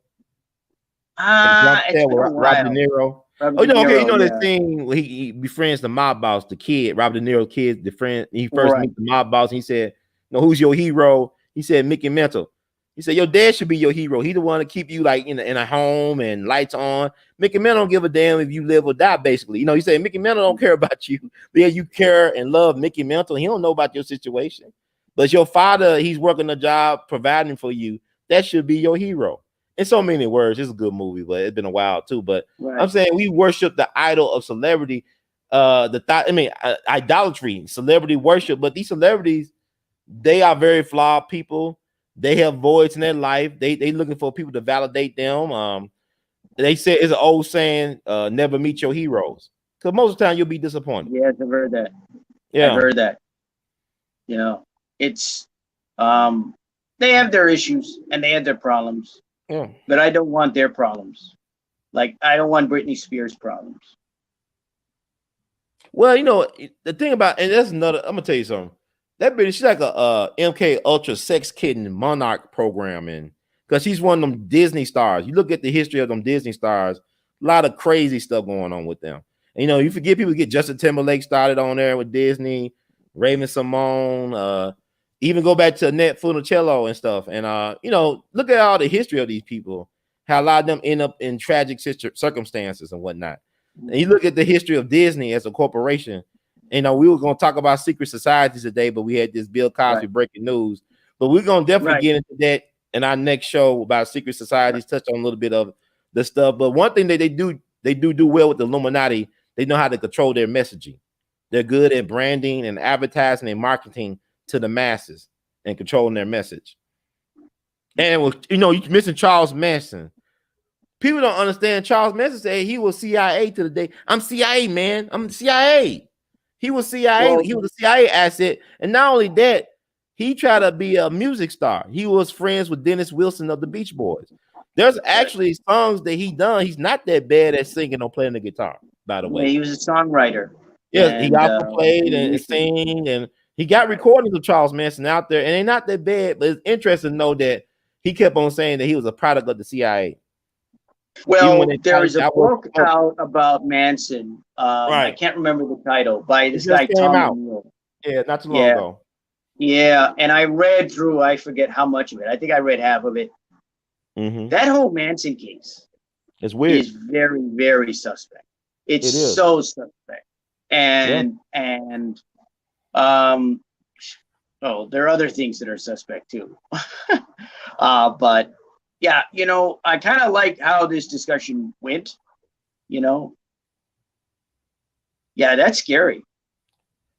It's been a Rob De Niro. That thing where he befriends the mob boss, the kid, Rob De Niro's kid, the friend. He first meets the mob boss. And he said, who's your hero? He said, Mickey Mantle. He said, your dad should be your hero. He the one to keep you like in a home and lights on. Mickey Mantle don't give a damn if you live or die, basically. He said, Mickey Mantle don't care about you. But yeah, you care and love Mickey Mantle. He don't know about your situation. But your father, he's working a job, providing for you. That should be your hero. In so many words, it's a good movie, but it's been a while too. But I'm saying we worship the idol of celebrity, idolatry, celebrity worship. But these celebrities, they are very flawed people. They have voids in their life. They looking for people to validate them. They say it's an old saying, never meet your heroes. Because most of the time you'll be disappointed. Yeah, I've heard that. Yeah, I've heard that. It's they have their issues and they have their problems. Yeah. But I don't want their problems. Like I don't want Britney Spears' problems. Well, the thing about, and that's another, I'm gonna tell you something. That bitch, she's like a MK Ultra sex kitten monarch programming, because she's one of them Disney stars. You look at the history of them Disney stars, a lot of crazy stuff going on with them. And, you forget people get Justin Timberlake started on there with Disney, Raven Simone, even go back to Annette Funicello and stuff. And look at all the history of these people, how a lot of them end up in tragic circumstances and whatnot. And you look at the history of Disney as a corporation. You know, we were going to talk about secret societies today, but we had this Bill Cosby breaking news. But we're going to definitely get into that in our next show about secret societies, touch on a little bit of the stuff. But one thing that they do well with the Illuminati, they know how to control their messaging. They're good at branding and advertising and marketing to the masses and controlling their message. And you know, you're missing Charles Manson. People don't understand. Charles Manson said he was CIA to the day. I'm CIA, man. I'm CIA. He was CIA. Well, he was a CIA asset. And not only that, he tried to be a music star. He was friends with Dennis Wilson of the Beach Boys. There's actually songs that he done. He's not that bad at singing or playing the guitar, by the way. Yeah, he was a songwriter. Yeah, he also played and sang, and he got recordings of Charles Manson out there, and they're not that bad, but it's interesting to know that he kept on saying that he was a product of the CIA. Well, there is a book out about Manson. I can't remember the title, by this guy, Tom Neal. Yeah, not too long ago. Yeah, and I read through, I forget how much of it. I think I read half of it. That whole Manson case is weird. Is very, very suspect. It's so suspect. And there are other things that are suspect too. But yeah, you know, I kind of like how this discussion went, you know. Yeah, that's scary.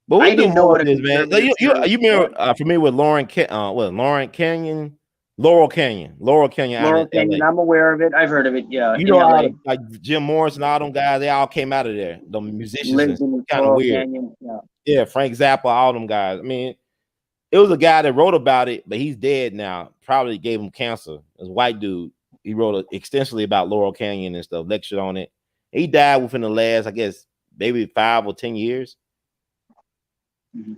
But we do more of this, man. You familiar with Laurel Canyon? I'm aware of it. I've heard of it. Yeah, you know, like Jim Morris and all them guys, they all came out of there. The musicians, kind of weird. Canyon, yeah, Frank Zappa, all them guys. I mean, it was a guy that wrote about it, but he's dead now. Probably gave him cancer. This white dude. He wrote extensively about Laurel Canyon and stuff, lectured on it. He died within the last, I guess, maybe 5 or 10 years.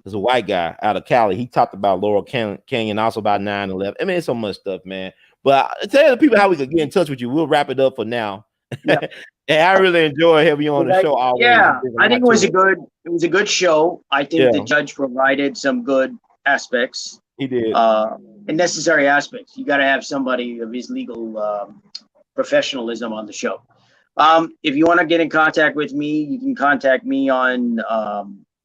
There's a white guy out of Cali. He talked about Laurel Canyon, also about 9/11. I mean, it's so much stuff, man. But tell the people how we could get in touch with you. We'll wrap it up for now. Yeah. And I really enjoy having you on the show. Always. Yeah, I think it was a good show. I think the judge provided some good aspects. He did. And necessary aspects. You got to have somebody of his legal professionalism on the show. If you want to get in contact with me, you can contact me on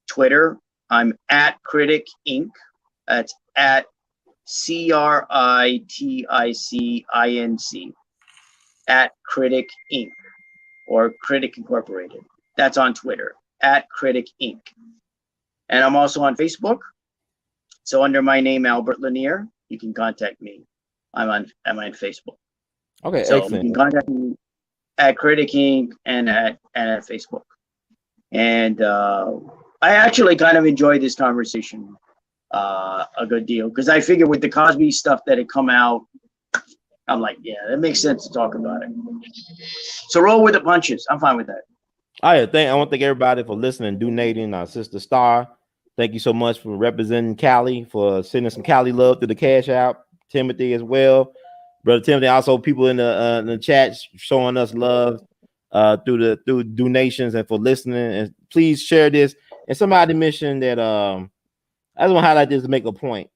Twitter. I'm at Critic Inc. That's at CRITICINC at Critic Inc. or Critic Incorporated. That's on Twitter at Critic Inc. And I'm also on Facebook. So under my name, Albert Lanier, you can contact me. I'm on Facebook. Okay, so excellent. You can contact me at Critic Inc. and at Facebook. And I actually kind of enjoyed this conversation a good deal because I figured with the Cosby stuff that had come out, I'm like, yeah, that makes sense to talk about it. So roll with the punches. I'm fine with that. I want to thank everybody for listening, donating. Our sister Star, thank you so much for representing Cali, for sending some Cali love through the Cash App. Timothy as well, brother Timothy. Also, people in the chat showing us love through donations and for listening. And please share this. And somebody mentioned that I just want to highlight this to make a point.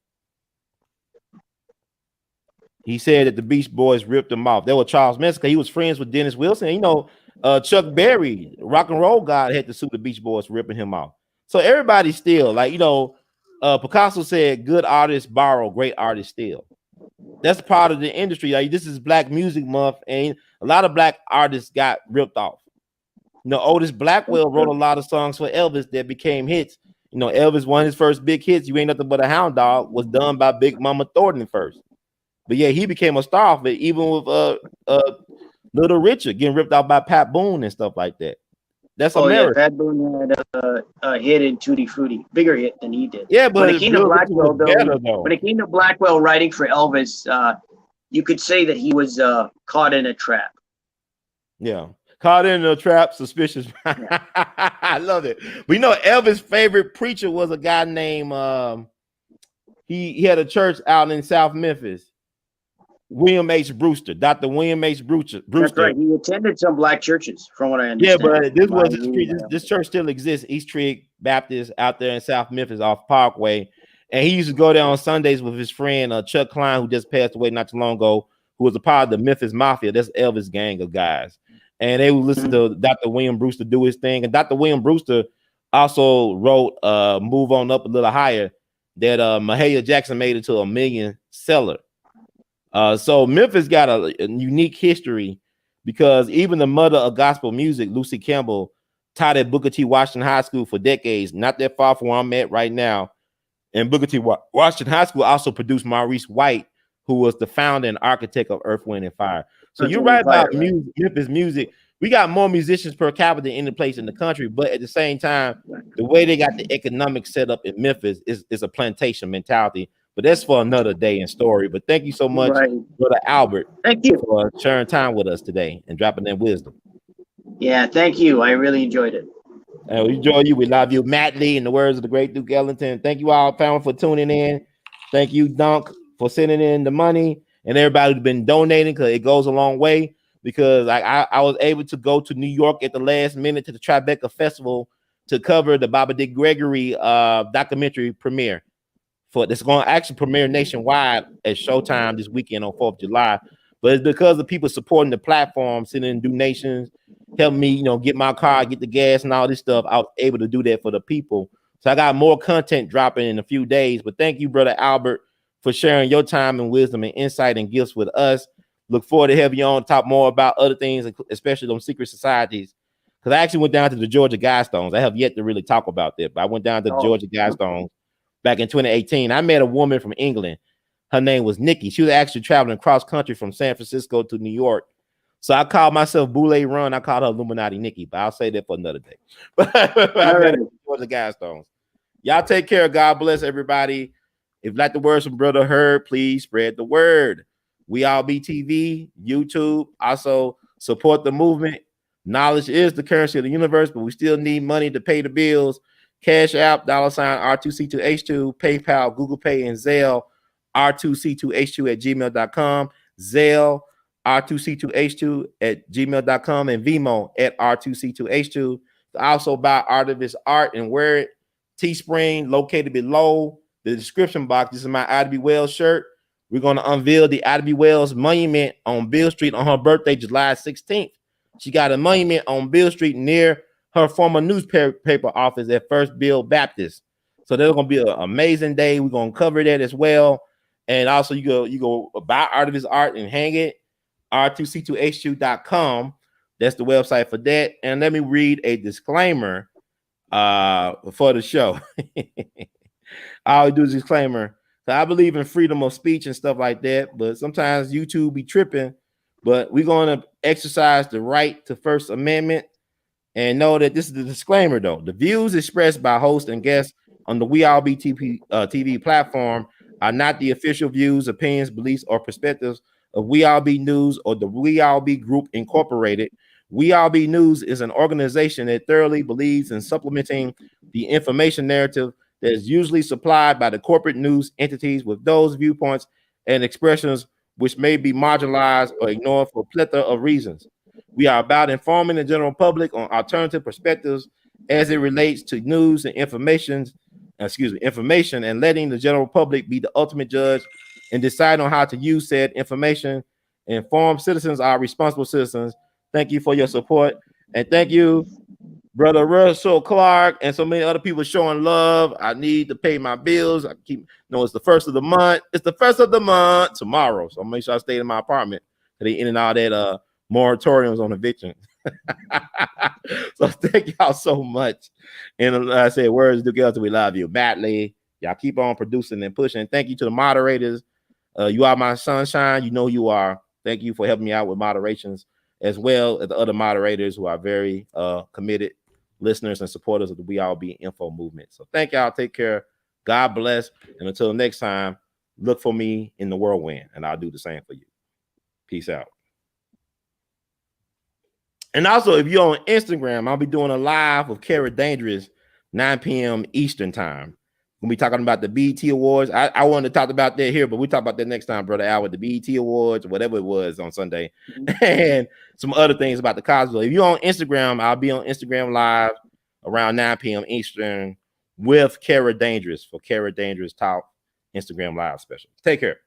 He said that the Beach Boys ripped him off. That was Charles Manson. He was friends with Dennis Wilson. And, you know, Chuck Berry, rock and roll god, had to sue the Beach Boys for ripping him off. So everybody still, like, you know, Picasso said, good artists borrow, great artists steal. That's part of the industry. Like, this is Black Music Month, and a lot of Black artists got ripped off. You know, Otis Blackwell wrote a lot of songs for Elvis that became hits. You know, Elvis, one of his first big hits, You Ain't Nothing But a Hound Dog, was done by Big Mama Thornton first. But yeah, he became a star of it, even with Little Richard getting ripped off by Pat Boone and stuff like that. That's America. Yeah, Pat Boone had a hit in Tutti Frutti, bigger hit than he did. Yeah, but when it came to Blackwell, when it came to Blackwell writing for Elvis, you could say that he was caught in a trap. Yeah. Caught in a trap, suspicious. Yeah. I love it. We know Elvis' favorite preacher was a guy named he had a church out in South Memphis. William H. Brewster, Dr. William H. Brewster. That's right. He attended some Black churches, from what I understand. Yeah, but this was this church still exists. East Tree Baptist out there in South Memphis off Parkway. And he used to go there on Sundays with his friend Chuck Klein, who just passed away not too long ago, who was a part of the Memphis Mafia. That's Elvis' gang of guys. And they would listen to Dr. William Brewster do his thing. And Dr. William Brewster also wrote Move On Up a Little Higher that Mahalia Jackson made it to a million seller. So Memphis got a unique history because even the mother of gospel music, Lucy Campbell, taught at Booker T. Washington High School for decades, not that far from where I'm at right now. And Booker T. Washington High School also produced Maurice White, who was the founder and architect of Earth, Wind, and Fire. So you're right about music, Memphis music. We got more musicians per capita than any place in the country, but at the same time, the way they got the economic set up in Memphis is a plantation mentality. But that's for another day and story. But thank you so much, Brother Albert. Thank you for sharing time with us today and dropping that wisdom. Yeah, thank you. I really enjoyed it. And we enjoy you. We love you, Matt Lee, in the words of the great Duke Ellington. Thank you all, family, for tuning in. Thank you, Dunk, for sending in the money, and everybody who's been donating, because it goes a long way. Because I was able to go to New York at the last minute to the Tribeca Festival to cover the Baba Dick Gregory documentary premiere. For that's going to actually premiere nationwide at Showtime this weekend on 4th of July. But it's because of people supporting the platform, sending in donations, helping me, get my car, get the gas and all this stuff. I was able to do that for the people. So I got more content dropping in a few days. But thank you, Brother Albert, for sharing your time and wisdom and insight and gifts with us. Look forward to having you on to talk more about other things, especially those secret societies. Because I actually went down to the Georgia Guidestones. I have yet to really talk about that, but I went down to the Georgia Guidestones back in 2018. I met a woman from England. Her name was Nikki. She was actually traveling cross country from San Francisco to New York. So I called myself Boule Run. I called her Illuminati Nikki, but I'll say that for another day. But I met her for the Guidestones. Y'all take care. God bless everybody. If you like the words from Brother Herb, please spread the word. We All Be TV, YouTube. Also support the movement. Knowledge is the currency of the universe, but we still need money to pay the bills. Cash App, $R2C2H2, PayPal, Google Pay, and Zelle, R2C2H2 at gmail.com, Zelle, R2C2H2 at gmail.com, and Vimo at R2C2H2. Also buy Artivist art and wear it. Teespring located below the description box. This is my Ida B. Wells shirt. We're going to unveil the Ida B. Wells monument on Beale Street on her birthday, July 16th. She got a monument on Beale Street near her former newspaper office at First Bill Baptist. So there's going to be an amazing day. We're going to cover that as well. And also you go buy Artivist art and hang it, r2c2h2.com. That's the website for that. And let me read a disclaimer for the show. I always do a disclaimer. So I believe in freedom of speech and stuff like that, but sometimes YouTube be tripping. But we're going to exercise the right to First Amendment and know that this is the disclaimer, though. The views expressed by hosts and guests on the We All Be TV platform are not the official views, opinions, beliefs, or perspectives of We All Be News or the We All Be Group Incorporated. We All Be News is an organization that thoroughly believes in supplementing the information narrative that is usually supplied by the corporate news entities with those viewpoints and expressions which may be marginalized or ignored for a plethora of reasons. We are about informing the general public on alternative perspectives as it relates to news and information, and letting the general public be the ultimate judge and decide on how to use said information. Informed citizens are responsible citizens. Thank you for your support. And thank you, Brother Russell Clark, and so many other people showing love. I need to pay my bills. It's the first of the month. It's the first of the month tomorrow. So I'll make sure I stay in my apartment. They ending all that moratoriums on eviction. So thank y'all so much. And like I said, words do get to we love you badly. Y'all keep on producing and pushing. Thank you to the moderators. You are my sunshine. You know you are. Thank you for helping me out with moderations, as well as the other moderators who are very committed listeners and supporters of the We All Be Info movement. So thank y'all. Take care. God bless. And until next time, look for me in the whirlwind, and I'll do the same for you. Peace out. And also, if you're on Instagram, I'll be doing a live with Kara Dangerous, 9 p.m. Eastern time. We'll be talking about the BET Awards. I wanted to talk about that here, but we'll talk about that next time, Brother Al, with the BET Awards, or whatever it was on Sunday, and some other things about the Cosmo. If you're on Instagram, I'll be on Instagram Live around 9 p.m. Eastern with Kara Dangerous for Kara Dangerous Talk Instagram Live special. Take care.